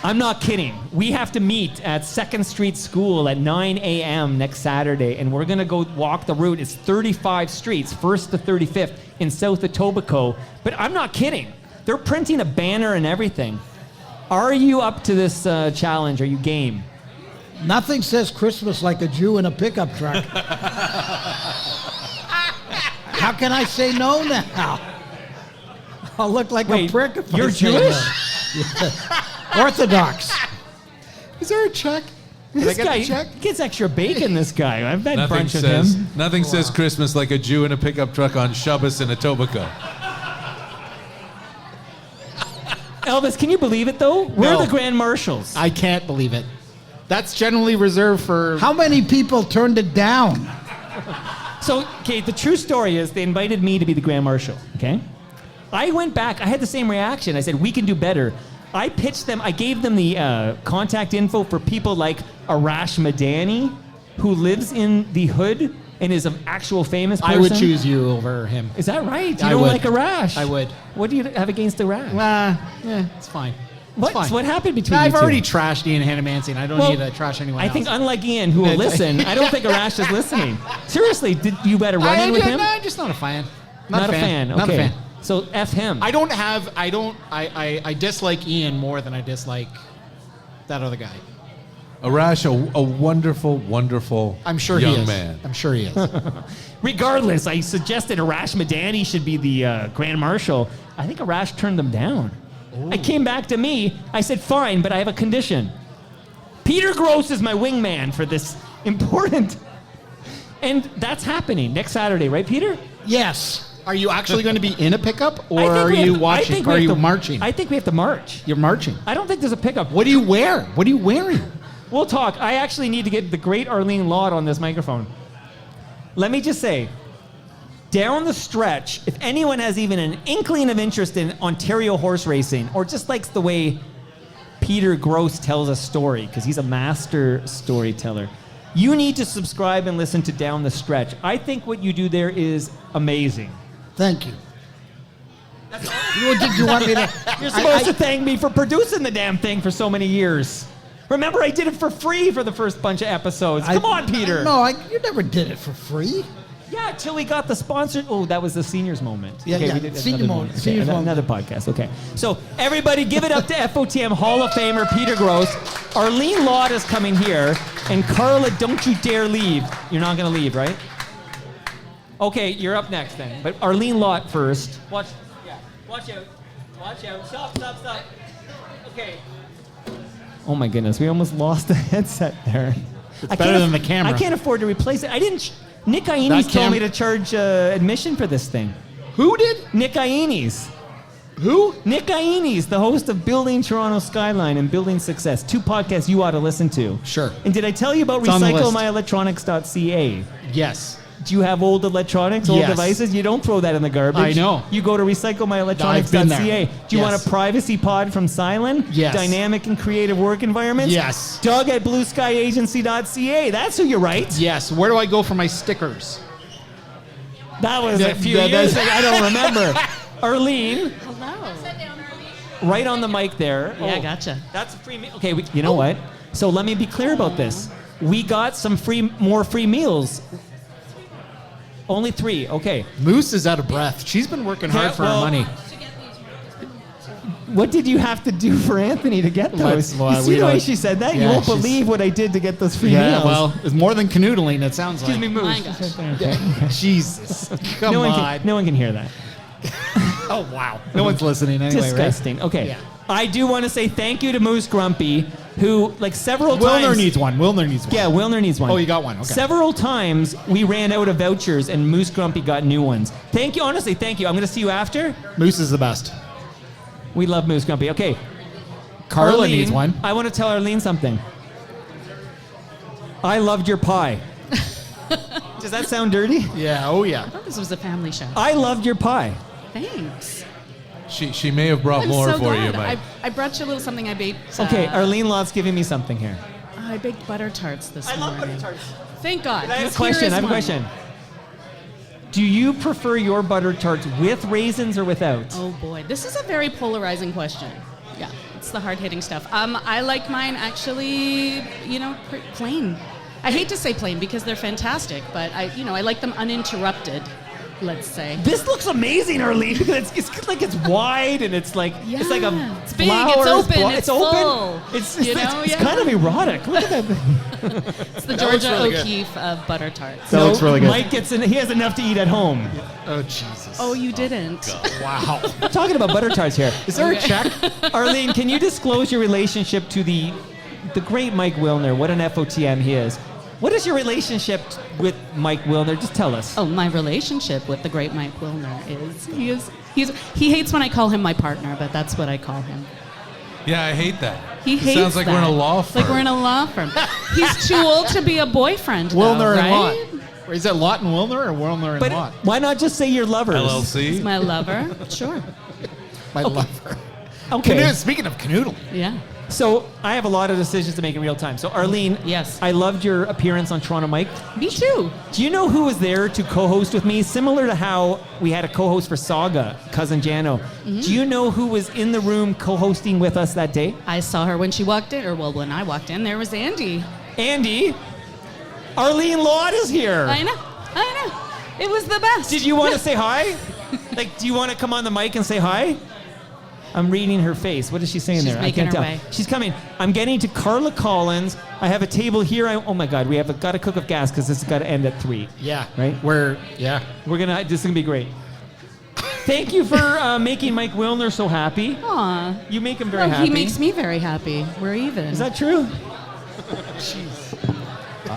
I'm not kidding. We have to meet at 2nd Street School at 9 a.m. next Saturday, and we're going to go walk the route. It's 35 streets, 1st to 35th in South Etobicoke. But I'm not kidding. They're printing a banner and everything. Are you up to this challenge? Are you game? Nothing says Christmas like a Jew in a pickup truck. How can I say no now? I'll look like a prick if you're I say Jewish? no. Orthodox. Is there a check? This guy gets extra bacon, this guy. I've had brunch with him. Nothing says Christmas like a Jew in a pickup truck on Shabbos in Etobicoke. Elvis, can you believe it, though? We're No. the Grand Marshals. I can't believe it. That's generally reserved for... How many people turned it down? So, okay, the true story is they invited me to be the Grand Marshal, okay? I went back. I had the same reaction. I said, we can do better. I pitched them. I gave them the contact info for people like Arash Madani, who lives in the hood and is an actual famous person. I would choose you over him. Is that right? You I don't would. like Arash? I would. What do you have against Arash? Yeah, it's fine. It's fine. What happened between I've you two? already trashed Ian Hanamansi, and I don't need to trash anyone I else. think unlike Ian, who will listen, I don't think Arash is listening. Seriously, did you better run in with him? I'm just not a fan. Not a fan. Okay. Not a fan. So F him. I dislike Ian more than I dislike that other guy. Arash, a wonderful, wonderful I'm sure young he is. man. I'm sure he is. Regardless, I suggested Arash Madani should be the Grand Marshal. I think Arash turned them down. I came back to me. I said, fine, but I have a condition. Peter Gross is my wingman for this important... And that's happening next Saturday, right, Peter? Yes. Are you actually going to be in a pickup, or I think are we you have- I watching? think we Or are have you to- marching? I think we have to march. You're marching. I don't think there's a pickup. What do you wear? What are you wearing? We'll talk. I actually need to get the great Arlene Lott on this microphone. Let me just say, down the stretch, if anyone has even an inkling of interest in Ontario horse racing, or just likes the way Peter Gross tells a story, because he's a master storyteller, you need to subscribe and listen to Down the Stretch. I think what you do there is amazing. Thank you. Did you want me to? You're supposed to thank me for producing the damn thing for so many years. Remember, I did it for free for the first bunch of episodes. Come on, Peter. No, you never did it for free. Yeah, till we got the sponsor. Oh, that was the seniors moment. Yeah, okay, yeah. we did Senior another moment. Okay, Seniors moment. another podcast. Okay. So everybody, give it up to FOTM Hall of Famer Peter Gross. Arlene Lott is coming here, and Carla, don't you dare leave. You're not going to leave, right? Okay, you're up next then. But Arlene Lott first. Watch out. Watch out. Stop. Okay. Oh my goodness, we almost lost the headset there. It's better than the camera. I can't afford to replace it. I didn't. Nick Iones told me to charge admission for this thing. Who did? Nick Iones. Who? Nick Iones, the host of Building Toronto Skyline and Building Success, 2 podcasts you ought to listen to. Sure. And did I tell you about It's on the list. recyclemyelectronics.ca? Yes. Do you have old electronics, old Yes. devices? You don't throw that in the garbage. I know. You go to I've been recyclemyelectronics.ca. there. Do you want Yes. a privacy pod from Silent? Yes. Dynamic and creative work environments? Yes. Doug at blueskyagency.ca. That's who you write. Yes. Where do I go for my stickers? That was a few years ago. I don't remember. Arlene, Hello. right on the mic there. Yeah, gotcha. That's a free meal. Okay, you know what? So let me be clear about this. We got some more free meals. Only 3. Okay. Moose is out of breath. She's been working hard for her money. What did you have to do for Anthony to get those? Well, you see we the way don't- she said that? You Yeah, won't she's- believe what I did to get those free Yeah, meals. well, it's more than canoodling, it sounds Excuse like. me, Moose. My gosh. She's right there. Okay. Jesus. Come no on. one can hear that. Oh, wow. No one's listening anyway, Disgusting. right? Okay. Yeah. I do want to say thank you to Moose Grumpy, who, like, several Wilner times... needs one. Wilner needs one. Yeah, Wilner needs one. Oh, you got one. Okay. Several times we ran out of vouchers and Moose Grumpy got new ones. Thank you. Honestly, thank you. I'm going to see you after. Moose is the best. We love Moose Grumpy. Okay. Carla Arlene, needs one. I want to tell Arlene something. I loved your pie. Does that sound dirty? Yeah, oh yeah. I thought this was a family show. I loved your pie. Thanks. She may have brought I'm more so for glad. you, Mike. I brought you a little something I baked. Okay, Arlene Lott's giving me something here. I baked butter tarts this morning. I love butter tarts. Thank God. I have a 'cause here question. is I have a one. question. Do you prefer your butter tarts with raisins or without? Oh boy, this is a very polarizing question. Yeah, it's the hard-hitting stuff. I like mine actually, plain. I hate to say plain because they're fantastic, but I like them uninterrupted. let's say. This looks amazing, Arlene, because it's like it's wide and it's like it's like a It's big, flowers, it's open, it's full. open. It's kind of erotic. Look at that thing. It's the That looks Georgia really good. O'Keeffe of butter tarts. So Mike gets in. He has enough to eat at home. Oh Jesus! Oh, you didn't. Wow. We're talking about butter tarts here. Is there a check? Arlene, can you disclose your relationship to the great Mike Wilner? What an FOTM he is. What is your relationship with Mike Wilner? Just tell us. Oh, my relationship with the great Mike Wilner is he hates when I call him my partner, but that's what I call him. Yeah, I hate that. He hates Sounds like that. we're in a law firm. Like we're in a law firm. He's too old to be a boyfriend. Wilner though, and right? Lott. Is that Lott and Wilner or Wilner and But Lott? why not just say you're lovers? LLC. He's my lover. Sure. My lover. Okay. Canoodle. Speaking of canoodle. Yeah. So I have a lot of decisions to make in real time. So Arlene, yes, I loved your appearance on Toronto Mike. Me too. Do you know who was there to co-host with me? Similar to how we had a co-host for Saga, cousin Jano. Mm-hmm. Do you know who was in the room co-hosting with us that day? I saw her when she walked in, or well, when I walked in, there was Andy. Andy, Arlene Lott is here. I know. It was the best. Did you want to say hi? Like, do you want to come on the mic and say hi? I'm reading her face. What is she saying She's there? making I can't her tell. way. She's coming. I'm getting to Carla Collins. I have a table here. Oh my God, we have got to cook up gas because this has got to end at 3. Yeah. Right? We're gonna. This is gonna be great. Thank you for making Mike Wilner so happy. Aw. You make him very Well, happy. he makes me very happy. We're even. Is that true?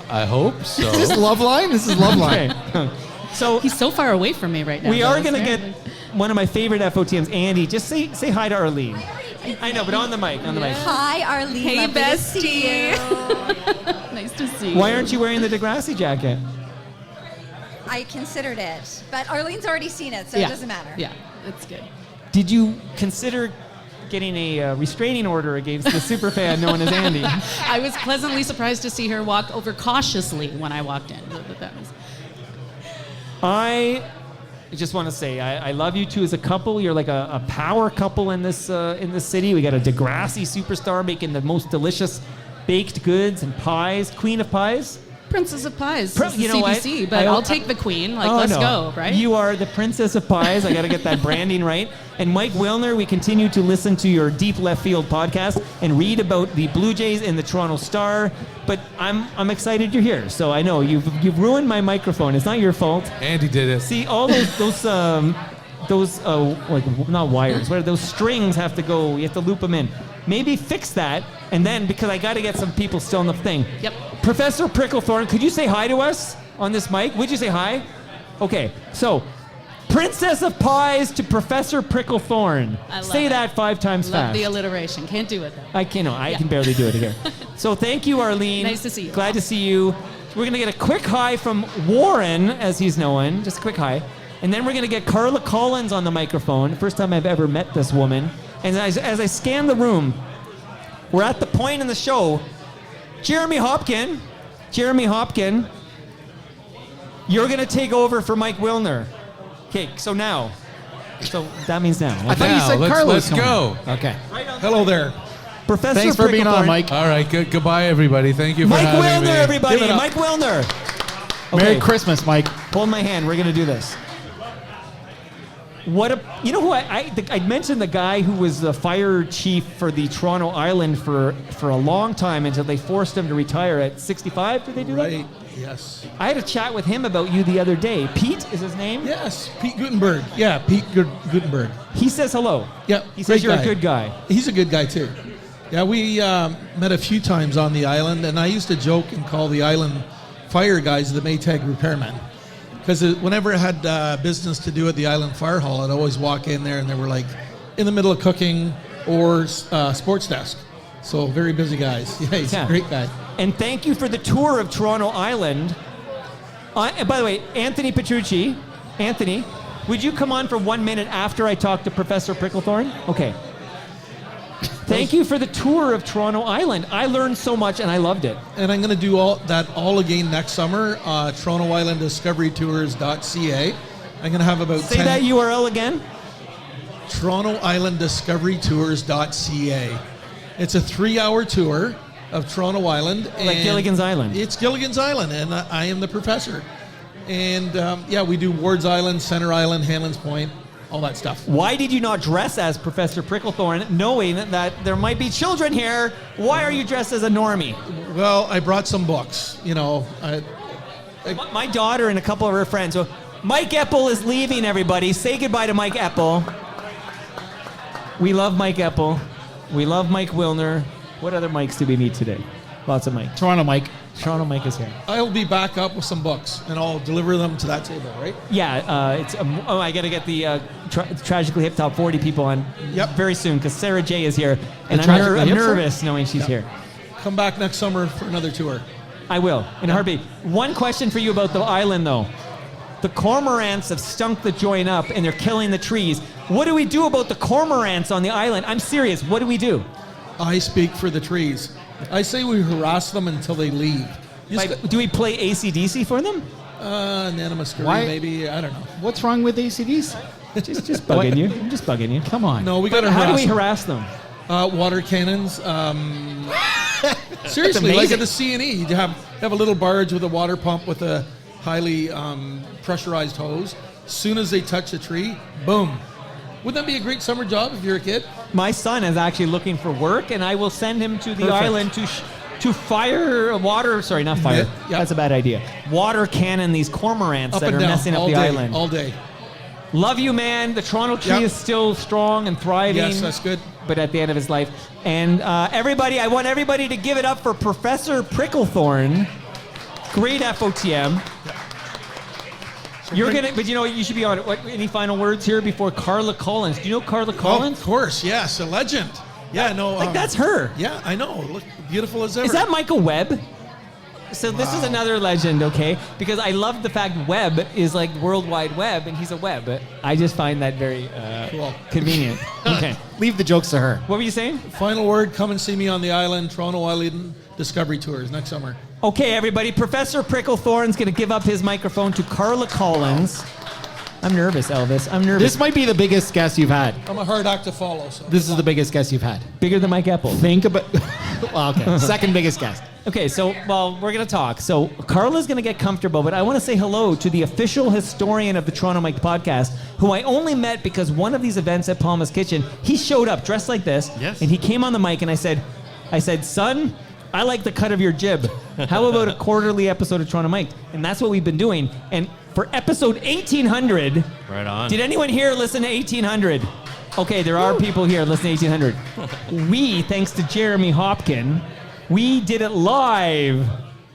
I hope so. Is this Love Line? This is Love Line. Okay. So he's so far away from me right now. we though. are It's gonna very- get one of my favorite FOTMs, Andy. Just say hi to Arlene. I know, but on the mic, on the mic. Hi, Arlene. Hey, Lovely to see bestie. you. Nice to see you. Why aren't you wearing the Degrassi jacket? I considered it, but Arlene's already seen it, so Yeah. it doesn't matter. Yeah, it's good. Did you consider getting a restraining order against the superfan known as Andy? I was pleasantly surprised to see her walk over cautiously when I walked in. That was- I just want to say I love you two as a couple. You're like a power couple in this city. We got a Degrassi superstar making the most delicious baked goods and pies. Queen of pies. Princess of Pies. This is You know what? CBC, but I'll take the queen. Like, Oh, let's no. go, right? You are the Princess of Pies. I got to get that branding right. And Mike Wilner, we continue to listen to your Deep Left Field podcast and read about the Blue Jays and the Toronto Star. But I'm excited you're here. So I know you've ruined my microphone. It's not your fault. Andy did it. See, all those like not wires. What are those strings have to go? You have to loop them in. Maybe fix that, and then because I got to get some people still in the thing. Yep. Professor Pricklethorne, could you say hi to us on this mic? Would you say hi? Okay. So, Princess of Pies to Professor Pricklethorne. I love Say it. that 5 times Love fast. the alliteration. Can't do it though. I can barely do it here. So thank you, Arlene. Nice to see you. Glad to see you. We're gonna get a quick hi from Warren, as he's known. Just a quick hi. And then we're gonna get Carla Collins on the microphone. First time I've ever met this woman. And as I scan the room, we're at the point in the show. Jeremy Hopkin, you're gonna take over for Mike Wilner. Okay, so now. So that means now. I thought you said let's- Carlos. let's go. Okay. Hello there. Professor Thanks for being on, Pricklethorne. Mike. All right. Goodbye, everybody. Thank you for Mike having Wilner, me. everybody. Give it up. Mike Wilner. Merry Okay. Christmas, Mike. Hold my hand. We're gonna do this. You know who I mentioned the guy who was the fire chief for the Toronto Island for a long time until they forced him to retire at 65. Did they do that? Right, yes. I had a chat with him about you the other day. Pete is his name? Yes, Pete Gutenberg. Yeah, Pete Gutenberg. He says hello. Yeah, He says great you're guy. a good guy. He's a good guy too. Yeah, we met a few times on the island, and I used to joke and call the island fire guys the Maytag repairmen. Because whenever I had business to do at the Island Fire Hall, I'd always walk in there and they were like in the middle of cooking or sports desk. So very busy guys. Yeah, he's a great guy. And thank you for the tour of Toronto Island. And by the way, Anthony Petrucci, Anthony, would you come on for 1 minute after I talk to Professor Pricklethorne? Okay. Thank you for the tour of Toronto Island. I learned so much and I loved it. And I'm going to do all again next summer. Toronto Island Discovery Tours.ca. I'm going to have about Say 10 that URL again. Toronto Island Discovery Tours.ca. It's a 3-hour tour of Toronto Island. Like and Gilligan's Island. It's Gilligan's Island, and I am the professor. And we do Ward's Island, Center Island, Hanlon's Point, all that stuff. Why did you not dress as Professor Pricklethorne, knowing that there might be children here? Why are you dressed as a normie? Well, I brought some books. My daughter and a couple of her friends. So Mike Epple is leaving, everybody. Say goodbye to Mike Epple. We love Mike Epple. We love Mike Wilner. What other Mikes did we meet today? Lots of Mike. Toronto Mike. Toronto Mike is here. I'll be back up with some books, and I'll deliver them to that table, right? Yeah, it's. I got to get the Tragically Hip Top 40 people on very soon because Sarah J is here, and I'm nervous knowing she's here. Come back next summer for another tour. I will, in a heartbeat. One question for you about the island, though. The cormorants have stunk the joint up, and they're killing the trees. What do we do about the cormorants on the island? I'm serious. What do we do? I speak for the trees. I say we harass them until they leave. Do we play AC/DC for them? Anonymous Curry, Why? maybe. I don't know. What's wrong with ACDs? Just bugging you. I'm just bugging you. Come on. No, we got to How harass do we them. harass them? Water cannons. Seriously, like at the C&E, you have a little barge with a water pump with a highly pressurized hose. As soon as they touch a tree, boom. Wouldn't that be a great summer job if you're a kid? My son is actually looking for work, and I will send him to the Perfect. island to fire water. Sorry, not fire. Yeah. That's a bad idea. Water cannon these cormorants Up that and are down, messing up all the day, island. all day. Love you, man. The Toronto tree is still strong and thriving. Yes, that's good. But at the end of his life. And everybody, I want everybody to give it up for Professor Pricklethorne. Great FOTM. You're gonna, but you know what? You should be on it. What? Any final words here before Carla Collins? Do you know Carla Collins? Oh, of course, yes, a legend. Yeah, no. That's her. Yeah, I know. Look beautiful as ever. Is that Michael Webb? So this is another legend, okay? Because I love the fact Webb is like World Wide Web, and he's a Webb. I just find that very convenient. Okay. Leave the jokes to her. What were you saying? Final word, come and see me on the island, Toronto Island Discovery Tours next summer. Okay, everybody. Professor Pricklethorne's going to give up his microphone to Carla Collins. I'm nervous, Elvis. I'm nervous. This might be the biggest guest you've had. I'm a hard act to follow. So. This is the biggest guest you've had. Bigger than Mike Epple. Think about... Well, okay. Second biggest guest. Okay, so, we're going to talk. So, Carla's going to get comfortable, but I want to say hello to the official historian of the Toronto Mike podcast, who I only met because one of these events at Palma's Kitchen, he showed up dressed like this, and he came on the mic, and I said, son, I like the cut of your jib. How about a quarterly episode of Toronto Mike? And that's what we've been doing. And for episode 1800... Right on. Did anyone here listen to 1800? Okay, there are people here listening to 1800. We, thanks to Jeremy Hopkin, we did it live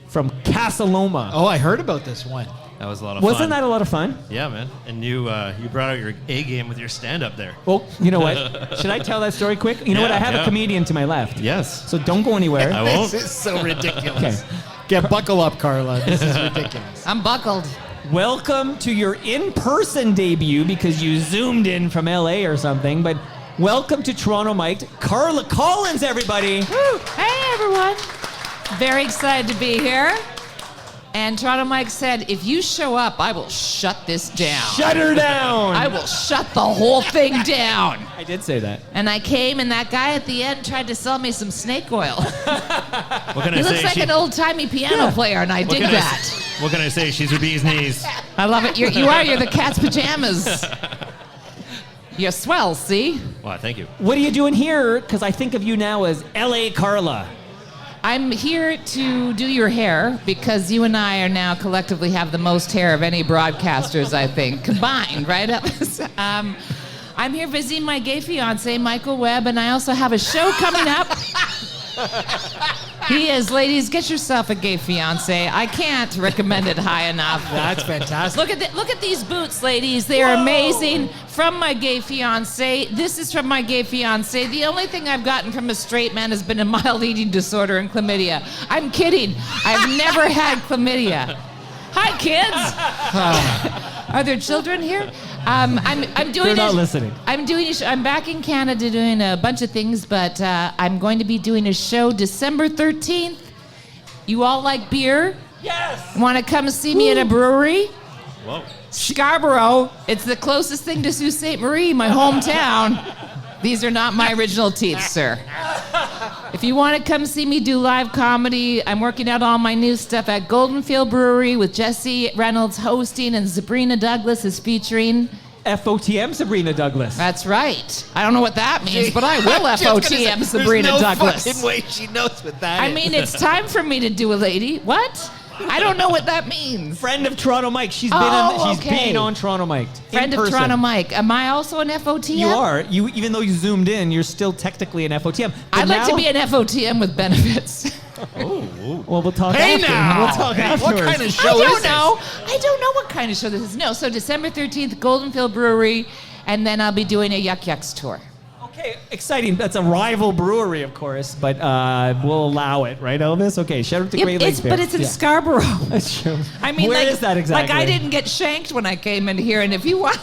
from Casa Loma. Oh, I heard about this one. That was a lot of fun. Wasn't that a lot of fun? Yeah, man. And you brought out your A game with your stand-up there. Well, you know what? Should I tell that story quick? You know what? I have a comedian to my left. Yes. So don't go anywhere. I won't. This is so ridiculous. Okay. Buckle up, Carla. This is ridiculous. I'm buckled. Welcome to your in-person debut because you zoomed in from LA or something, but welcome to Toronto Mike, Carla Collins, everybody. Woo. Hey, everyone. Very excited to be here. And Toronto Mike said, if you show up, I will shut this down. Shut her down. I will shut the whole thing down. I did say that. And I came, and that guy at the end tried to sell me some snake oil. What can I He say? looks like an old-timey piano player, and I dig that. What can I say? She's her bee's knees. I love it. You're the cat's pajamas. You're swell, see? Wow, thank you. What are you doing here? Because I think of you now as LA Carla. I'm here to do your hair because you and I are now collectively have the most hair of any broadcasters, I think, combined, right? I'm here visiting my gay fiance, Michael Webb, and I also have a show coming up. He is, ladies, get yourself a gay fiance. I can't recommend it high enough. That's fantastic. Look at these boots, ladies. They are amazing. From my gay fiance. This is from my gay fiance. The only thing I've gotten from a straight man has been a mild eating disorder and chlamydia. I'm kidding. I've never had chlamydia. Hi, kids. Are there children here? I'm doing. They're not listening. I'm back in Canada doing a bunch of things, but I'm going to be doing a show December 13th. You all like beer? Yes. Want to come see me at a brewery? Whoa. Scarborough. It's the closest thing to Sault Ste. Marie, my hometown. These are not my original teeth, sir. If you want to come see me do live comedy, I'm working out all my new stuff at Goldenfield Brewery with Jesse Reynolds hosting, and Sabrina Douglas is featuring. FOTM Sabrina Douglas. That's right. I don't know what that means, but I will FOTM Sabrina Douglas. There's no fucking way she knows what that is. I mean, it's time for me to do a lady. What? I don't know what that means. Friend of Toronto Mike. She's been on Toronto Mike. Friend of Toronto Mike. Am I also an FOTM? You are. You, even though you zoomed in, you're still technically an FOTM. I'd like to be an FOTM with benefits. Well, we'll talk Hey after. now! We'll talk afterwards. What kind of show is this? I don't know what kind of show this is. No, so December 13th, Goldenfield Brewery, and then I'll be doing a Yuck Yucks tour. Okay, exciting. That's a rival brewery, of course, but we'll allow it, right, Elvis? Okay, shout out to Great Lakes Beer. But it's in Scarborough. That's true. I mean, Where is that exactly? Like, I didn't get shanked when I came in here, and if you want...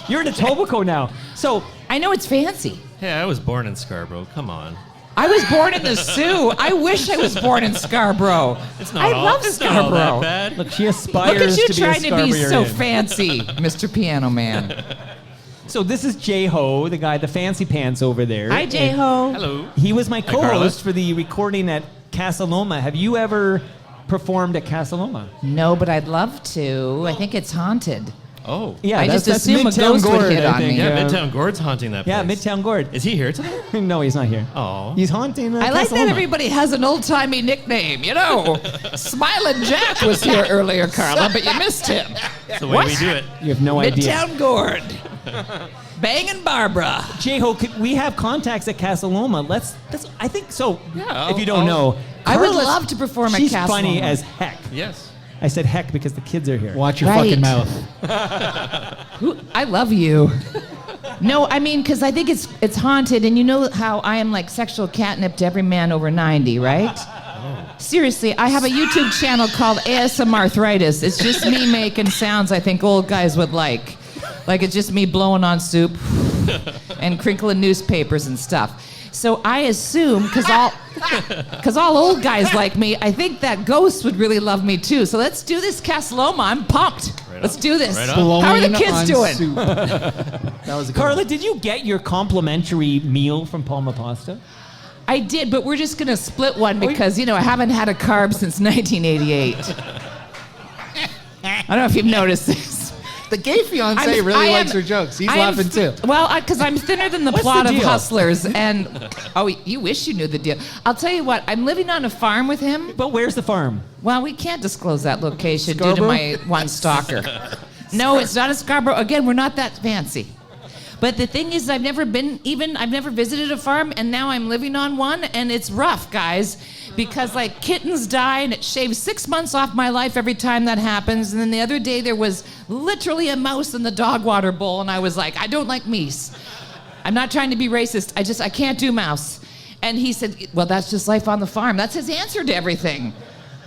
You're in Etobicoke now. So I know it's fancy. Hey, I was born in Scarborough. Come on. I was born in the Sioux. I wish I was born in Scarborough. I love Scarborough. Not all that bad. Look, she aspires Look at you to be trying to be so Scarboroughrian. fancy, Mr. Piano Man. So this is J-Ho, the guy, the fancy pants over there. Hi, J-Ho. Hello. He was my Carla. co-host for the recording at Casa Loma. Have you ever performed at Casa Loma? No, but I'd love to. I think it's haunted. Oh. Yeah, I just that's assume a Midtown ghost would Gord, hit I on think. me. Yeah, Midtown Gord's haunting that place. Yeah, Midtown Gord. Is he here today? No, he's not here. Oh. He's haunting I like Casa that Loma. everybody has an old-timey nickname, you know. Smiling Jack was here earlier, Carla, but you missed him. That's the way we do it. You have no idea. Midtown Gord. Bangin' Barbara. J-Ho, we have contacts at Casa Loma. Let's I think so. Yeah, if you don't know, I would Carla's- love to perform at she's Casa funny Loma. as heck. Yes. I said heck because the kids are here. Watch your Right. fucking mouth. I love you. No, I mean, because I think it's haunted, and you know how I am like sexual catnip to every man over 90, right? Seriously, I have a YouTube channel called ASM Arthritis. It's just me making sounds I think old guys would like. Like it's just me blowing on soup and crinkling newspapers and stuff. So I assume, because all old guys like me, I think that ghost would really love me too. So let's do this, Casa Loma. I'm pumped. Let's do this. Right How are the Blowing kids on doing? soup. That was a good Carla, one. did you get your complimentary meal from Palma Pasta? I did, but we're just gonna split one because I haven't had a carb since 1988. I don't know if you've noticed this. The gay fiance really likes her jokes. He's laughing too. Well, because I'm thinner than the What's plot the of deal? Hustlers, and you wish you knew the deal. I'll tell you what, I'm living on a farm with him. But where's the farm? Well, we can't disclose that location due to Scarborough? my one stalker. No, it's not in Scarborough. Again, we're not that fancy. But the thing is, I've never visited a farm, and now I'm living on one, and it's rough, guys, because like kittens die, and it shaves 6 months off my life every time that happens. And then the other day, there was literally a mouse in the dog water bowl, and I was like, I don't like meese. I'm not trying to be racist. I can't do mouse. And he said, well, that's just life on the farm. That's his answer to everything.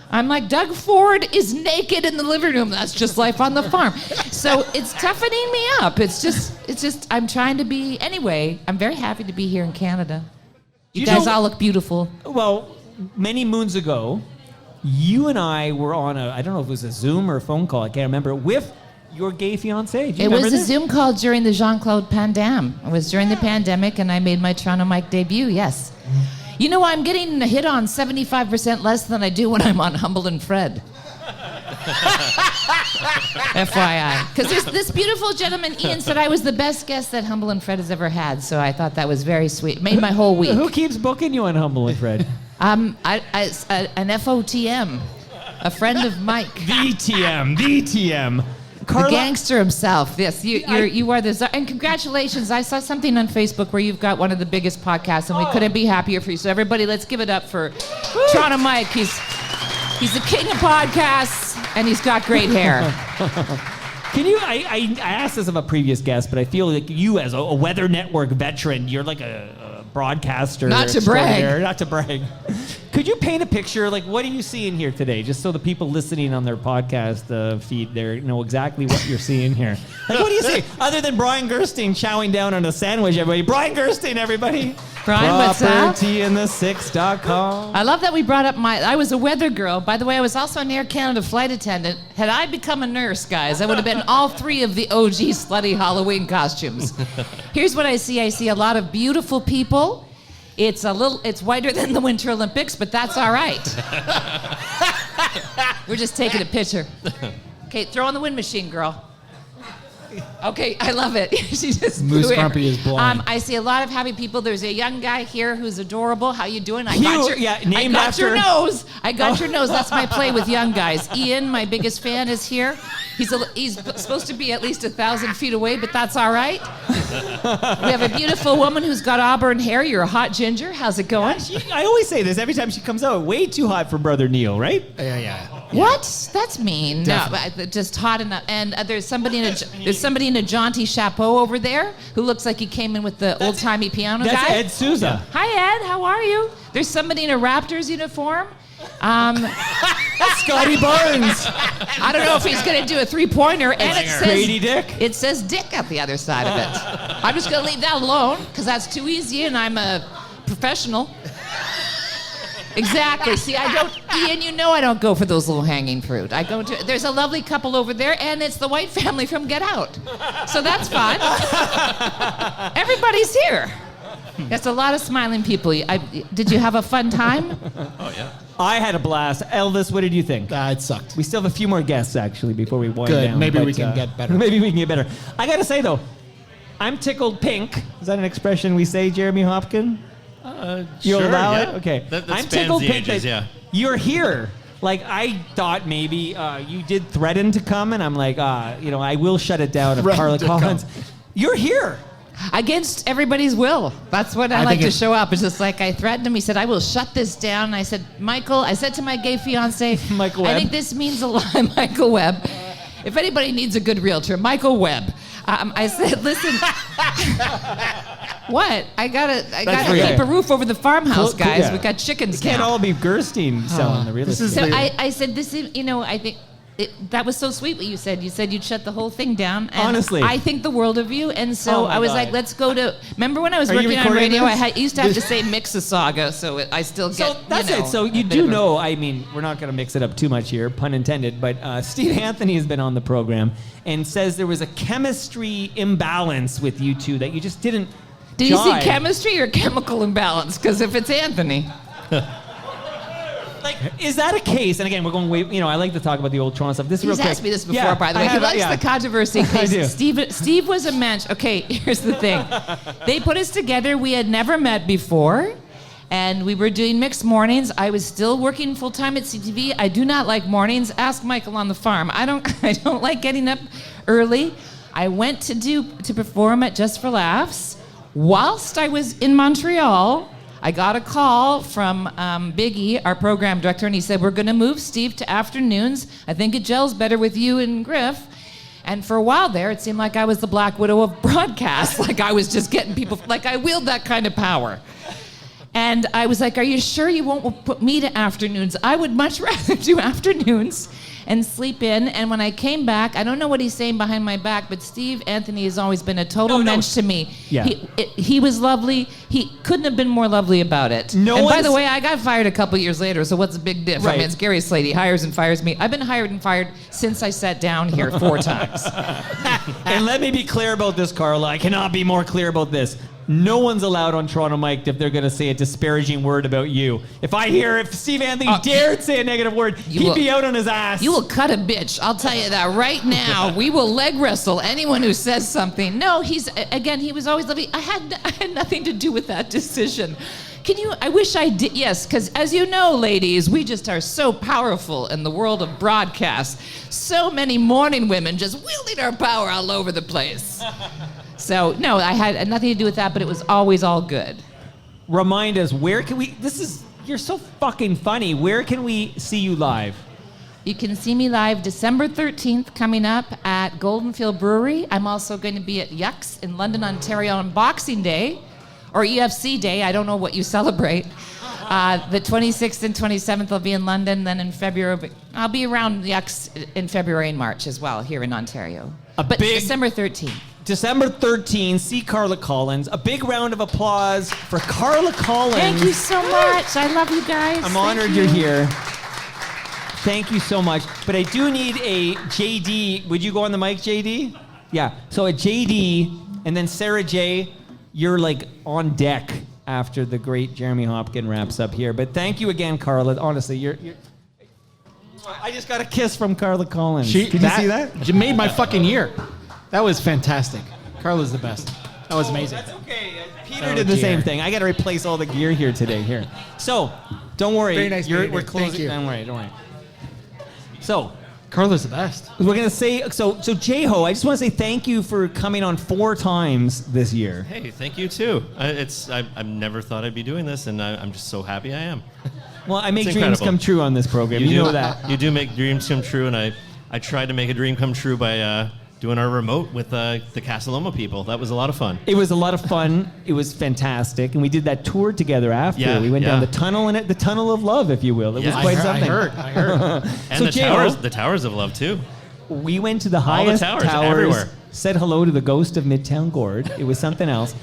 I'm like, Doug Ford is naked in the living room. That's just life on the farm. So it's toughening me up. It's just, I'm trying to be, anyway, I'm very happy to be here in Canada. You guys all look beautiful. Well, many moons ago, you and I were on I don't know if it was a Zoom or a phone call, I can't remember, with your gay fiancé. Do you It was remember a this? Zoom call during the Jean-Claude Pandam. It was during the pandemic, and I made my Toronto Mike debut, yes. You know, I'm getting a hit on 75% less than I do when I'm on Humble and Fred. FYI. Because this beautiful gentleman, Ian, said I was the best guest that Humble and Fred has ever had, so I thought that was very sweet. Made my whole week. Who keeps booking you on Humble and Fred? An FOTM, a friend of Mike. The TM. The gangster himself. Yes, you are the czar. And congratulations. I saw something on Facebook where you've got one of the biggest podcasts, and we couldn't be happier for you. So everybody, let's give it up for Toronto Mike. He's the king of podcasts, and he's got great hair. Can you, I asked this of a previous guest, but I feel like you as a Weather Network veteran, you're like a broadcaster. Not to brag. extraordinaire. Not to brag. Could you paint a picture, like what are you seeing here today? Just so the people listening on their podcast feed there know exactly what you're seeing here. Like what do you see? Other than Brian Gerstein chowing down on a sandwich, everybody. Brian Gerstein, everybody. Brian, what's up? PropertyInThe6.com. I love that we brought up I was a weather girl. By the way, I was also an Air Canada flight attendant. Had I become a nurse, guys, I would have been all three of the OG slutty Halloween costumes. Here's what I see. I see a lot of beautiful people It's whiter than the Winter Olympics, but that's all right. We're just taking a picture. Okay, throw on the wind machine, girl. Okay, I love it. She just Moose flew in. Grumpy is blind. I see a lot of happy people. There's a young guy here who's adorable. How you doing? Named I got your after- nose. I got your nose. That's my play with young guys. Ian, my biggest fan, is here. He's supposed to be at least 1,000 feet away, but that's all right. We have a beautiful woman who's got auburn hair. You're a hot ginger. How's it going? I always say this every time she comes out. Way too hot for Brother Neil, right? Yeah. What? That's mean. No, but just hot enough. And there's somebody in a jaunty chapeau over there who looks like he came in with the old timey piano That's guy. Ed Souza. Hi Ed, how are you? There's somebody in a Raptors uniform. That's Scotty Barnes. I don't know if he's going to do a 3-pointer. And it says Grady Dick. It says Dick at the other side of it. I'm just going to leave that alone because that's too easy, and I'm a professional. Exactly. See, Ian, you know I don't go for those little hanging fruit. There's a lovely couple over there, and it's the White family from Get Out. So that's fun. Everybody's here. That's a lot of smiling people. Did you have a fun time? Oh, yeah. I had a blast. Elvis, what did you think? It sucked. We still have a few more guests, actually, before we wind Good. down. Maybe we can get better. Maybe we can get better. I got to say, though, I'm tickled pink. Is that an expression we say, Jeremy Hopkin? You'll Sure, allow yeah. it? Okay. That I'm spans tickled the pink ages, that yeah. you're here. Like, I thought maybe you did threaten to come, and I'm like, I will shut it down if Threaten Carla to Collins. You're here. Against everybody's will. That's what I like think to it's- show up. It's just like I threatened him. He said, I will shut this down. And I said, I said to my gay fiance, Michael I Webb. think this means a lot. Michael Webb. If anybody needs a good realtor, Michael Webb. I said, listen. What? I gotta keep a roof over the farmhouse, Cool, guys. yeah. We got chickens It can't now. all be Gerstein selling the real estate. So I said, this is, I think that was so sweet what you said. You said you'd shut the whole thing down. And Honestly. I think the world of you. And so Oh my I was God. like, let's go to. Remember when I was Are you working on recording radio? this? I used to have to say Mixasaga, so I still get. So that's it. So you a bit do of a- know, I mean, we're not going to mix it up too much here, pun intended, but Steve Anthony has been on the program and says there was a chemistry imbalance with you two that you just didn't. Did you see jive. chemistry or chemical imbalance? Because if it's Anthony. Like, is that a case? And again, we're going way, I like to talk about the old Toronto stuff. This is He's real quick. asked me this before, Yeah, by the I way. He have- likes yeah. the controversy. I do. Steve was a mensch. Okay, here's the thing. They put us together. We had never met before. And we were doing mixed mornings. I was still working full-time at CTV. I do not like mornings. Ask Michael on the farm. I don't like getting up early. I went to perform at Just for Laughs. Whilst I was in Montreal, I got a call from Biggie, our program director, and he said, we're going to move Steve to afternoons. I think it gels better with you and Griff. And for a while there, it seemed like I was the Black Widow of broadcast. Like I was just getting people, like I wield that kind of power. And I was like, are you sure you won't put me to afternoons? I would much rather do afternoons and sleep in. And when I came back, I don't know what he's saying behind my back, but Steve Anthony has always been a total mensch to me. Yeah. He was lovely. He couldn't have been more lovely about it. No and by one's- the way, I got fired a couple years later, so what's the big diff? I Right. mean, it's Gary Slade. He hires and fires me. I've been hired and fired since I sat down here 4 times. And let me be clear about this, Carla. I cannot be more clear about this. No one's allowed on Toronto Mike if they're going to say a disparaging word about you. If Steve Anthony dared say a negative word, he'd be out on his ass. You will cut a bitch. I'll tell you that right now. We will leg wrestle anyone who says something. No, he was always lovely. I had nothing to do with that decision. I wish I did, yes, because as you know, ladies, we just are so powerful in the world of broadcast. So many morning women just wielding our power all over the place. So, no, I had nothing to do with that, but it was always all good. Remind us, where can we, you're so fucking funny. Where can we see you live? You can see me live December 13th coming up at Goldenfield Brewery. I'm also going to be at Yucks in London, Ontario on Boxing Day, or EFC Day. I don't know what you celebrate. The 26th and 27th I'll be in London. Then in February, I'll be around Yucks in February and March as well here in Ontario. But December 13th. December 13th, see Carla Collins. A big round of applause for Carla Collins. Thank you so much. I love you guys. I'm honored you're here. Thank you so much. But I do need a JD. Would you go on the mic, JD? Yeah. So a JD, and then Sarah J, you're like on deck. after the great Jeremy Hopkins wraps up here. But thank you again, Carla. Honestly, you're I just got a kiss from Carla Collins. Did you see that? You made my fucking year. That was fantastic. Carla's the best. That was amazing. That's okay. Peter did the same thing. I got to replace all the gear here today. Here. So, don't worry. Very nice meeting you. We're closing. Thank you. Don't worry. So, Carla's the best. we're gonna say so. J-Ho, I just want to say thank you for coming on 4 times this year. Hey, thank you too. I've never thought I'd be doing this, and I'm just so happy I am. Well, I make It's dreams incredible. come true on this program. You know that. You do make dreams come true, and I tried to make a dream come true by doing our remote with the Casa Loma people. That was a lot of fun. It was a lot of fun. It was fantastic, and we did that tour together after. Yeah, we went down yeah. the tunnel the tunnel of love, if you will. It was Yeah. quite I something. I heard. And So, the J-Ho, towers of love too. we went to the All the highest towers, towers, everywhere. said hello to the ghost of Midtown Gord. It was something else.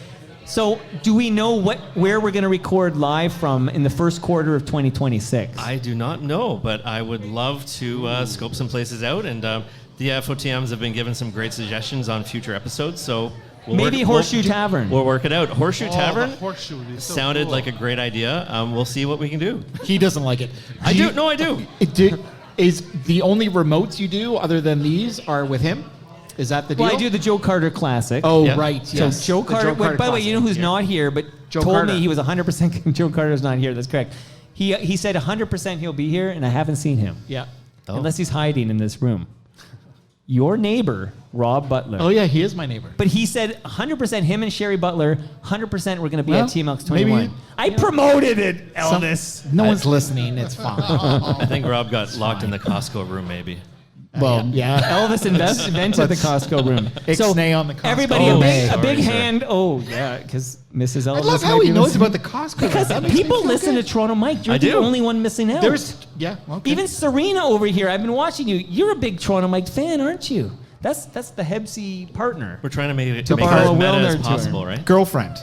So, do we know where we're going to record live from in the first quarter of 2026? I do not know, but I would love to scope some places out, and the FOTMs have been given some great suggestions on future episodes, so Maybe Horseshoe Tavern. We'll work it out. Horseshoe Oh, Tavern the Horseshoe would be so sounded cool. like a great idea. We'll see what we can do. He doesn't like it. I do. No, I do. Is the only remotes you do other than these are with him? Is that the deal? Well, I do the Joe Carter Classic. Oh, right. So Yes. Joe The Carter. Joe Carter by the way, you know who's Classic. not here, but Joe told Carter. me he was 100%. Joe Carter's not here. That's correct. He said 100% he'll be here, and I haven't seen him. Yeah. Unless he's hiding in this room. Your neighbor, Rob Butler. Oh, yeah, he is my neighbor. But he said 100% him and Sherry Butler, 100% we're going to be Well, at TMX maybe 21. I promoted it, Some- Elvis. no one's listening. It's fine. I think Rob got locked in the Costco room, maybe. Well, yeah. Elvis invented the Costco room. Ixnay on the Costco. Everybody, Oh, a big sorry, hand. Oh, yeah, because Mrs. Elvis. I love how might he be knows listening. about the Costco. Because That makes me people feel listen good. to Toronto Mike. You're I the do. only one missing out. Yeah, okay. Even Serena over here. I've been watching you. You're a big Toronto Mike fan, aren't you? That's the Hebsy partner. We're trying to make it To make it borrow as meta Wilner as to possible, her. right? Girlfriend.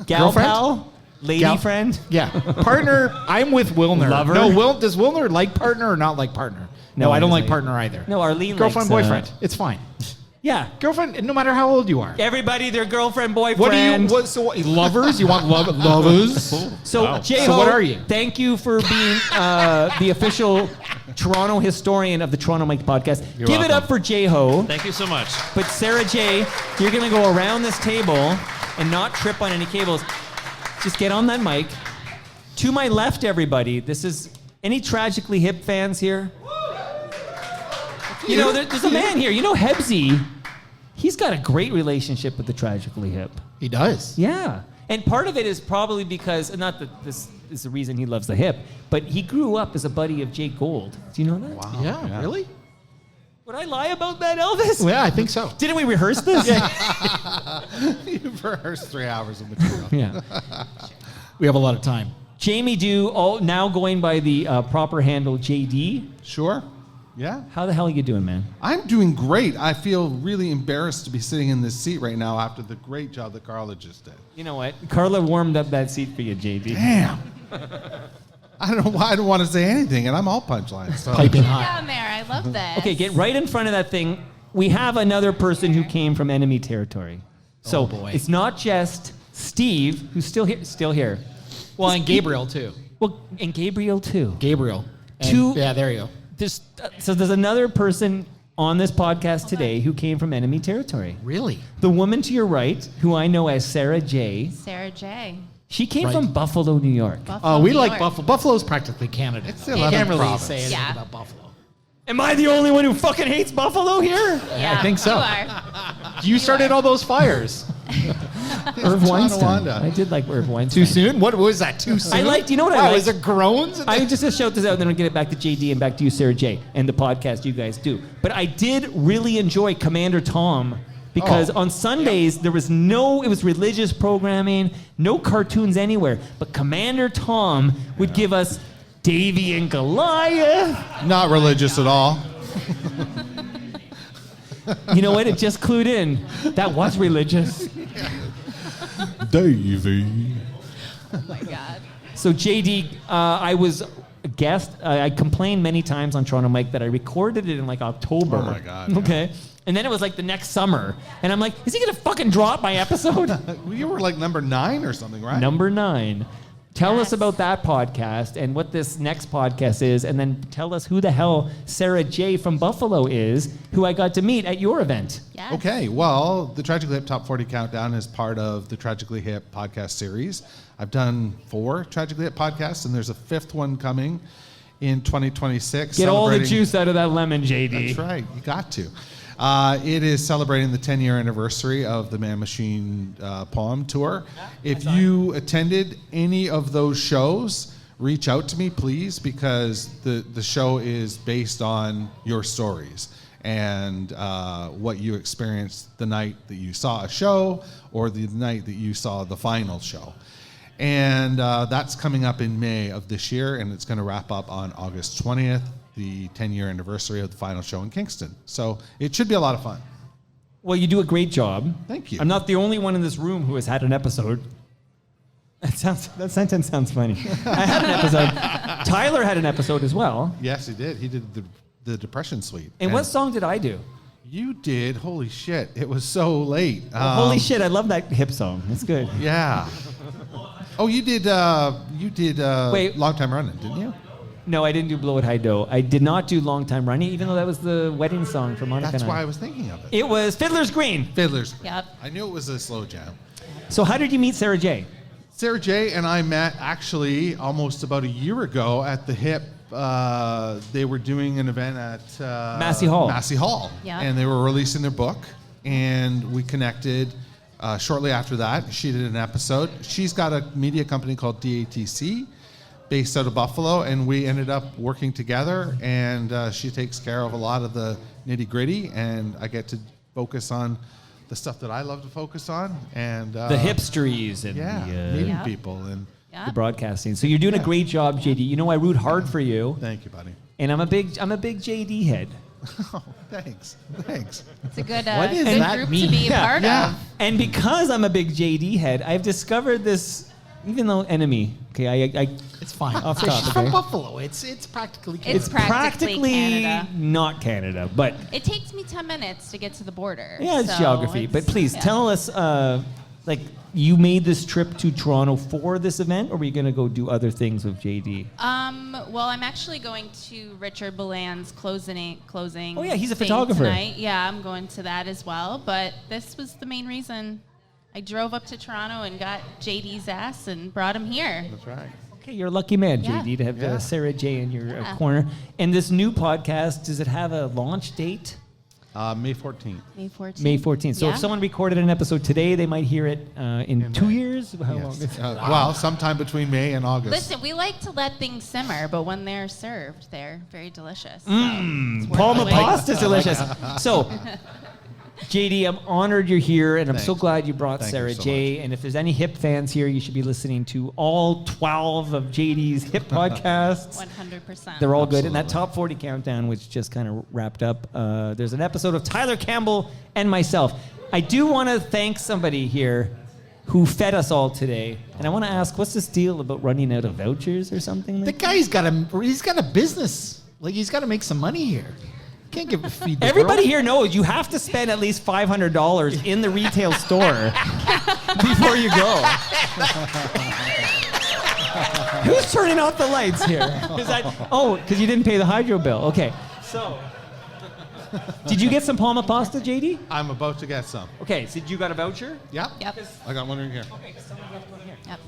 Gal Girlfriend? pal, lady Gal- friend. Yeah. Partner, I'm with Wilner. Lover? No, does Wilner like partner or not like partner? No, No, I he don't doesn't like partner either. No, Arlene Girlfriend, likes, boyfriend. It's fine. Yeah. Girlfriend, no matter how old you are. Everybody, their girlfriend, boyfriend. What do you, lovers? You want lovers? So, Wow. J-Ho, So what are you? Thank you for being the official Toronto historian of the Toronto Mike podcast. You're Give it welcome. up for J-Ho. Thank you so much. But Sarah J, you're going to go around this table and not trip on any cables. Just get on that mic. To my left, everybody, this is any Tragically Hip fans here? You know, there's a man here. You know Hebsy, he's got a great relationship with the Tragically Hip. He does. Yeah. And part of it is probably because, not that this is the reason he loves the hip, but he grew up as a buddy of Jake Gold. Do you know that? Wow. Yeah, really? Would I lie about that, Elvis? Well, yeah, I think so. Didn't we rehearse this? You've rehearsed 3 hours of material. Yeah. We have a lot of time. Jamie Dew, now going by the proper handle JD. Sure. Yeah. How the hell are you doing, man? I'm doing great. I feel really embarrassed to be sitting in this seat right now after the great job that Carla just did. You know what? Carla warmed up that seat for you, JD. Damn. I don't know why I don't want to say anything, and I'm all punchlines. So. Piping hot. Down there, I love this. Okay, get right in front of that thing. We have another person who came from enemy territory. So Oh, boy. it's not just Steve, who's still here. Well, and Gabriel, too. Well, and Gabriel, too. Gabriel. And- Two- Yeah, there you go. There's another person on this podcast today who came from enemy territory. Really? The woman to your right, who I know as Sarah J. Sarah J. She came Right. from Buffalo, New York. Oh, we New like York. Buffalo. Buffalo's practically Canada. It's the You 11th can't really province. say anything Yeah. about Buffalo. Am I the only one who fucking hates Buffalo here? Yeah, I think so. You are. You started all those fires. Irv Weinstein. Tonawanda. I did like Irv Weinstein. Too soon? What was that? Too soon? I liked, you know what wow, I liked? Was it groans? I just to shout this out, and then I'll get it back to JD and back to you, Sarah J, and the podcast you guys do. But I did really enjoy Commander Tom because on Sundays it was religious programming, no cartoons anywhere. But Commander Tom would give us Davy and Goliath. Not religious at all. You know what? It just clued in. That was religious. Davy. Oh my God. So JD, I was a guest. I complained many times on Toronto Mike that I recorded it in like October. Oh my God, yeah. Okay. And then it was like the next summer. And I'm like, is he going to fucking drop my episode? You were like number 9 or something, right? Number 9. Tell us about that podcast and what this next podcast is, and then tell us who the hell Sarah J. from Buffalo is, who I got to meet at your event. Yes. Okay, well, the Tragically Hip Top 40 Countdown is part of the Tragically Hip podcast series. I've done 4 Tragically Hip podcasts, and there's a 5th one coming in 2026. Get all the juice out of that lemon, JD. That's right, you got to. It is celebrating the 10-year anniversary of the Man Machine Poem Tour. If you attended any of those shows, reach out to me, please, because the show is based on your stories and what you experienced the night that you saw a show or the night that you saw the final show. And that's coming up in May of this year, and it's going to wrap up on August 20th. The 10-year anniversary of the final show in Kingston. So it should be a lot of fun. Well, you do a great job. Thank you. I'm not the only one in this room who has had an episode. That sentence sounds funny. I had an episode. Tyler had an episode as well. Yes, he did. He did the Depression Suite. And what song did I do? You did. Holy shit. It was so late. Holy shit, I love that hip song. It's good. Yeah. Oh, you did Wait. Long Time Running, didn't you? No, I didn't do Blow It High Dough. I did not do Long Time Running, even though that was the wedding song for Monica That's and why I was thinking of it. It was Fiddler's Green. Fiddler's Green. Yep. I knew it was a slow jam. So how did you meet Sarah J? Sarah J and I met actually almost about a year ago at the HIP. They were doing an event at Massey Hall. Massey Hall. Yeah. And they were releasing their book, and we connected shortly after that. She did an episode. She's got a media company called DATC, based out of Buffalo, and we ended up working together, and she takes care of a lot of the nitty-gritty, and I get to focus on the stuff that I love to focus on, and The hipsteries and meeting Yeah. people and the broadcasting. So you're doing a great job, JD. You know I root hard for you. Thank you, buddy. And I'm a big JD head. Oh, thanks. It's a good, What does good that group mean? to be a part of. And because I'm a big JD head, I've discovered this, even though enemy. Okay, I It's fine. Off She's topic, from okay? Buffalo. It's practically Canada. It's practically Canada. not Canada, but It takes me 10 minutes to get to the border. yeah, it's so geography. it's- But please yeah. tell us, like, you made this trip to Toronto for this event, or were you going to go do other things with JD? Well, I'm actually going to Richard Beland's closing. Oh, yeah, he's a thing photographer. Tonight. Yeah, I'm going to that as well. But this was the main reason. I drove up to Toronto and got JD's ass and brought him here. That's right. Okay, you're a lucky man, Yeah. JD, to have Yeah. Sarah J in your Yeah. corner. And this new podcast, does it have a launch date? May 14th. May 14th. May 14th. So Yeah. if someone recorded an episode today, they might hear it in 2 years? How long? Yes. Well, sometime between May and August. Listen, we like to let things simmer, but when they're served, they're very delicious. So it's worth Palma the wait. pasta's delicious. So, JD, I'm honored you're here, and I'm so Thanks. glad you brought Thank Sarah you so J. And if there's any hip fans here, you should be listening to all 12 of JD's hip podcasts. 100%. They're all good. And that top 40 countdown, which just kind of wrapped up, there's an episode of Tyler Campbell and myself. I do want to thank somebody here who fed us all today. And I want to ask, what's this deal about running out of vouchers or something? The guy's got a business. Like, he's got to make some money here. Can't give feed the Everybody girl. here knows you have to spend at least $500 in the retail store before you go. Who's turning off the lights here? Because you didn't pay the hydro bill. Okay, so did you get some Palma pasta, JD? I'm about to get some. Okay, so you got a voucher? Yep. Yep. I got one in here.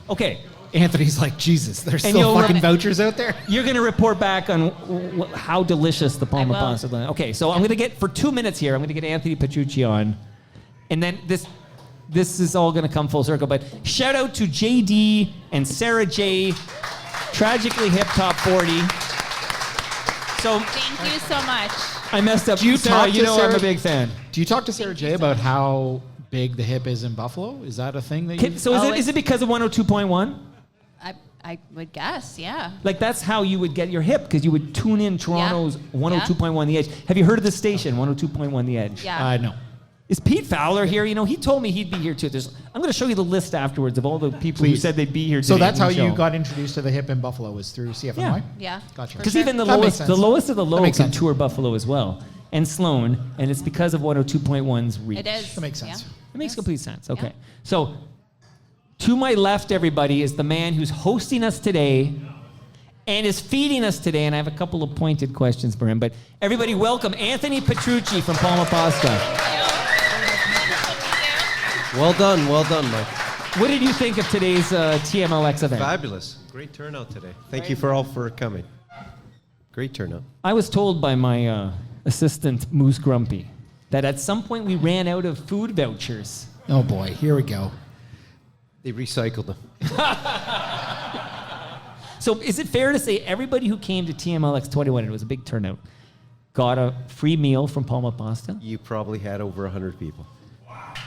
Okay. Anthony's like, Jesus, there's And still you'll fucking rep- vouchers out there. You're going to report back on how delicious the Palma will. pasta is. Okay, so I'm going to get, for 2 minutes here, I'm going to get Anthony Petrucci on. And then this is all going to come full circle. But shout out to JD and Sarah J, Tragically Hip Top 40. So Thank you so much. I messed up. Do you Sarah, talk to you know I'm Sarah- a big fan. Do you talk to Sarah J about how big the hip is in Buffalo? Is that a thing that you... So is it because of 102.1? I would guess, yeah. Like that's how you would get your hip, because you would tune in Toronto's 102.1 The Edge. Have you heard of the station, 102.1 The Edge? Yeah. No. Is Pete Fowler here? You know, he told me he'd be here too. I'm going to show you the list afterwards of all the people who Please. said they'd be here today. So that's in how the you show. got introduced to the hip in Buffalo was through CFNY? Yeah. Yeah. Gotcha. Because even the That makes lowest of the That low makes can sense. tour Buffalo as well. And Sloan, and it's because of 102.1's reach. It is. That makes sense. It makes complete sense. Okay. So, to my left, everybody, is the man who's hosting us today and is feeding us today. And I have a couple of pointed questions for him. But everybody, welcome Anthony Petrucci from Palma Pasta. Well done, Mike. What did you think of today's TMLX event? Fabulous. Great turnout today. Thank you for coming. Great turnout. I was told by my assistant, Moose Grumpy, that at some point we ran out of food vouchers. Oh boy, here we go. They recycled them. So is it fair to say everybody who came to TMLX 21, it was a big turnout, got a free meal from Palma Pasta? You probably had over 100 people.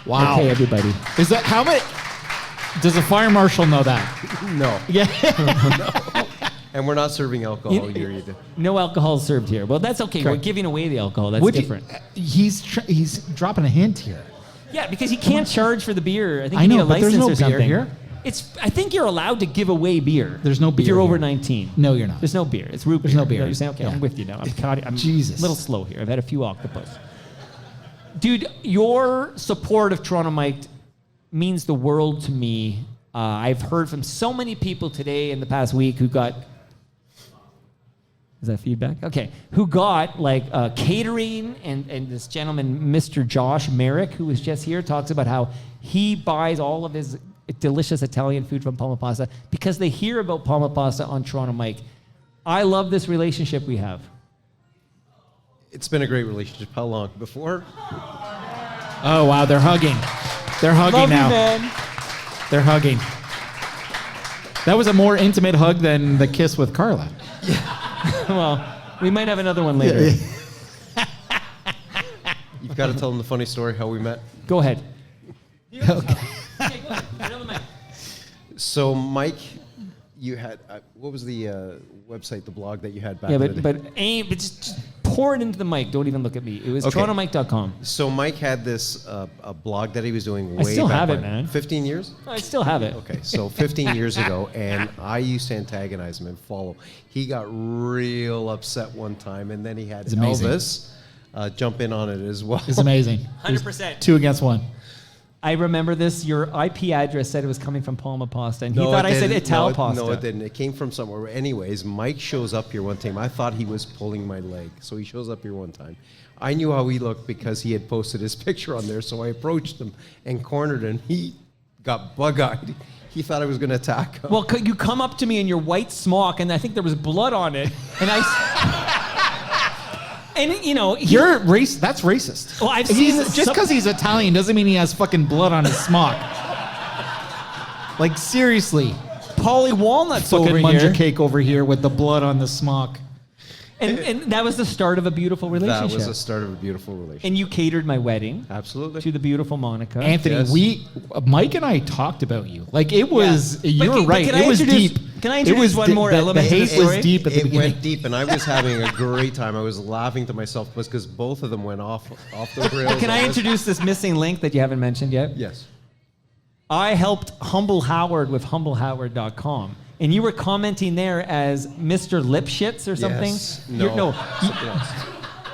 Wow. Okay, everybody. Is that how many? Does the fire marshal know that? No. Yeah. No. And we're not serving alcohol here either. No alcohol served here. Well, that's okay. We're Correct. giving away the alcohol. That's different. He's dropping a hint here. Yeah, because he can't charge for the beer. I think I you know, need a but there's license no or beer something. here. I think you're allowed to give away beer. There's no beer if you're over here. 19. No, you're not. There's no beer. It's root beer. There's no beer. You're saying, okay, Yeah. I'm with you now. I'm Jesus. a little slow here. I've had a few octopus. Dude, your support of Toronto Mike means the world to me. I've heard from so many people today in the past week who got... Is that feedback? Okay. Who got like catering, and this gentleman, Mr. Josh Merrick, who was just here, talks about how he buys all of his delicious Italian food from Palma Pasta because they hear about Palma Pasta on Toronto Mike. I love this relationship we have. It's been a great relationship. How long? Before? Oh wow, they're hugging. They're hugging Love you, now. man. They're hugging. That was a more intimate hug than the kiss with Carla. Well, we might have another one later. You've got to tell them the funny story how we met. Go ahead. So, Mike, you had what was the website, the blog that you had back Yeah, in the day? but just pour it into the mic. Don't even look at me. It was TorontoMike.com. So Mike had this a blog that he was doing way I still back have it, when. man. 15 years? I still have it. Okay, so 15 years ago, and I used to antagonize him and follow. He got real upset one time, and then he had It's amazing. Elvis jump in on it as well. It's amazing. 100%. 2 against 1. I remember this. Your IP address said it was coming from Palma Pasta, and he No, thought it I said didn't. Ital Pasta. No, it didn't. It came from somewhere. Anyways, Mike shows up here one time. I thought he was pulling my leg. So he shows up here one time. I knew how he looked because he had posted his picture on there. So I approached him and cornered him. He got bug-eyed. He thought I was going to attack him. Well, you come up to me in your white smock, and I think there was blood on it, and and you know, You're that's racist. Well, I've He's- seen just because he's Italian doesn't mean he has fucking blood on his smock. Like seriously, Polly Walnuts fucking over Munger here. cake over here with the blood on the smock. And that was the start of a beautiful relationship. That was the start of a beautiful relationship. And you catered my wedding. Absolutely. To the beautiful Monica. Anthony, Yes. Mike and I talked about you. Like it was, Yeah. you're But right. can I It was introduce- deep. can I It introduce was one di- more the, element The to the hate story? was deep at the It beginning. went deep, and I was having a great time. I was laughing to myself because both of them went off the rails. Can I on this. introduce this missing link that you haven't mentioned yet? Yes. I helped Humble Howard with HumbleHoward.com. And you were commenting there as Mr. Lipschitz or something? Yes. You're- No. Something else.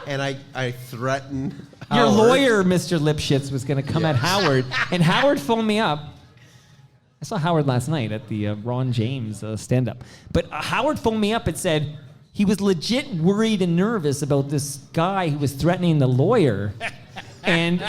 And I threatened Your Howard. lawyer, Mr. Lipschitz, was going to come at Howard, and Howard phoned me up. I saw Howard last night at the Ron James stand-up. But Howard phoned me up and said he was legit worried and nervous about this guy who was threatening the lawyer. And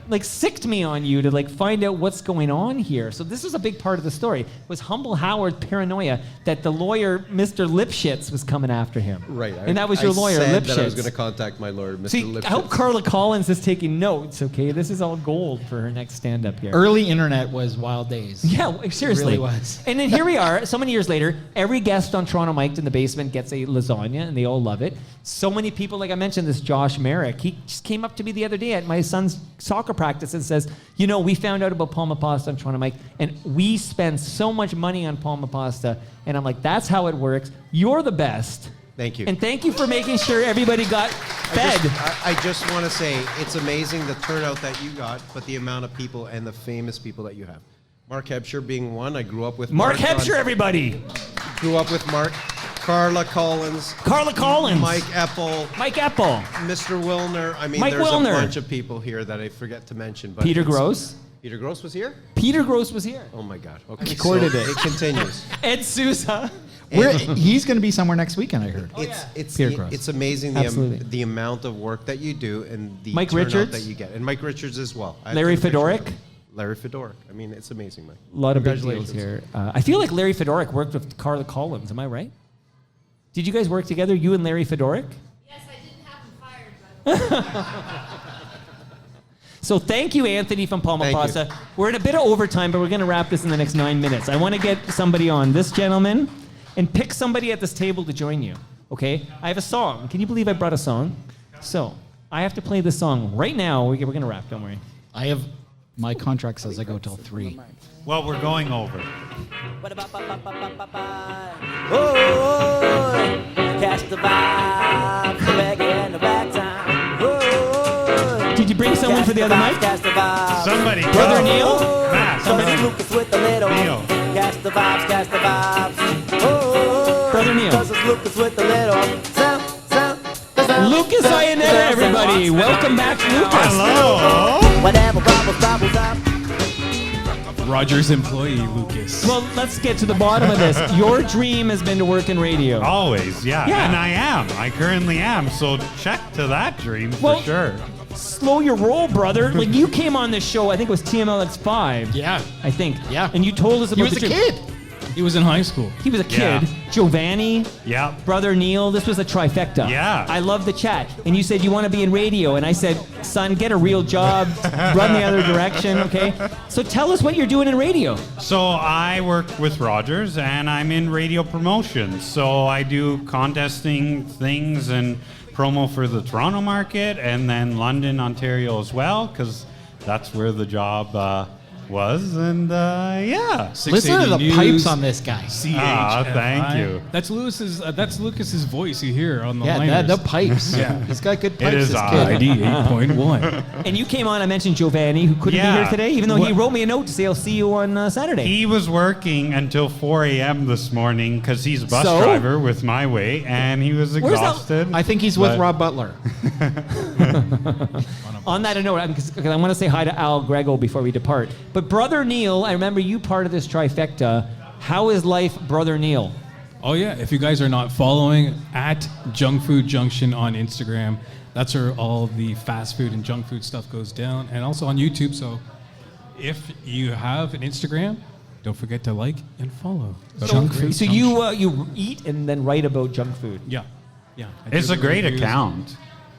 like sicked me on you to like find out what's going on here. So this was a big part of the story. Was Humble Howard paranoia that the lawyer, Mr. Lipschitz, was coming after him? Right. And that was your lawyer, I said Lipschitz. that I was going to contact my lawyer, Mr. See, Lipschitz. I hope Carla Collins is taking notes, okay? This is all gold for her next stand-up here. Early internet was wild days. Yeah, seriously. It really was. And then here we are, so many years later, every guest on Toronto Mic'd in the basement gets a lasagna, and they all love it. So many people, like I mentioned, this Josh Merrick, he just came up to me the other day at my son's soccer practice and says, you know, we found out about Palma Pasta on Toronto Mic, and we spend so much money on Palma Pasta. And I'm like, that's how it works. You're the best. Thank you. And thank you for making sure everybody got fed. I just want to say it's amazing the turnout that you got, but the amount of people and the famous people that you have. Mark Hebscher being one. I grew up with Mark Hebscher, everybody. Grew up with Mark. Carla Collins. Mike Epple. Mr. Wilner. I mean, Mike there's Wilner. a bunch of people here that I forget to mention. But Peter it's- Gross. Peter Gross was here? Peter Gross was here. Oh, my God. I Okay, recorded so it. It continues. Ed Sousa. He's going to be somewhere next weekend, I heard. Peter Gross. It's amazing Absolutely. the amount of work that you do and the Mike turnout Richards? that you get. And Mike Richards as well. I Larry took pictures Fedoruk? of him. Larry Fedoruk. I mean, it's amazing, Mike. A lot of big deals Congratulations. here. I feel like Larry Fedoruk worked with Carla Collins. Am I right? Did you guys work together, you and Larry Fedoruk? Yes, I didn't have him fired, So thank you, Anthony from Palma Thank you. Pasta. We're in a bit of overtime, but we're going to wrap this in the next 9 minutes. I want to get somebody on, this gentleman, and pick somebody at this table to join you, okay? I have a song. Can you believe I brought a song? So I have to play this song right now. We're going to wrap, don't worry. My contract says I go till 3. Well, we're going over. Catch the vibe, the reggae and the ragtime. Did you bring someone for the other mic? Somebody. Brother go. Neil? Matt, somebody. Lucas with the little. Neil. Catch the vibes, catch the vibes. Brother Neil. Cause it's Lucas with the little. Lucas Iannetta, everybody. Welcome back, Lucas. Hello. Whatever bubbles up. Roger's employee, Lucas. Well, let's get to the bottom of this. Your dream has been to work in radio. Always, yeah. Yeah. And I am. I currently am. So check to that dream for Well, sure. Slow your roll, brother. Like, you came on this show, I think it was TMLX5. Yeah. I think. Yeah. And you told us about He was the a dream. kid. He was in high school. He was a kid. Yeah. Giovanni. Yeah. Brother Neil. This was a trifecta. Yeah. I love the chat. And you said you want to be in radio. And I said, son, get a real job. Run the other direction, okay? So tell us what you're doing in radio. So I work with Rogers and I'm in radio promotions. So I do contesting things and promo for the Toronto market and then London, Ontario as well, because that's where the job was. And yeah. Listen to the pipes on this guy. Thank you. That's Lucas's voice you hear on the Yeah, liners. the pipes. Yeah. He's got good It pipes. is this odd. kid. ID 8.1. And you came on, I mentioned Giovanni, who couldn't be Yeah. here today, even though he What- wrote me a note to say, I'll see you on Saturday. He was working until 4 a.m. this morning because he's a bus So? driver with My Way, and he was Where's that- exhausted. I think he's with but- Rob Butler. On that note, because I want to say hi to Al Grego before we depart. But Brother Neil, I remember you part of this trifecta. How is life, Brother Neil? Oh yeah, if you guys are not following at Junk Food Junction on Instagram, that's where all the fast food and junk food stuff goes down, and also on YouTube. So if you have an Instagram, don't forget to like and follow. Junk Food So Junction. you eat and then write about junk food. Yeah. I It's do a the great reviews. account.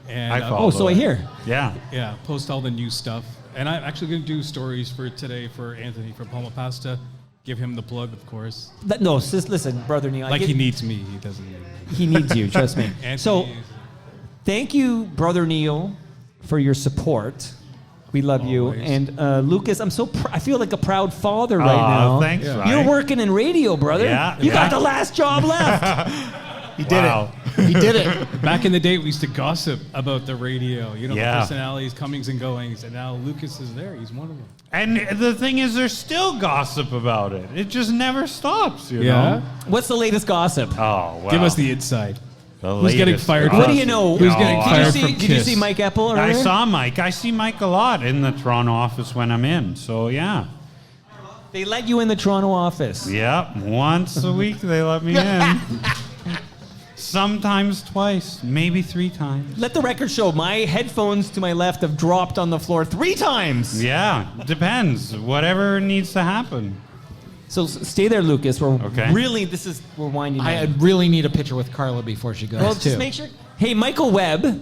And, I follow so I it. hear. Yeah. Yeah, post all the new stuff. And I'm actually going to do stories for today for Anthony from Palma Pasta. Give him the plug, of course. No, listen, Brother Neil. Like he needs me. He doesn't need me. He needs you, trust me. Anthony So, is- thank you, Brother Neil, for your support. We love you. And Lucas, I feel like a proud father right now. Thanks, You're Ryan. working in radio, brother. Yeah, You yeah. got the last job left. He did it. He did it. Back in the day, we used to gossip about the radio, the Yeah. personalities, comings and goings, and now Lucas is there. He's one of them. And the thing is, there's still gossip about it. It just never stops, you Yeah? know? What's the latest gossip? Oh, wow. Give us the inside. The Who's getting latest fired? What from- do you know? Who's getting Oh, fired did from you see, Kiss? Did you see Mike Epple earlier? I saw Mike. I see Mike a lot in the Toronto office when I'm in. So, yeah. They let you in the Toronto office. Yeah. Once a week, they let me in. Sometimes twice, maybe 3 times. Let the record show my headphones to my left have dropped on the floor 3 times. Yeah, depends. Whatever needs to happen. So stay there, Lucas. We're Okay. we're winding down. I really need a picture with Carla before she goes, Well, too. just make sure. Hey, Michael Webb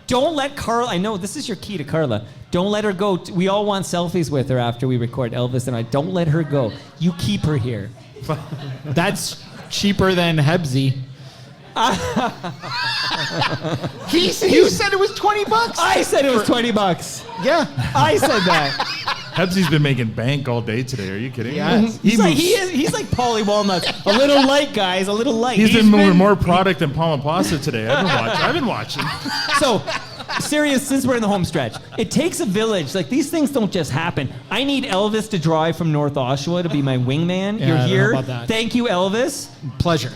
don't let Carla, I know this is your key to Carla. Don't let her go. We all want selfies with her after we record, Elvis and I. Don't let her go. You keep her here. That's cheaper than Hebsy. You said it was $20. I said it was $20. Yeah. I said that. Hebsy's been making bank all day today. Are you kidding? He's like Paulie Walnuts. A little light, guys. A little light. He's been moving more product than Palma Pasta today. I've been watching. So, serious, since we're in the home stretch, it takes a village. Like, these things don't just happen. I need Elvis to drive from North Oshawa to be my wingman. Yeah, You're I don't know here. about that. Thank you, Elvis. Pleasure.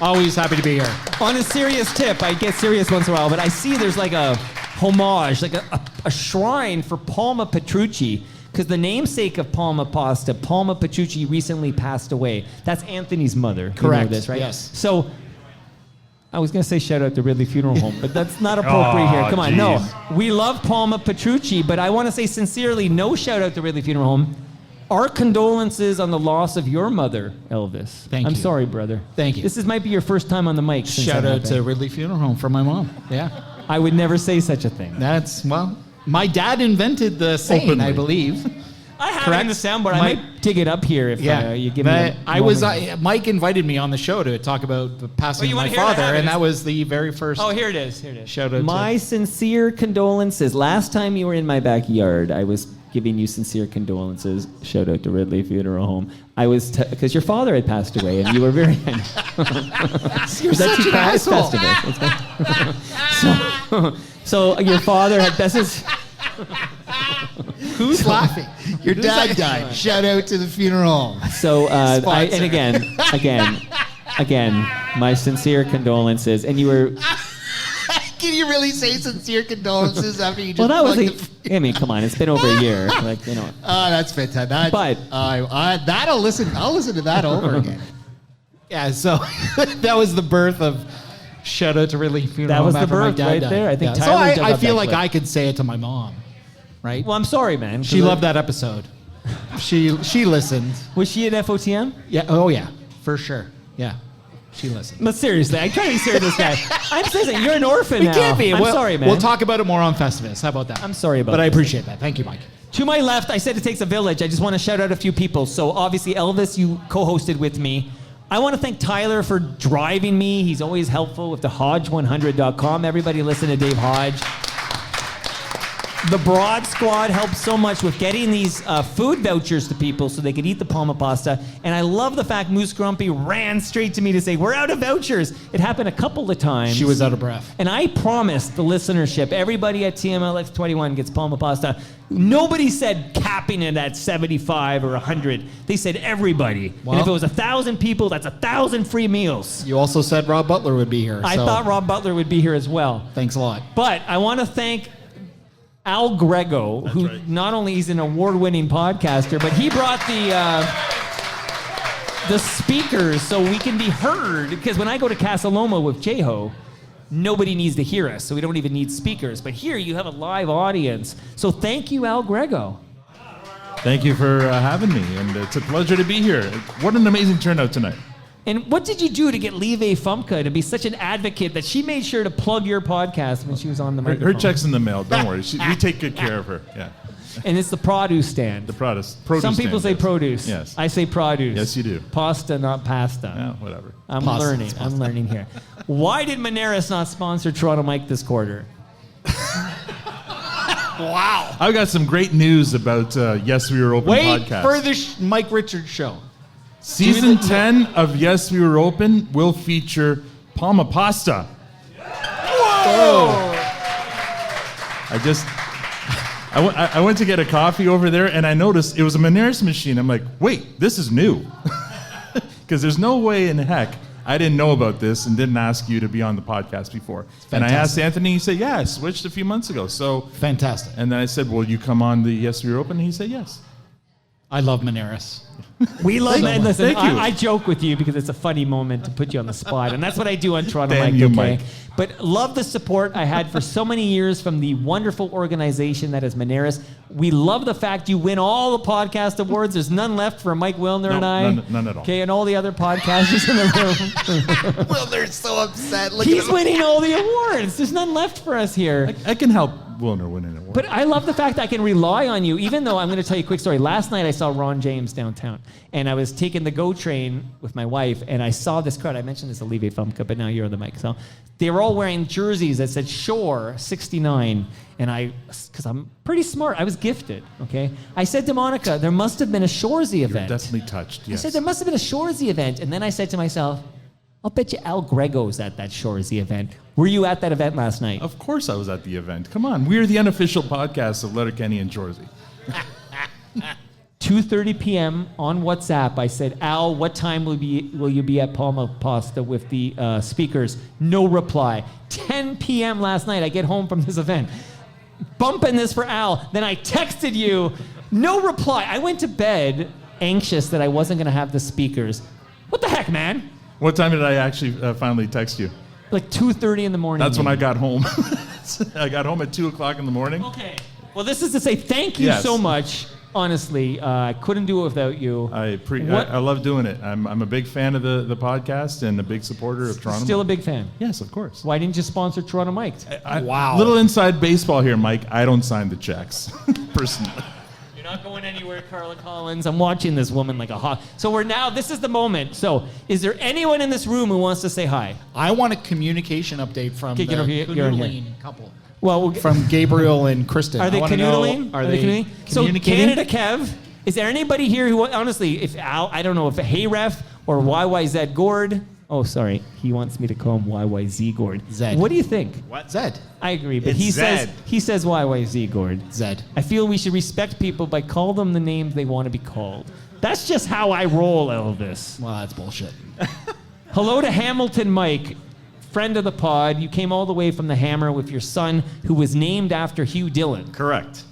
Always happy to be here. On a serious tip, I get serious once in a while, but I see there's like a homage, like a shrine for Palma Petrucci, because the namesake of Palma Pasta, Palma Petrucci, recently passed away. That's Anthony's mother. Correct. You know this, right? Yes. So, I was going to say shout out to Ridley Funeral Home, but that's not appropriate here. Come on, no. We love Palma Petrucci, but I want to say sincerely, no shout out to Ridley Funeral Home. Our condolences on the loss of your mother, Elvis. Thank you. I'm sorry, brother. Thank you. This might be your first time on the mic. Since Shout that out to happened. Ridley Funeral Home for my mom. Yeah. I would never say such a thing. That's, well, my dad invented the saying, Openly. I believe. I have Correct? it in the soundboard. I might dig it up here if you give me a Mike invited me on the show to talk about the passing you of my wanna hear father, that? and that was the very first. Oh, here it is. Here it is. Shout out My sincere condolences. Last time you were in my backyard, I was giving you sincere condolences. Shout out to Ridley Funeral Home. I was because your father had passed away, and you were very. You're such an asshole. So your father had best. Who's laughing? Your dad died. Shout out to the funeral home. So Sponsor. and again, my sincere condolences. And you were. Can you really say sincere condolences after you just? Well, that was. plugged I mean, come on, it's been over a year. Like, you know. Oh, that's fantastic. But I'll listen to that over again. Yeah, so that was the birth of shout out to Ridley Funeral That Home was the after my birth dad right died. there. I think So Tyler dug I up feel that like clip. I could say it to my mom, right? Well, I'm sorry, man. She loved that episode. She listened. Was she at FOTM? Yeah. Oh yeah, for sure. Yeah, she listened. But seriously, I try to be serious with this guy. I'm saying you're an orphan We now. can't be. I'm We'll- sorry, man. We'll talk about it more on Festivus. How about that? I'm sorry about But I this. appreciate that. Thank you, Mike. To my left, I said it takes a village. I just want to shout out a few people. So obviously, Elvis, you co-hosted with me. I want to thank Tyler for driving me. He's always helpful with the Hodge100.com. Everybody listen to Dave Hodge. The Broad Squad helped so much with getting these food vouchers to people so they could eat the Palma Pasta. And I love the fact Moose Grumpy ran straight to me to say, we're out of vouchers. It happened a couple of times. She was out of breath. And I promised the listenership, everybody at TMLX21 gets Palma Pasta. Nobody said capping it at 75 or 100. They said everybody. Well- and if it was 1,000 people, that's 1,000 free meals. You also said Rob Butler would be here. I so thought Rob Butler would be here as well. Thanks a lot. But I want to thank Al Grego, who not only is an award-winning podcaster, but he brought the speakers so we can be heard. Because when I go to Casa Loma with Jeho, nobody needs to hear us, so we don't even need speakers. But here you have a live audience. So thank you, Al Grego. Thank you for having me, and it's a pleasure to be here. What an amazing turnout tonight. And what did you do to get Lieve Fumka to be such an advocate that she made sure to plug your podcast when she was on the Her microphone? check's in the mail. Don't worry. We take good care of her. Yeah. And it's the produce stand. The produce Some people stand, say produce. Yes. I say produce. Yes, you do. Pasta, not pasta. Yeah, whatever. I'm Pasta, learning. it's I'm pasta. learning here. Why did Moneris not sponsor Toronto Mike this quarter? Wow. I've got some great news about Yes We Were Open Wait podcast. for the Mike Richards show. Season 10 of Yes We Were Open will feature Palma Pasta. Whoa! I went to get a coffee over there, and I noticed it was a Moneris machine. I'm like, wait, this is new. Because there's no way in heck I didn't know about this and didn't ask you to be on the podcast before. And I asked Anthony, he said, yeah, I switched a few months ago. So fantastic. And then I said, will you come on the Yes We Were Open? And he said, yes. I love Moneris. We love Thank it. Listen, you. I joke with you because it's a funny moment to put you on the spot, and that's what I do on Toronto Damn Mike. you, Okay, Mike. but love the support I had for so many years from the wonderful organization that is Moneris. We love the fact you win all the podcast awards. There's none left for Mike Wilner and I. None at all. Okay, and all the other podcasters in the room. Wilner's so upset. Look He's at him. winning all the awards. There's none left for us here. I can help win an award. But I love the fact I can rely on you, even though I'm going to tell you a quick story. Last night I saw Ron James downtown, and I was taking the GO train with my wife, and I saw this crowd. I mentioned this to Olivier Fumka, but now you're on the mic. So they were all wearing jerseys that said Shore 69, and because I'm pretty smart, I was gifted, okay? I said to Monica, there must have been a Shoresy event. Definitely touched, yes. I said, there must have been a Shoresy event, and then I said to myself, I'll bet you Al Grego's at that Shoresy event. Were you at that event last night? Of course I was at the event. Come on, we're the unofficial podcast of Letterkenny and Shoresy. 2:30 p.m. on WhatsApp, I said, Al, what time will you be at Palma Pasta with the speakers? No reply. 10 p.m. last night, I get home from this event. Bumping this for Al. Then I texted you. No reply. I went to bed anxious that I wasn't going to have the speakers. What the heck, man? What time did I actually finally text you? Like 2:30 in the morning. That's when I got home. I got home at 2 o'clock in the morning. Okay. Well, this is to say thank you so much. Honestly, I couldn't do it without you. I love doing it. I'm a big fan of the podcast and a big supporter of Toronto. Still a big fan? Yes, of course. Why didn't you sponsor Toronto Mike? Wow. Little inside baseball here, Mike. I don't sign the checks, personally. You're not going anywhere, Carla Collins. I'm watching this woman like a hawk. So this is the moment. So is there anyone in this room who wants to say hi? I want a communication update from the you're in here. canoodling couple. Well, from Gabriel and Kristen. Are they canoodling? Are they canoodling? So communicating? Canada Kev, is there anybody here who, honestly, if Al, I don't know if Hey Ref or YYZ Gord, oh, sorry, he wants me to call him YYZ Gord. Zed. What do you think? What? Zed. I agree, but It's he Zed. says YYZ Gord. Zed. I feel we should respect people by call them the names they want to be called. That's just how I roll, Elvis. Well, that's bullshit. Hello to Hamilton Mike, friend of the pod. You came all the way from the Hammer with your son, who was named after Hugh Dillon. Correct.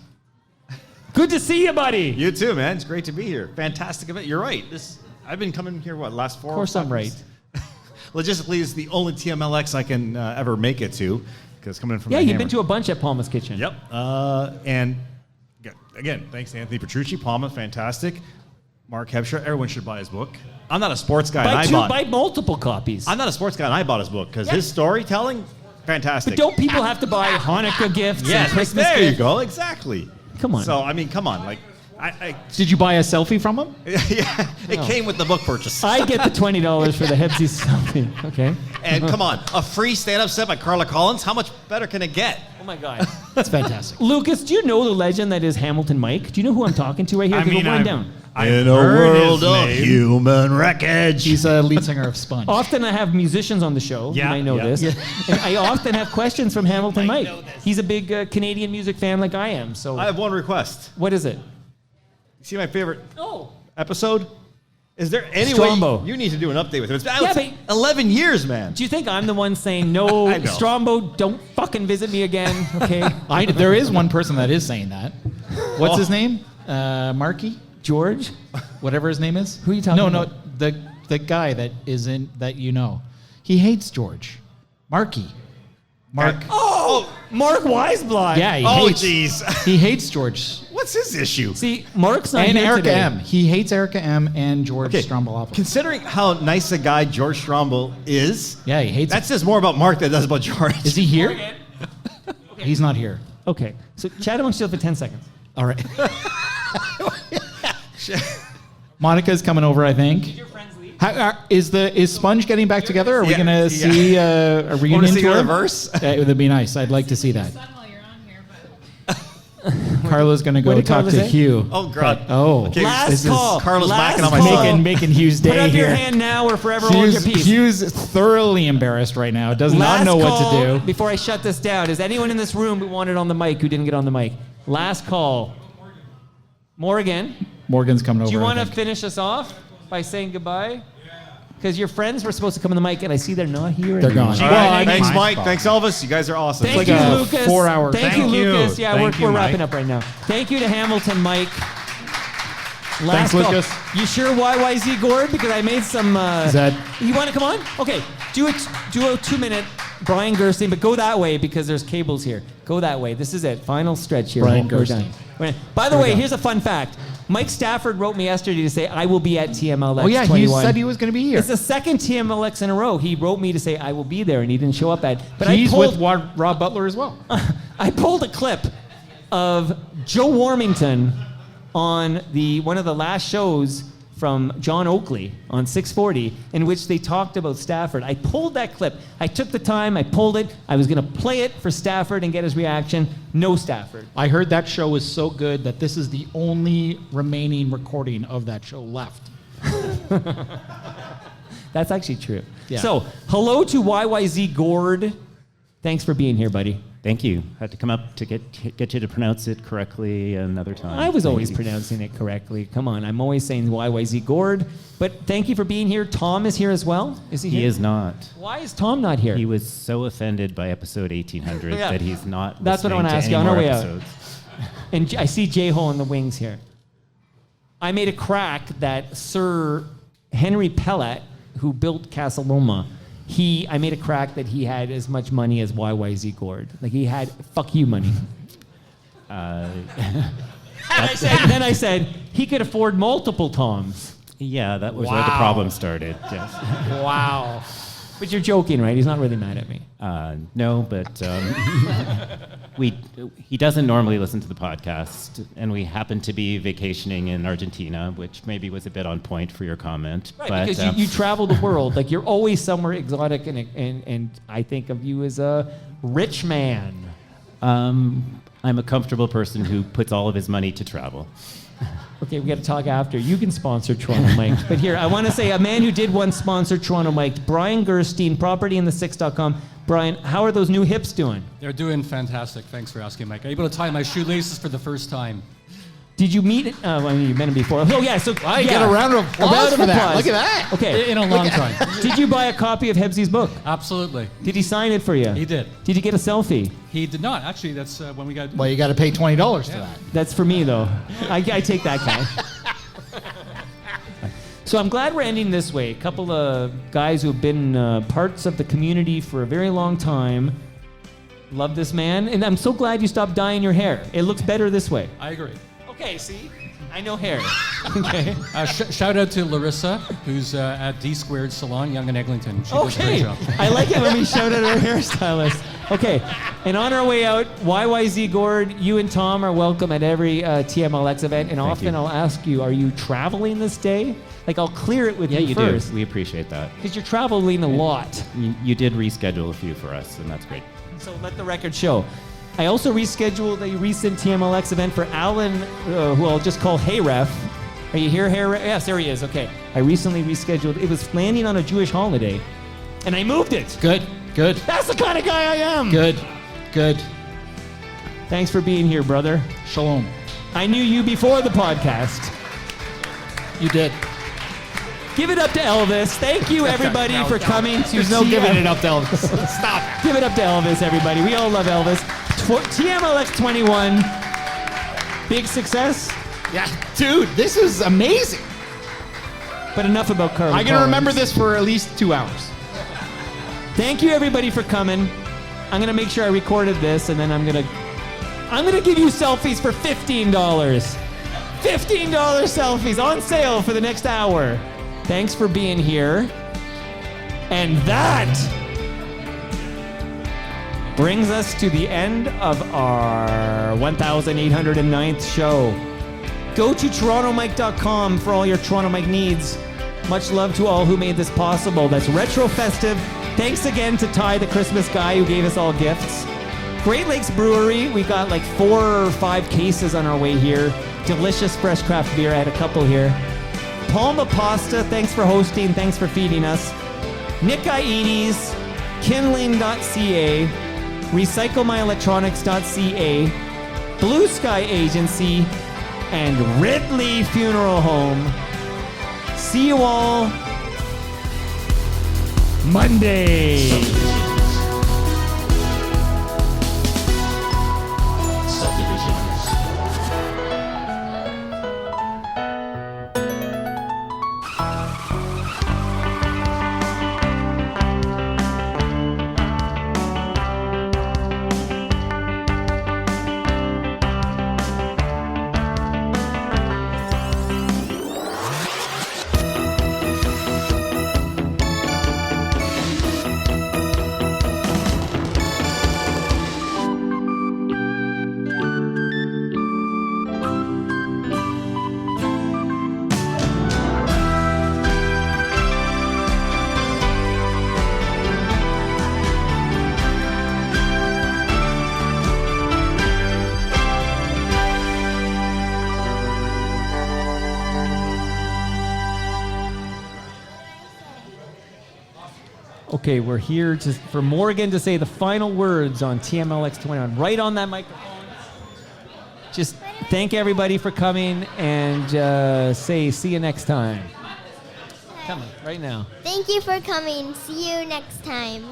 Good to see you, buddy. You too, man. It's great to be here. Fantastic event. You're right. I've been coming here, last 4 Of course I'm right. Logistically, it's the only TMLX I can ever make it to, because coming from Yeah, the you've Hammer. been to a bunch at Palma's Kitchen. Yep. And again, thanks to Anthony Petrucci. Palma, fantastic. Mark Hebscher, everyone should buy his book. I'm not a sports guy, and I bought. Buy multiple copies. I'm not a sports guy, and I bought his book because his storytelling, fantastic. But don't people have to buy Hanukkah gifts and Yes, Christmas there gifts? you go. Exactly. Come on. So come on, like. Did you buy a selfie from him? Yeah, it came with the book purchase. I get the $20 for the Hebsy selfie. Okay. And come on, a free stand-up set by Carla Collins. How much better can it get? Oh my God. That's fantastic. Lucas, do you know the legend that is Hamilton Mike? Do you know who I'm talking to right here? Go run down. In a world of human wreckage. He's a lead singer of Sponge. Often I have musicians on the show. Yeah, You might know yeah. this. Yeah. And I often have questions from Hamilton Mike. He's a big Canadian music fan like I am. So I have one request. What is it? You see my favorite Oh. episode? Is there any Strombo. way you need to do an update with him? It's been Yeah, out but- 11 years, man. Do you think I'm the one saying, no, I know. Strombo, don't fucking visit me again, okay? There is one person that is saying that. What's Oh. his name? Marky? George? Whatever his name is? Who are you talking about? No, the guy that is in, that you know. He hates George. Marky. Mark. Oh, Mark Weisblot. Yeah, he Oh, hates. jeez. He hates George. What's his issue? See, Mark's not And here Erica today. M. He hates Erica M. and George Strombolopoulos. Considering how nice a guy George Strombo is, Yeah, he hates. that says more about Mark than it does about George. Is he here? He's not here. Okay, so chat amongst you for 10 seconds. All right. Monica's coming over, I think. Is Sponge getting back together? Are we Yeah, going to yeah. see a reunion Wanna see tour? the reverse? It would be nice. I'd like to see that. Carla's going to What go did talk Carla to say? Hugh. Oh, God. Oh. Okay, Last this is- call. Carla's Last backing on my call. side. Making Hugh's day Put up here. your hand now or forever hold your peace. Hugh's thoroughly embarrassed right now. Does Last not know what call to do. Before I shut this down, is anyone in this room who wanted on the mic who didn't get on the mic? Last call. Morgan, Morgan's coming over. do you I want to think. finish us off by saying goodbye? Because your friends were supposed to come on the mic, and I see they're not here They're anymore. gone. All Well, right, I mean, thanks, my Mike. fault. Thanks, Elvis. You guys are awesome. Thank like you, a Lucas. 4 hour. Thank you, Lucas. Yeah, Thank you, we're Mike. wrapping up right now. Thank you to Hamilton, Mike. Thanks, call. Lucas. You sure YYZ Gord? Because I made some. Zed. You want to come on? Okay. Do a 2-minute Brian Gerstein, but go that way because there's cables here. Go that way. This is it. Final stretch here. Brian We're Gerstein. done. By the way, here's a fun fact. Mike Stafford wrote me yesterday to say I will be at TMLX. Oh, yeah, he 21. said he was going to be here. It's the second TMLX in a row. He wrote me to say I will be there, and he didn't show up at. But He's I pulled, with Rob Butler as well. I pulled a clip of Joe Warmington on one of the last shows from John Oakley on 640, in which they talked about Stafford. I pulled that clip. I took the time, I pulled it. I was going to play it for Stafford and get his reaction. No Stafford. I heard that show was so good that this is the only remaining recording of that show left. That's actually true. Yeah. So, hello to YYZ Gord. Thanks for being here, buddy. Thank you. Had to come up to get you to pronounce it correctly another time. I was Thank always you. pronouncing it correctly. Come on, I'm always saying YYZ Gord. But thank you for being here. Tom is here as well. Is he here? He is not. Why is Tom not here? He was so offended by episode 1800 Yeah. that he's not. That's what I want to ask listening you on any our more way out. episodes. And I see J-Ho in the wings here. I made a crack that Sir Henry Pellet, who built Casa Loma, I made a crack that he had as much money as YYZ Gord. Like he had fuck you money. Then I said he could afford multiple Toms. Yeah, that was where the problem started. Yes. Wow. But you're joking, right? He's not really mad at me. No, but he doesn't normally listen to the podcast, and we happened to be vacationing in Argentina, which maybe was a bit on point for your comment. Right, but, because you travel the world. Like you're always somewhere exotic, and I think of you as a rich man. I'm a comfortable person who puts all of his money to travel. Okay, we got to talk after. You can sponsor Toronto Mike. But here, I want to say a man who did once sponsor Toronto Mike, Brian Gerstein, propertyinthe6.com. Brian, how are those new hips doing? They're doing fantastic. Thanks for asking, Mike. I'm able to tie my shoelaces for the first time. Did you meet? I mean, you met him before. Oh yeah, so I get a round of applause for that. Look at that. Okay, In a long time. Did you buy a copy of Hebsey's book? Absolutely. Did he sign it for you? He did. Did you get a selfie? He did not. Actually, that's when we got. Well, you got to pay $20 for that. That's for me though. I take that guy. So I'm glad we're ending this way. A couple of guys who have been parts of the community for a very long time. Love this man, and I'm so glad you stopped dyeing your hair. It looks better this way. I agree. Okay, see? I know hair. Okay. Shout out to Larissa, who's at D Squared Salon, Yonge and Eglinton. She does a great Okay. job. I like it when we shout out our hairstylist. Okay. And on our way out, YYZ Gord, you and Tom are welcome at every TMLX event. And often I'll ask you, are you traveling this day? Like, I'll clear it with you first. do. We appreciate that. Because you're traveling a lot. You did reschedule a few for us, and that's great. So let the record show. I also rescheduled a recent TMLX event for Alan, who I'll just call Hey Ref. Are you here, Hey Ref? Yes, there he is. Okay. I recently rescheduled. It was landing on a Jewish holiday, and I moved it. Good. That's the kind of guy I am. Good. Thanks for being here, brother. Shalom. I knew you before the podcast. You did. Give it up to Elvis. Thank you, everybody, for coming to There's no giving it up to Elvis. Stop. Give it up to Elvis, everybody. We all love Elvis. TMLX 21. Big success. Yeah, dude, this is amazing. But enough about Carl. I'm going to remember this for at least 2 hours. Thank you, everybody, for coming. I'm going to make sure I recorded this, and then I'm going to give you selfies for $15. $15 selfies on sale for the next hour. Thanks for being here. And that brings us to the end of our 1809th show. Go to torontomike.com for all your Toronto Mike needs. Much love to all who made this possible. That's Retro Festive. Thanks again to Ty, the Christmas guy who gave us all gifts. Great Lakes Brewery. We got like 4 or 5 cases on our way here. Delicious fresh craft beer. I had a couple here. Palma Pasta, thanks for hosting, thanks for feeding us. Nick Iones, Kindling.ca, RecycleMyElectronics.ca, Blue Sky Agency, and Ridley Funeral Home. See you all Monday. Okay, we're here for Morgan to say the final words on TMLX 21. Right on that microphone. Just thank everybody for coming and say see you next time. Come on, right now. Thank you for coming. See you next time.